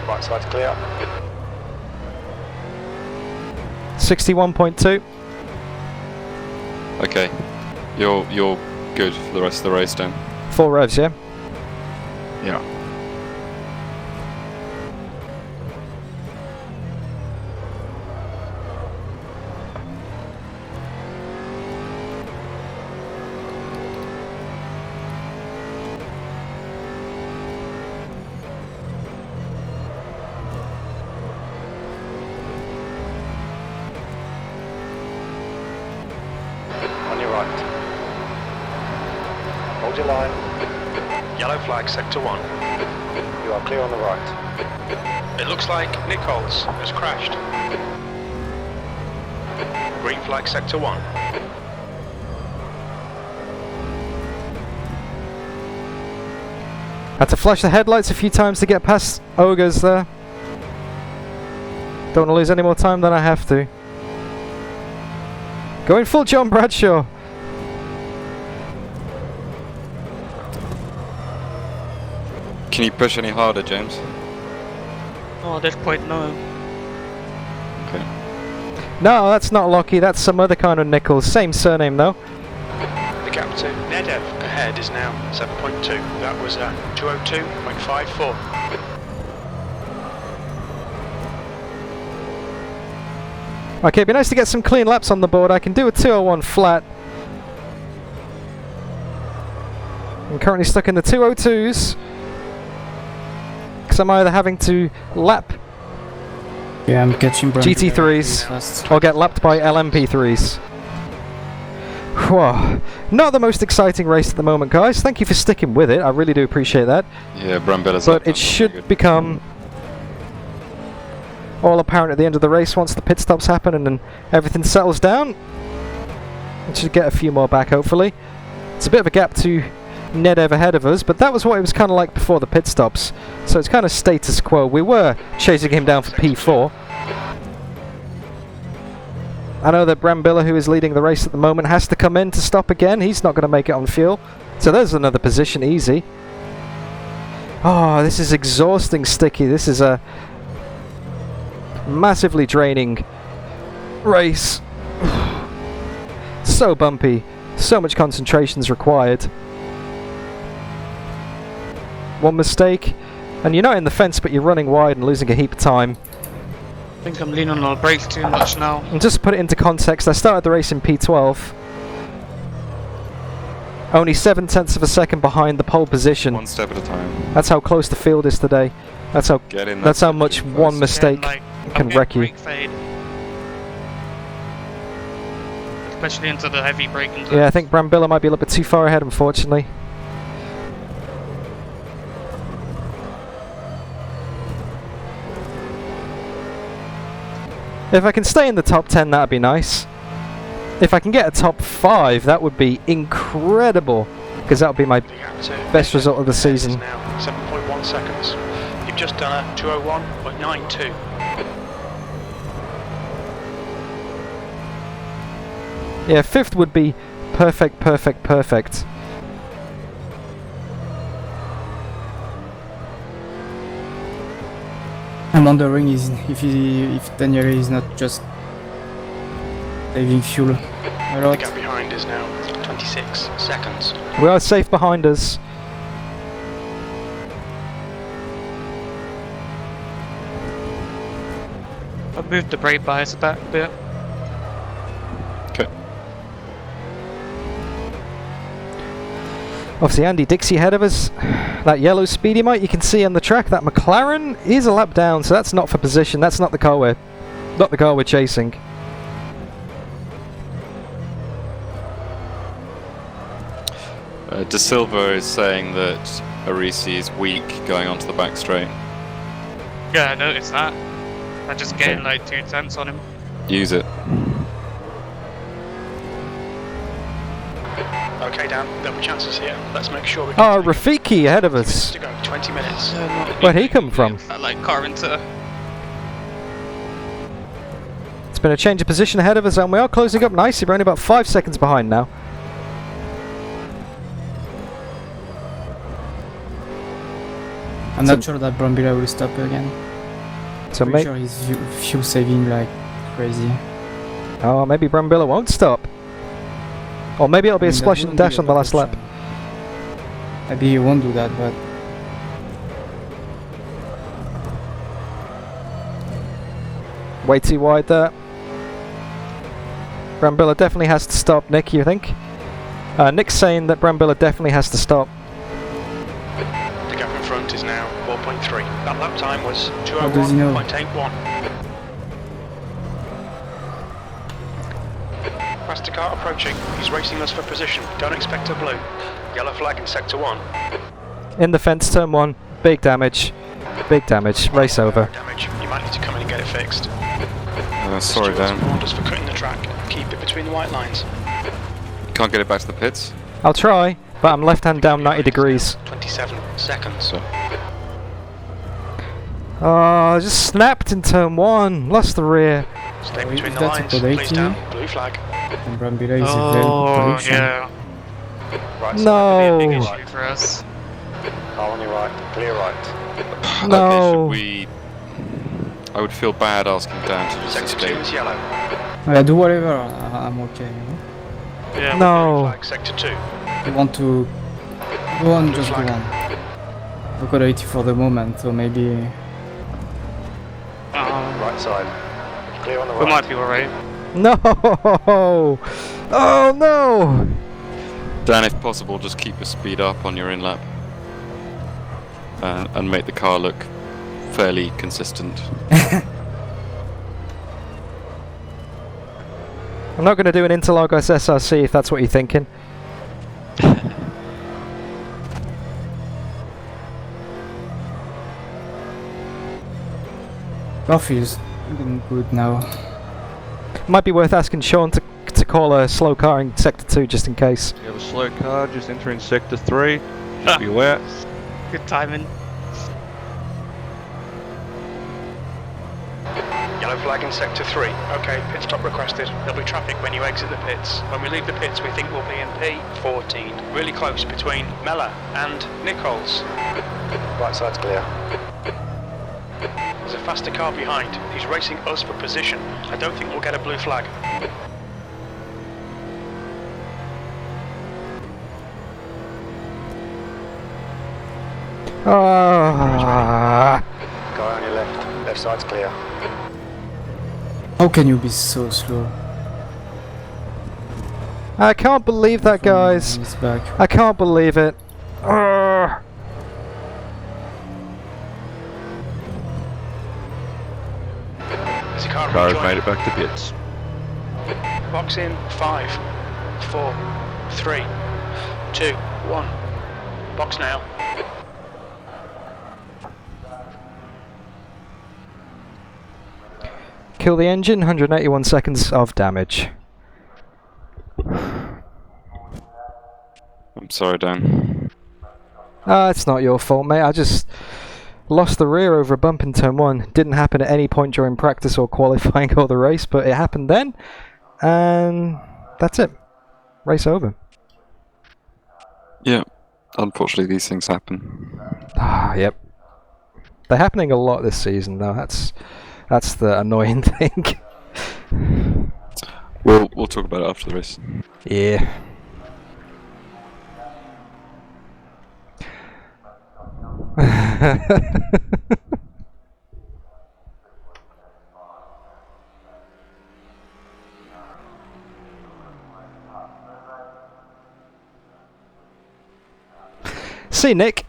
Right side's clear.
61.2.
Okay. You're good for the rest of the race, Dan.
4 revs, yeah?
Yeah.
On your right. Hold your line. Yellow flag, sector 1. You are clear on the right. It looks like Nichols has crashed. Green flag, sector 1.
Had to flash the headlights a few times to get past Ogres there. Don't want to lose any more time than I have to. Going full John Bradshaw.
Can you push any harder, James?
Oh, at this point, no.
Okay.
No, that's not Lockie, that's some other kind of Nichols. Same surname though.
The gap to Nedev ahead is now 7.2. That was a 2:02.54.
Okay, it'd be nice to get some clean laps on the board. I can do a 201 flat. I'm currently stuck in the 202s. Because I'm either having to lap
Yeah, I'm catching
GT3s
fast.
or get lapped by LMP3s. Whoa. Not the most exciting race at the moment, guys. Thank you for sticking with it. I really do appreciate that.
Yeah, Brambella's
But it should become all apparent at the end of the race once the pit stops happen and then everything settles down. We should get a few more back, hopefully. It's a bit of a gap to Nedev ahead of us, but that was what it was kind of like before the pit stops. So it's kind of status quo. We were chasing him down for P4. I know that Brambilla, who is leading the race at the moment, has to come in to stop again. He's not going to make it on fuel. So there's another position, easy. Oh, this is exhausting, Sticky. This is a massively draining race. So bumpy, so much concentration is required. One mistake, and you're not in the fence, but you're running wide and losing a heap of time.
I think I'm leaning on the brakes too much now.
And just to put it into context, I started the race in P12. Only 7/10 of a second behind the pole position.
One step at a time.
That's how close the field is today. That's how.
Get in.
That's how much one mistake can wreck you.
Brake fade. Especially into the heavy braking.
Yeah, I think Brambilla might be a little bit too far ahead, unfortunately. If I can stay in the top 10, that'd be nice. If I can get a top 5, that would be incredible, because that would be my best result of the season.
Now 7.1 seconds. You've just done a 2:01.92.
Yeah, 5th would be perfect, perfect, perfect.
I'm wondering if Daniel is not just saving fuel a
The
lot.
gap behind is now 26 seconds.
We are safe behind us.
I've moved the brake bias back a bit.
Okay.
Obviously, Andy Dixie ahead of us. That yellow speedy mite you can see on the track. That McLaren is a lap down, so that's not for position. That's not the car we're chasing.
De Silva is saying that Arisi is weak going onto the back straight.
Yeah, I noticed that. I just gained like 2/10 on him.
Use it.
Okay, Dan, there'll be chances here. Let's make sure we
Oh,
can
Rafiki ahead of us.
to go. 20 minutes.
Where'd he come from?
That like car into.
It's been a change of position ahead of us, and we are closing up nicely. We're only about 5 seconds behind now.
I'm not sure that Brambilla will stop again.
So
Pretty sure he's fuel saving like crazy.
Oh, maybe Brambilla won't stop. Or maybe it'll be a
that
splash and
wouldn't be
dash
a
on the
bad
last lap.
option. Maybe he won't do that, but
Way too wide there. Brambilla definitely has to stop, Nick, you think? Nick's saying that Brambilla definitely has to stop.
The gap in front is now 4.3. That lap time was
How does he know?
2:01.81. Faster car approaching. He's racing us for position. Don't expect a blue. Yellow flag in sector 1.
In the fence, turn 1. Big damage. Big damage. Race over.
Damage. You might need to come in and get it fixed.
Sorry, Dan.
Warned us for cutting the track. Keep it between the white lines.
Can't get it back to the pits.
I'll try, but I'm left hand down 90 degrees.
27 seconds.
Oh, I just snapped in turn 1. Lost the rear.
Stay
If
between the
that's a
lines,
good
please
80.
Dan. Blue flag.
and Brambilla is a very
Oh,
good position.
yeah.
Right
No.
Big issue for us.
car on your right. Clear right.
No.
Okay, should we... I would feel bad asking Dan to just
Sector 2
escape.
is yellow.
Do whatever, I'm okay. You know?
Yeah.
No.
Flag sector 2.
You want to go on, just go on. We've got 80 for the moment, so maybe
Right side. Clear on the
We
right.
might be alright.
No. Oh no.
Dan, if possible, just keep your speed up on your in-lap. And make the car look fairly consistent.
I'm not going to do an Interlagos SRC if that's what you're thinking.
Coffee is getting good now.
Might be worth asking Sean to call a slow car in sector 2 just in case.
You have a slow car just entering sector 3. Just be aware.
Good timing.
Yellow flag in sector 3. Okay, pit stop requested. There'll be traffic when you exit the pits. When we leave the pits, we think we'll be in P14. Really close between Mella and Nichols. Right side's clear. There's a faster car behind. He's racing us for position. I don't think we'll get a blue flag.
Ah.
Guy on your left. Left side's clear.
How can you be so slow?
I can't believe that, guys.
He's back.
I can't believe it. Ah.
There's a car
Car has
rejoining.
made it back to pits.
Box in 5, 4, 3, 2, 1. Box now.
Kill the engine, 181 seconds of damage.
I'm sorry, Dan.
It's not your fault, mate. I just lost the rear over a bump in turn 1. Didn't happen at any point during practice or qualifying or the race, but it happened then. And that's it. Race over.
Yeah, unfortunately these things happen.
Ah, yep. They're happening a lot this season, though. That's the annoying thing.
We'll talk about it after the race.
Yeah. See, Nick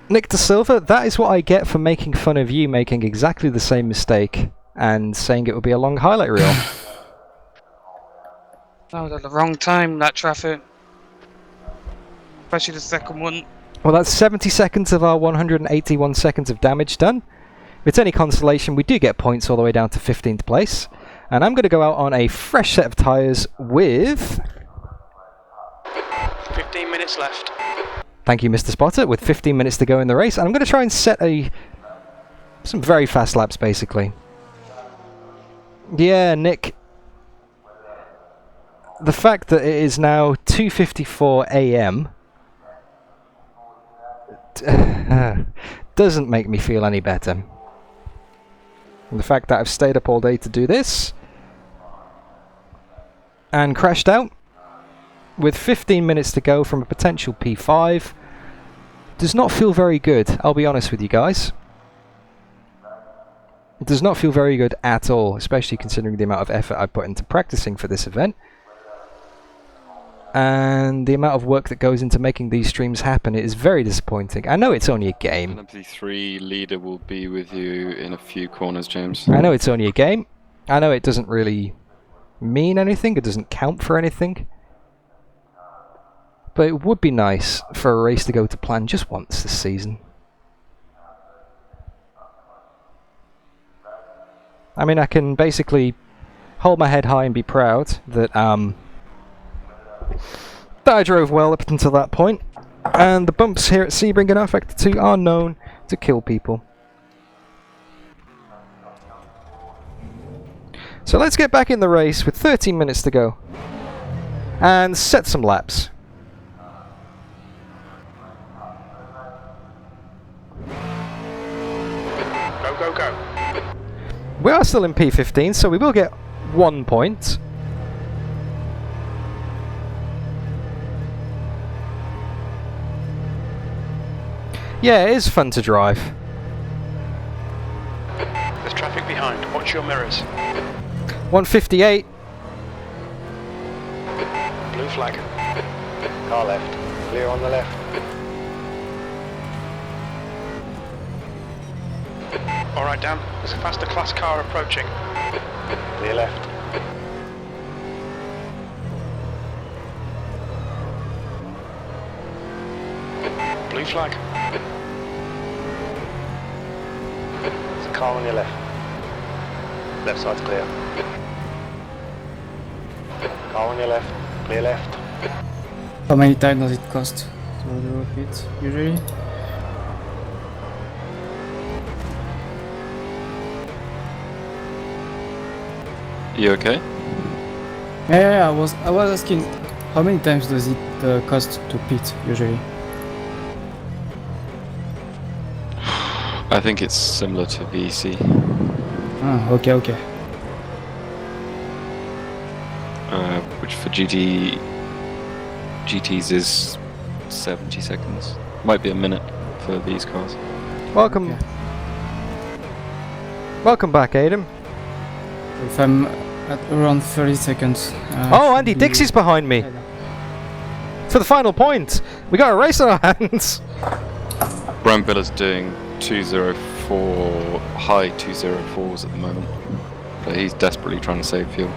De Silva, that is what I get for making fun of you making exactly the same mistake and saying it would be a long highlight reel.
That was at the wrong time, that traffic. Especially the second one.
Well, that's 70 seconds of our 181 seconds of damage done. If it's any consolation, we do get points all the way down to 15th place. And I'm going to go out on a fresh set of tyres with...
15 minutes left.
Thank you, Mr. Spotter, with 15 minutes to go in the race. And I'm going to try and set some very fast laps, basically. Yeah, Nick. The fact that it is now 2:54 AM doesn't make me feel any better. And the fact that I've stayed up all day to do this and crashed out with 15 minutes to go from a potential P5 does not feel very good, I'll be honest with you guys. It does not feel very good at all, especially considering the amount of effort I put into practicing for this event. And the amount of work that goes into making these streams happen. It is very disappointing. I know it's only a game.
LMP3 leader will be with you in a few corners, James.
I know it's only a game. I know it doesn't really mean anything. It doesn't count for anything. But it would be nice for a race to go to plan just once this season. I mean, I can basically hold my head high and be proud that that I drove well up until that point, and the bumps here at Sebring and rFactor 2 are known to kill people. So let's get back in the race with 13 minutes to go and set some laps.
Go, go, go.
We are still in P15, so we will get 1 point. Yeah, it is fun to drive.
There's traffic behind. Watch your mirrors.
158.
Blue flag. Car left. Clear on the left. Alright, Dan. There's a faster class car approaching. Clear left. Blue flag. There's a car on your left. Left side's clear. Car on your left. Clear left.
How many time does it cost to do a pit, usually?
You okay?
Yeah, I was asking how many times does it cost to pit, usually?
I think it's similar to VC.
Ah, okay, okay.
Which for GTs is 70 seconds. Might be a minute for these cars.
Welcome.
Okay.
Welcome back, Aidan.
If I'm at around 30 seconds.
Oh,
should
Andy
be-
Dixie's behind me. For the final point. We got a race on our hands.
Brian Biller's doing 204, high 204s at the moment. But he's desperately trying to save fuel.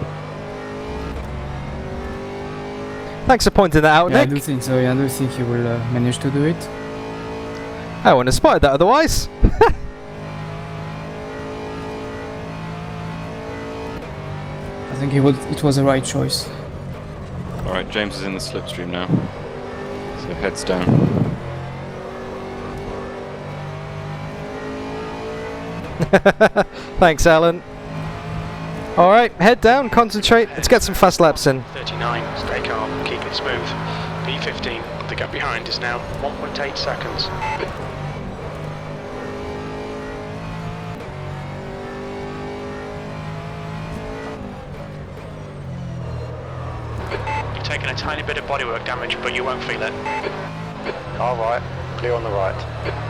Thanks for pointing that out,
Yeah, I
Nick.
do think so. Yeah, I do think he will manage to do it.
I wouldn't have spotted that otherwise.
I think it was the right choice.
Alright, James is in the slipstream now. So heads down.
Thanks, Alan. Alright, head down, concentrate. Let's get some fast laps in.
39, stay calm, keep it smooth. P15, the gap behind is now 1.8 seconds. You've taken a tiny bit of bodywork damage, but you won't feel it. Alright, clear on the right.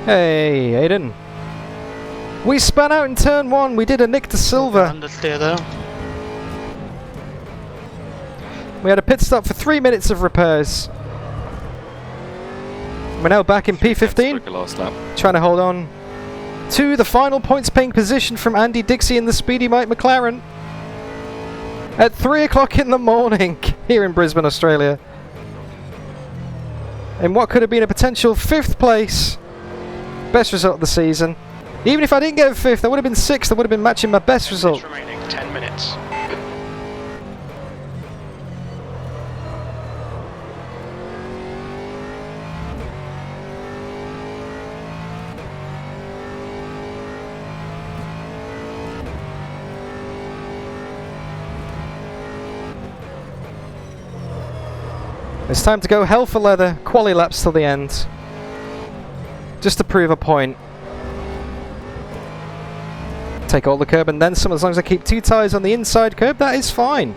Hey, Aidan. We spun out in turn 1. We did a Nick to Silver.
Understeer there.
We had a pit stop for 3 minutes of repairs. We're now back in P15,
Last lap.
trying to hold on to the final points paying position from Andy Dixie in the Speedy Mike McLaren at 3 o'clock in the morning here in Brisbane, Australia. In what could have been a potential 5th place, best result of the season. Even if I didn't get 5th, I would have been 6th. I would have been matching my best result.
Remaining 10 minutes.
It's time to go hell for leather, quali laps till the end. Just to prove a point. Take all the curb and then some, as long as I keep 2 tyres on the inside curb, that is fine.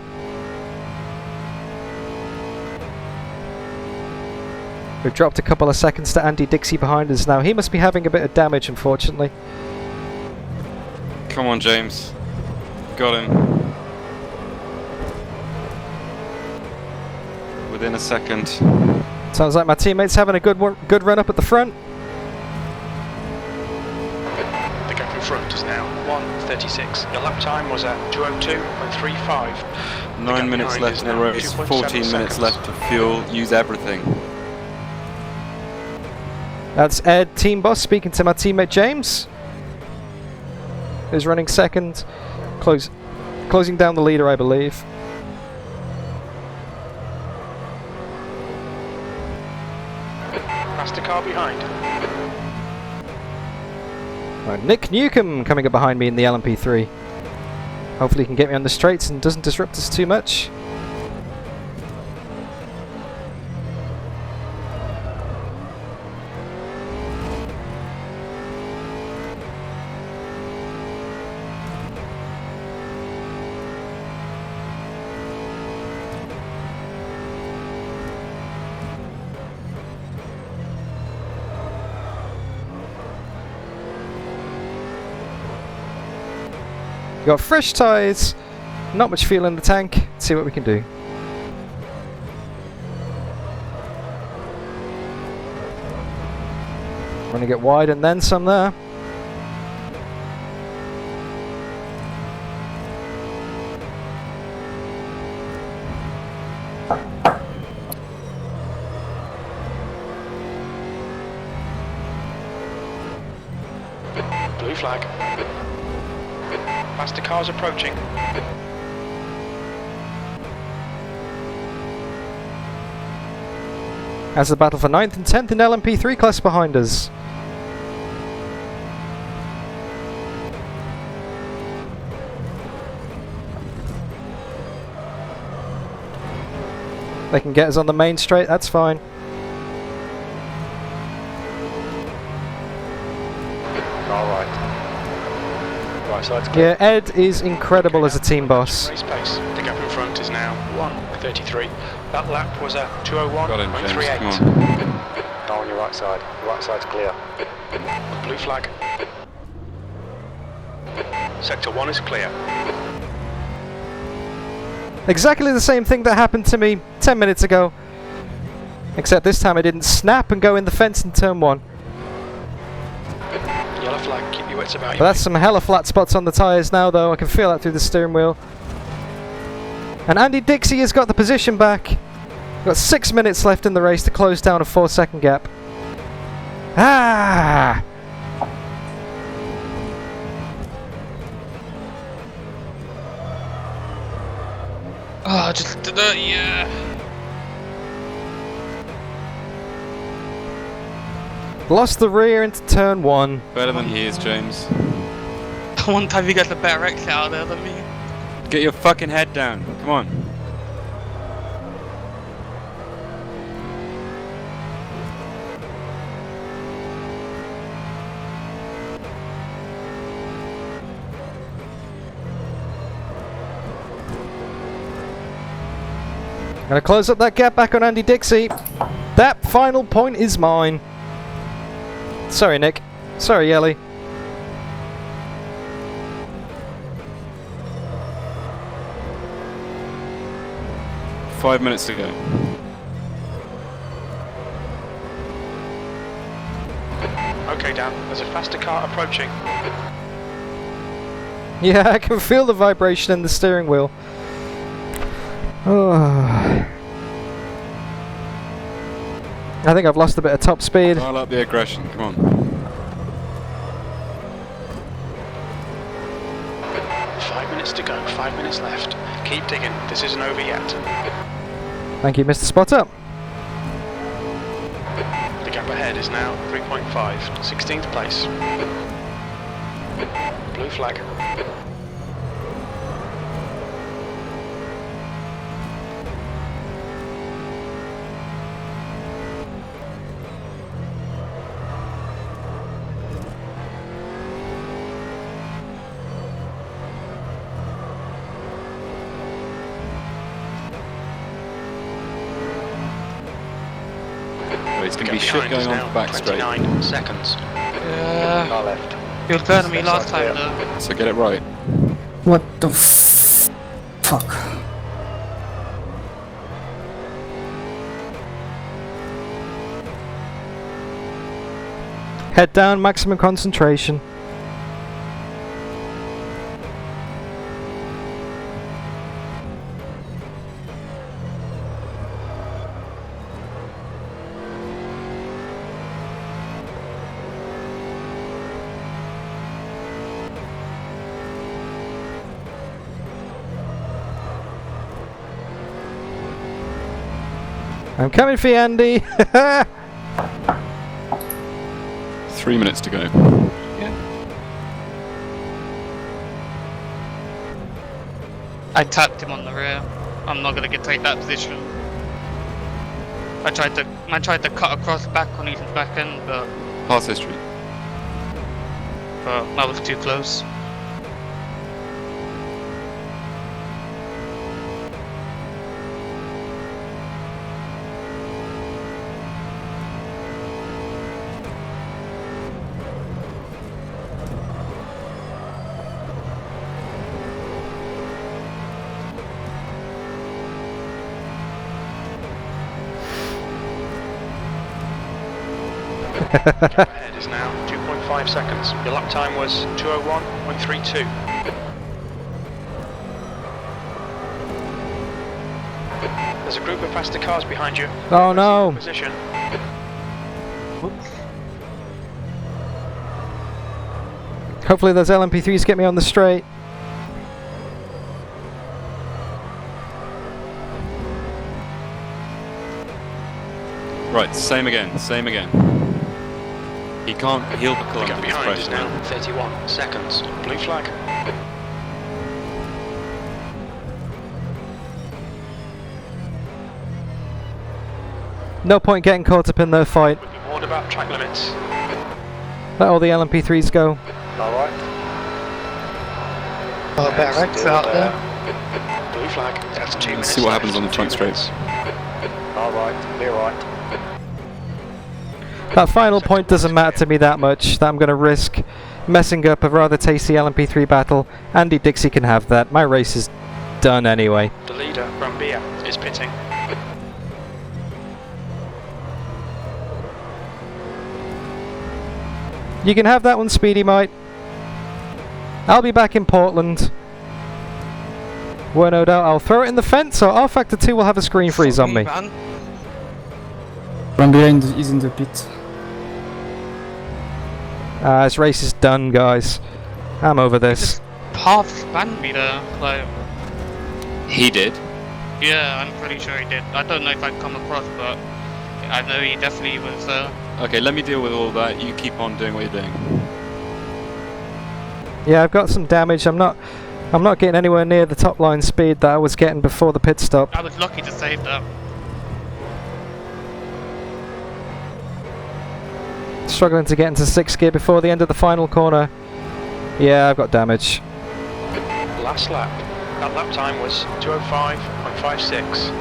We've dropped a couple of seconds to Andy Dixie behind us now. He must be having a bit of damage, unfortunately.
Come on, James. Got him. Within a second.
Sounds like my teammate's having a good run up at the front.
The gap in front is now 1:36. Your lap time was at 2:02.35.
9 minutes left in the race, 14 minutes left of fuel. Use everything.
That's Ed, team boss, speaking to my teammate James, who's running second, closing down the leader, I believe.
Past the car behind.
Right, Nick Newcomb coming up behind me in the LMP3. Hopefully he can get me on the straights and doesn't disrupt us too much. Got fresh tyres, not much fuel in the tank. Let's see what we can do. Want to get wide and then some there.
Blue flag. Faster cars approaching.
As the battle for 9th and 10th in LMP3 class behind us. They can get us on the main straight, that's fine.
Alright. Right side's clear.
Yeah, Ed is incredible as a team boss.
Race pace. The gap in front is now 1:33. That lap was a
Got him, James,
2:01.38.
come
Now on your right side. Right side's clear. Blue flag. Sector 1 is clear.
Exactly the same thing that happened to me 10 minutes ago. Except this time I didn't snap and go in the fence in turn 1.
Yellow flag, keep your wits about you.
But that's some hella flat spots on the tyres now though, I can feel that through the steering wheel. And Andy Dixie has got the position back. Got 6 minutes left in the race to close down a 4-second gap. Ah!
Oh, just did that, yeah.
Lost the rear into turn 1.
Better than he is, James.
One time you get the better exit out there than me.
Get your fucking head down. Come on.
Gonna close up that gap back on Andy Dixie. That final point is mine. Sorry, Nick. Sorry, Yelly.
Five minutes to go.
Okay, Dan, there's a faster car approaching.
Yeah, I can feel the vibration in the steering wheel. Oh. I think I've lost a bit of top speed.
Dial up the aggression, come on.
5 minutes to go, 5 minutes left. Keep digging, this isn't over yet.
Thank you, Mr. Spotter.
The gap ahead is now 3.5, 16th place. Blue flag.
It's going to be shit going on back straight.
29 seconds.
Yeah.
Car left.
You were better than me last time though.
So get it right.
What the fuck?
Head down, maximum concentration. I'm coming for you, Andy.
3 minutes to go.
I tapped him on the rear. I'm not gonna take that position. I tried to cut across back on his back end, but
Pass history.
that was too close.
Ahead is now 2.5 seconds. Your lap time was 2:01.32. There's a group of faster cars behind you.
Oh no.
Position.
Hopefully those LMP3s get me on the straight.
Right, same again, same again. He can't, he'll
The
come
gap
under this
behind is
pressure.
now 31 seconds. Blue flag.
No point getting caught up in the fight.
We've been warned about track limits.
Let all the LMP3s go.
Alright.
Oh, better X out there.
Blue flag. That's 2 minutes.
Let's see what happens
left.
on the front
2
straight.
minutes.
Alright, clear right.
That final point doesn't matter to me that much, that I'm going to risk messing up a rather tasty LMP3 battle. Andy Dixie can have that. My race is done anyway.
The leader, Brambilla, is pitting.
You can have that one, Speedy Mite. I'll be back in Portland. Well, no doubt I'll throw it in the fence, or rFactor 2 will have a screen freeze on me.
Brambilla is in the pit.
This race is done, guys. I'm over this.
Half spanned me there. Like,
He did.
yeah, I'm pretty sure he did. I don't know if I'd come across, but I know he definitely was there.
Okay, let me deal with all that. You keep on doing what you're doing.
Yeah, I've got some damage. I'm not getting anywhere near the top line speed that I was getting before the pit stop.
I was lucky to save that.
Struggling to get into 6th gear before the end of the final corner. Yeah, I've got damage.
Last lap. That lap time was 2:05.56.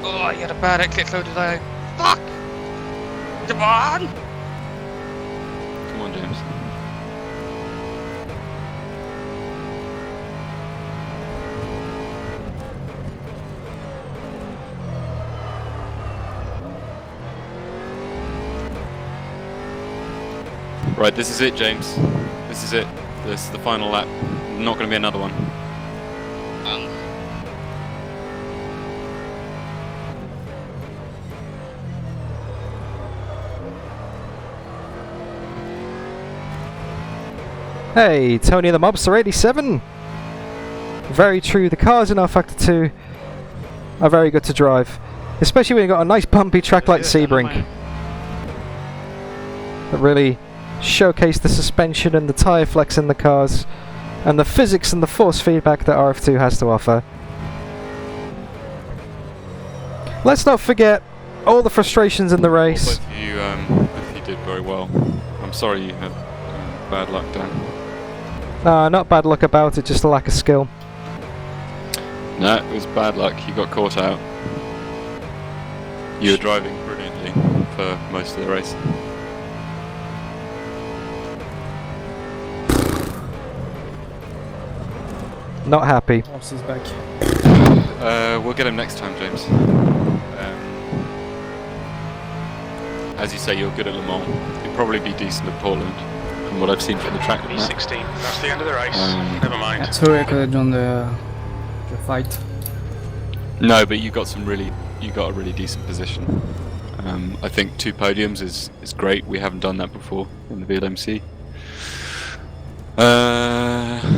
Oh, I had a bad exit, so did I. Fuck! Come on!
Come on, James. Right, this is it, James. This is it. This is the final lap. Not going to be another one.
Hey, Tony the Mobster 87. Very true. The cars in rFactor 2 are very good to drive, especially when you've got a nice bumpy track like Sebring that really showcase the suspension and the tyre flex in the cars and the physics and the force feedback that RF2 has to offer. Let's not forget all the frustrations in the race.
Both of you did very well. I'm sorry you had bad luck, Dan.
Not bad luck about it, just a lack of skill.
No, it was bad luck. You got caught out. You were driving brilliantly for most of the race.
Not happy.
Horse is back.
We'll get him next time, James. As you say, you're good at Le Mans. You'll probably be decent at Portland, from what I've seen from the track.
P16. That's the end of the race. Never mind.
Yeah, sorry, I could have done the fight.
No, but you got a really decent position. I think 2 podiums is great. We haven't done that before in the VLMC.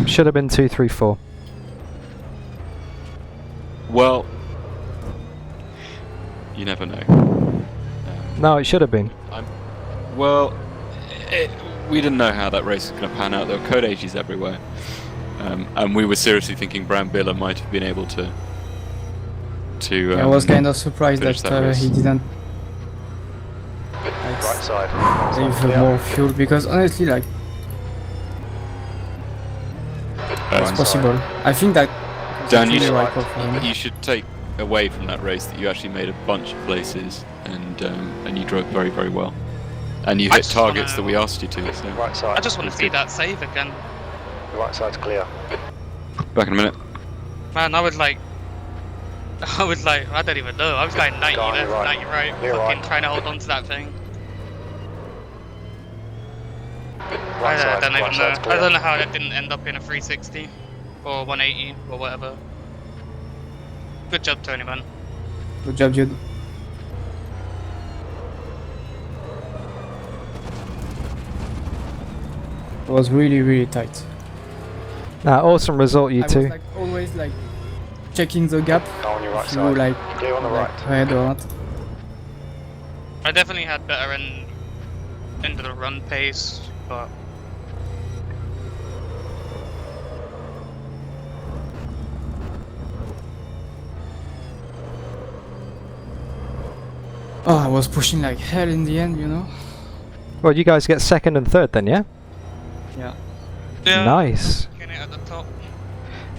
Should have been 2, 3, 4.
Well, you never know.
No, it should have been.
We didn't know how that race was going to pan out. There were code ages everywhere, and we were seriously thinking Brambilla might have been able to.
I was kind of surprised that he didn't
Right side.
save more fuel, because honestly, like, it's possible. I think that
Dan,
it's really right call for him.
you should take away from that race that you actually made a bunch of places and you drove very, very well. And you
I
hit
just
targets
wanna-
that we asked you to. So.
Right side.
I just want to see that save again.
The right side's clear.
Back in a minute.
Man, I was like, I don't even know. I was going 90
Go on,
left,
you're right.
90 right,
You're
fucking
right.
trying to hold on to that thing.
Right
I
side.
don't
Right
even
side's
know.
clear.
I don't know how that didn't end up in a 360 or 180 or whatever. Good job, Tony, man.
Good job, Jude. It was really, really tight.
Awesome result, you
I
two.
was like always like checking the gap.
Car on your right
If you
side.
like
Clear on the right.
ahead or not.
I definitely had better end of the run pace, but
Oh, I was pushing like hell in the end, you know.
Well, you guys get second and third then, yeah?
Yeah.
Nice.
getting it at the top.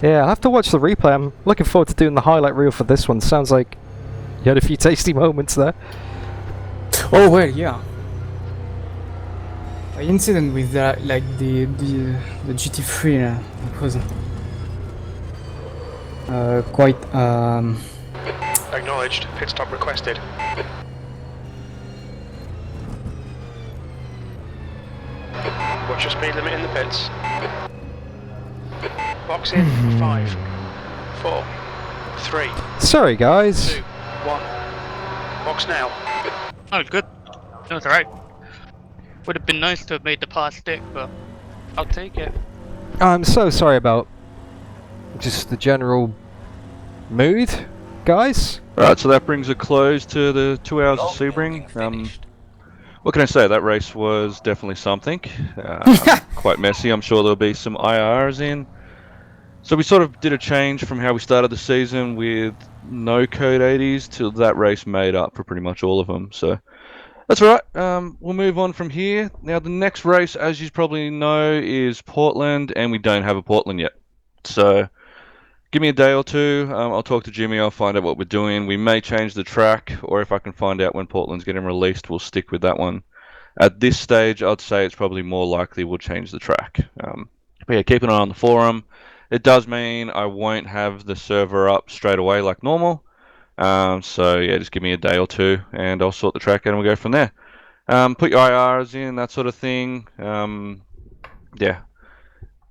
Yeah, I'll have to watch the replay. I'm looking forward to doing the highlight reel for this one. Sounds like you had a few tasty moments there.
Oh well, yeah. The incident with that, like the GT3 was quite
Acknowledged. Pit stop requested. Watch your speed limit in the pits. Box in. 5, 4, 3,
Sorry, guys.
2, 1. Box now.
Oh, good. That was alright. Would have been nice to have made the pass stick, but I'll take it.
I'm so sorry about just the general mood, guys.
Right, so that brings a close to the 2 hours of Sebring. What can I say? That race was definitely something. Quite messy. I'm sure there'll be some IRs in. So we sort of did a change from how we started the season with no code 80s to that race made up for pretty much all of them. So that's all right. We'll move on from here. Now the next race, as you probably know, is Portland, and we don't have a Portland yet. So give me a day or two. I'll talk to Jimmy. I'll find out what we're doing. We may change the track, or if I can find out when Portland's getting released, we'll stick with that one. At this stage, I'd say it's probably more likely we'll change the track. But yeah, keep an eye on the forum. It does mean I won't have the server up straight away like normal. So yeah, just give me a day or two, and I'll sort the track out and we'll go from there. Put your IRs in, that sort of thing. Yeah.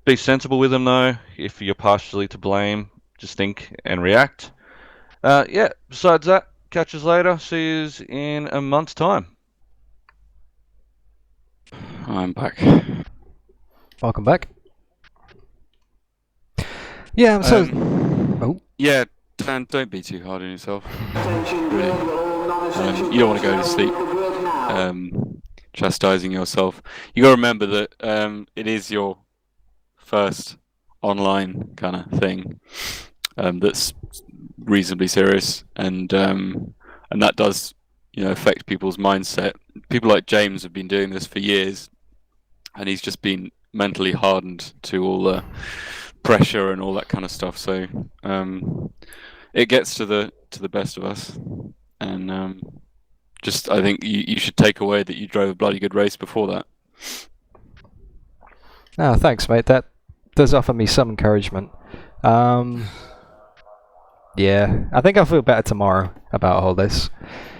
Be sensible with them though. If you're partially to blame, just think and react. Yeah, besides that, catch us later. See you in a month's time.
I'm back.
Welcome back. Yeah, I'm so... oh.
Yeah, Dan, don't be too hard on yourself. Really. You don't want to go to sleep chastising yourself. You got to remember that it is your first online kind of thing that's reasonably serious, and that does, you know, affect people's mindset. People like James have been doing this for years, and he's just been mentally hardened to all the pressure and all that kind of stuff. So it gets to the best of us, and just I think you should take away that you drove a bloody good race before that.
Oh, thanks, mate. That does offer me some encouragement. Yeah, I think I'll feel better tomorrow about all this.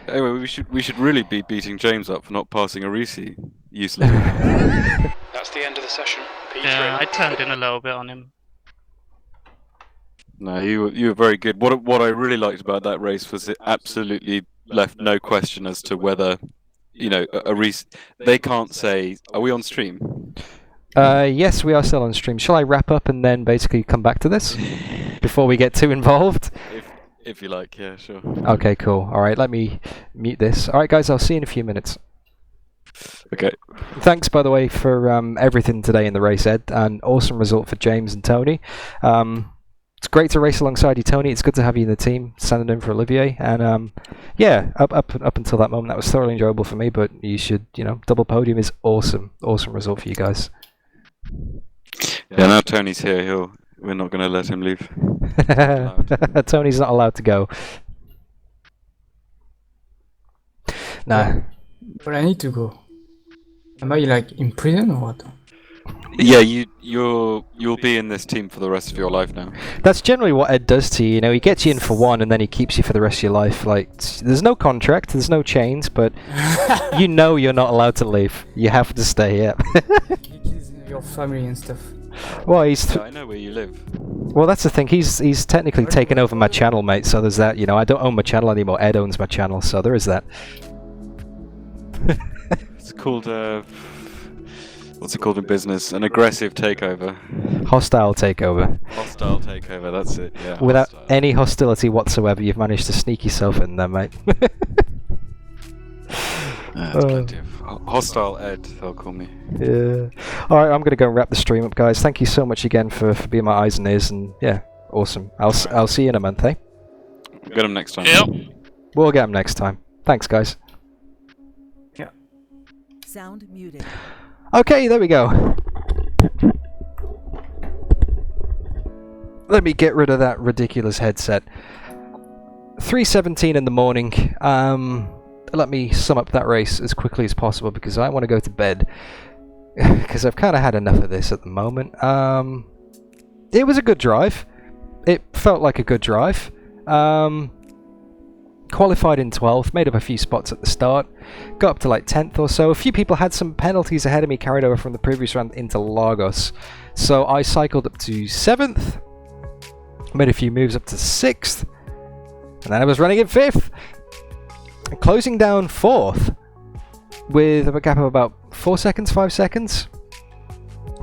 Anyway, we should really be beating James up for not passing a Risi useless.
That's the end of the session. P3.
Yeah, I turned in a little bit on him.
No, you were very good. What I really liked about that race was it absolutely left no question as to whether, you know, a Risi. They can't say, "Are we on stream?"
Yes, we are still on stream. Shall I wrap up and then basically come back to this before we get too involved?
If you like, yeah, sure.
Okay, cool. All right, let me mute this. All right, guys, I'll see you in a few minutes.
Okay.
Thanks, by the way, for everything today in the race, Ed. An awesome result for James and Tony. It's great to race alongside you, Tony. It's good to have you in the team, standing in for Olivier. And yeah, up until that moment, that was thoroughly enjoyable for me. But you should, you know, double podium is awesome. Awesome result for you guys.
Yeah, now Tony's here. We're not going to let him leave.
Tony's not allowed to go. Nah.
But I need to go. Am I like in prison or what?
Yeah, you'll be in this team for the rest of your life now.
That's generally what Ed does to you. You know, he gets you in for one, and then he keeps you for the rest of your life. Like, there's no contract, there's no chains, but you know you're not allowed to leave. You have to stay. Yeah.
Your family and stuff.
Well, he's.
I know where you live.
Well, that's the thing. He's technically taken over my channel, mate. So there's that. You know, I don't own my channel anymore. Ed owns my channel, so there is that.
It's called what's it called in business? An aggressive takeover.
Hostile takeover.
Hostile takeover, that's it, yeah.
Without
hostile.
any hostility whatsoever, you've managed to sneak yourself in there, mate.
That's plenty of hostile Ed, they'll call me.
Yeah. Alright, I'm going to go and wrap the stream up, guys. Thank you so much again for being my eyes and ears, and yeah, awesome. I'll see you in a month, eh?
Get them next time.
Yep.
We'll get them next time. Thanks, guys.
Yeah.
Sound muted.
Okay, there we go. Let me get rid of that ridiculous headset. 3:17 in the morning. Let me sum up that race as quickly as possible because I want to go to bed. Because I've kind of had enough of this at the moment. It was a good drive. It felt like a good drive. Qualified in 12th, made up a few spots at the start, got up to like 10th or so. A few people had some penalties ahead of me carried over from the previous round into Lagos. So I cycled up to 7th, made a few moves up to 6th, and then I was running in 5th. And closing down 4th with a gap of about 4 seconds, 5 seconds.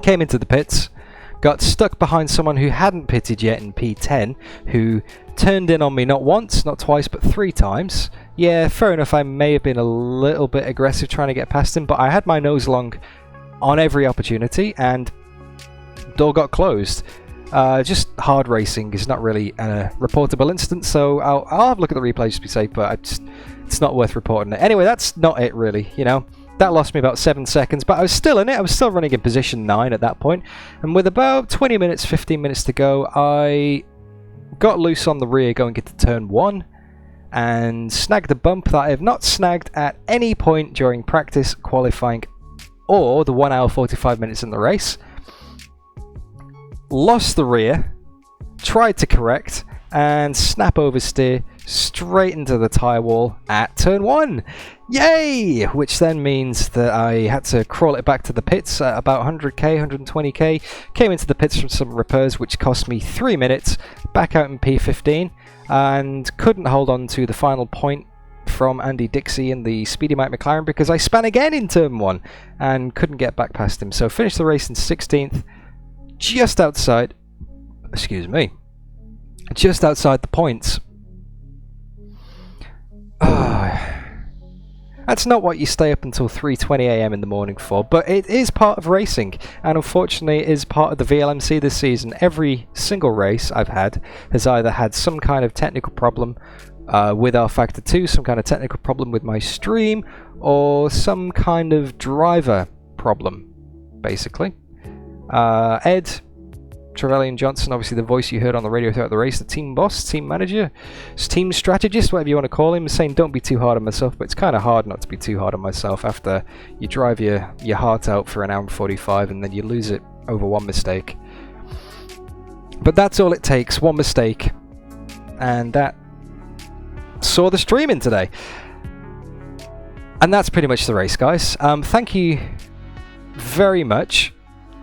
Came into the pits, got stuck behind someone who hadn't pitted yet in P10, who turned in on me not once, not twice, but 3 times. Yeah, fair enough, I may have been a little bit aggressive trying to get past him, but I had my nose long on every opportunity, and door got closed. Just hard racing is not really a reportable incident, so I'll have a look at the replay just to be safe, but it's not worth reporting it. Anyway, that's not it really, you know. That lost me about 7 seconds, but I was still in it. I was still running in position 9 at that point. And with about 20 minutes, 15 minutes to go, I got loose on the rear going into turn 1 and snagged a bump that I have not snagged at any point during practice, qualifying, or the 1 hour 45 minutes in the race. Lost the rear, tried to correct, and snap oversteer straight into the tyre wall at turn 1. Yay! Which then means that I had to crawl it back to the pits at about 100k, 120k. Came into the pits from some repairs, which cost me 3 minutes. Back out in P15, and couldn't hold on to the final point from Andy Dixie in the Speedy Mike McLaren because I span again in turn 1 and couldn't get back past him. So finished the race in 16th, just outside. Excuse me. Just outside the points. That's not what you stay up until 3:20 AM in the morning for, but it is part of racing, and unfortunately it is part of the VLMC this season. Every single race I've had has either had some kind of technical problem with rFactor 2, some kind of technical problem with my stream, or some kind of driver problem, basically. Ed Trevelyan Johnson, obviously the voice you heard on the radio throughout the race, the team boss, team manager, team strategist, whatever you want to call him, saying don't be too hard on myself, but it's kind of hard not to be too hard on myself after you drive your heart out for an hour and 45 and then you lose it over one mistake. But that's all it takes, one mistake, and that saw the stream in today. And that's pretty much the race, guys. Thank you very much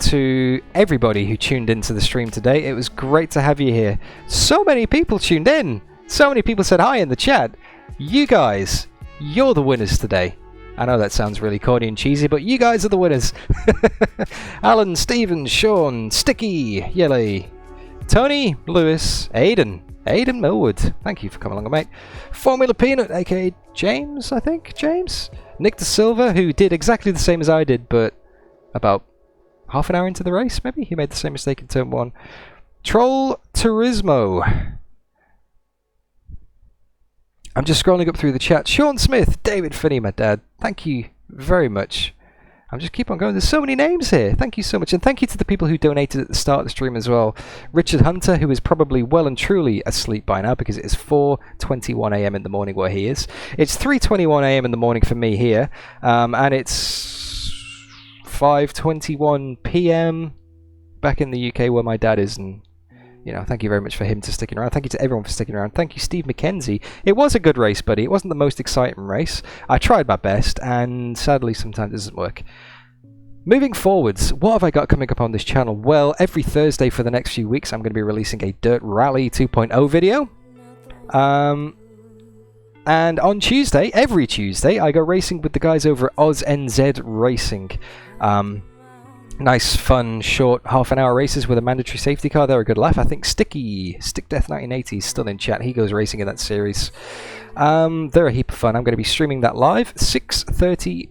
to everybody who tuned into the stream today. It was great to have you here. So many people tuned in. So many people said hi in the chat. You guys, you're the winners today. I know that sounds really corny and cheesy, but you guys are the winners. Alan, Stephen, Sean, Sticky, Yelly, Tony, Lewis, Aiden Millwood. Thank you for coming along, mate. Formula Peanut, aka James, I think. James. Nick De Silva, who did exactly the same as I did, but about half an hour into the race, maybe? He made the same mistake in turn 1. Troll Turismo. I'm just scrolling up through the chat. Sean Smith, David Finney, my dad. Thank you very much. I'm just keep on going. There's so many names here. Thank you so much. And thank you to the people who donated at the start of the stream as well. Richard Hunter, who is probably well and truly asleep by now because it is 4:21 AM in the morning where he is. It's 3:21 AM in the morning for me here. And it's 5:21 PM back in the UK where my dad is, and you know, thank you very much for him to sticking around. Thank you to everyone for sticking around. Thank you, Steve McKenzie. It was a good race, buddy. It wasn't the most exciting race. I tried my best, and sadly sometimes it doesn't work. Moving forwards, what have I got coming up on this channel? Well, every Thursday for the next few weeks I'm going to be releasing a Dirt Rally 2.0 video. And on Tuesday, every Tuesday, I go racing with the guys over at OzNZ Racing. Nice, fun, short, half-an-hour races with a mandatory safety car. They're a good laugh. I think Stick Death 1980 is still in chat. He goes racing in that series. They're a heap of fun. I'm going to be streaming that live 6:30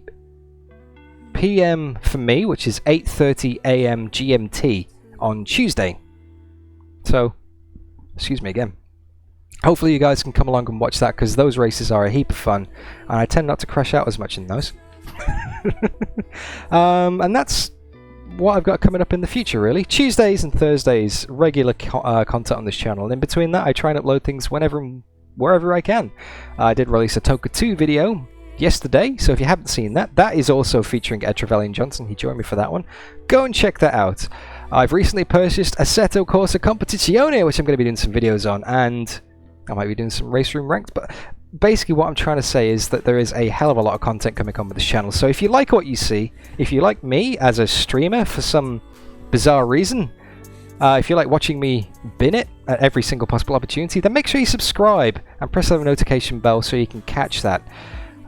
p.m. for me, which is 8:30 a.m. GMT on Tuesday. So, excuse me again. Hopefully you guys can come along and watch that, because those races are a heap of fun, and I tend not to crash out as much in those. And that's what I've got coming up in the future, really. Tuesdays and Thursdays, regular content on this channel, and in between that I try and upload things whenever and wherever I can. I did release a Toka 2 video yesterday, so if you haven't seen that, that is also featuring Ed Trevelyan Johnson. He joined me for that one. Go and check that out. I've recently purchased Assetto Corsa Competizione, which I'm going to be doing some videos on, and I might be doing some race room ranked, but basically what I'm trying to say is that there is a hell of a lot of content coming on with this channel. So if you like what you see, if you like me as a streamer for some bizarre reason, if you like watching me bin it at every single possible opportunity, then make sure you subscribe and press the notification bell so you can catch that.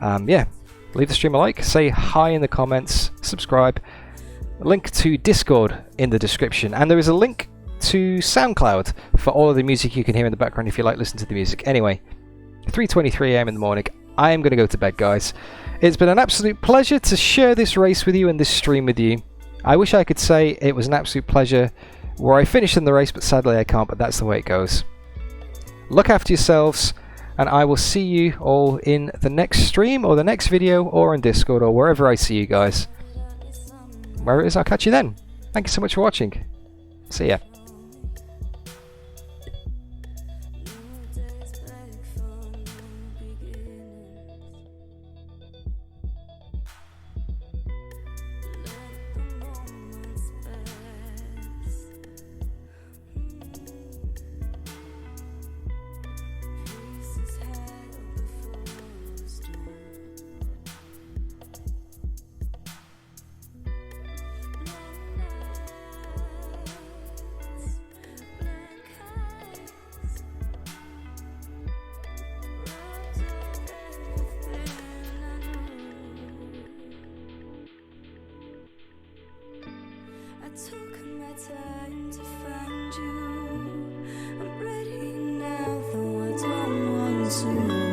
Yeah, leave the stream a like, say hi in the comments, subscribe. Link to Discord in the description, and there is a link to SoundCloud for all of the music you can hear in the background if you like listening to the music. Anyway, 3:23 a.m. in the morning. I am going to go to bed, guys. It's been an absolute pleasure to share this race with you and this stream with you. I wish I could say it was an absolute pleasure where I finished in the race, but sadly I can't, but that's the way it goes. Look after yourselves, and I will see you all in the next stream or the next video or on Discord or wherever I see you guys. Where it is, I'll catch you then. Thank you so much for watching. See ya.
Took my time to find you. I'm ready now, though I don't want to.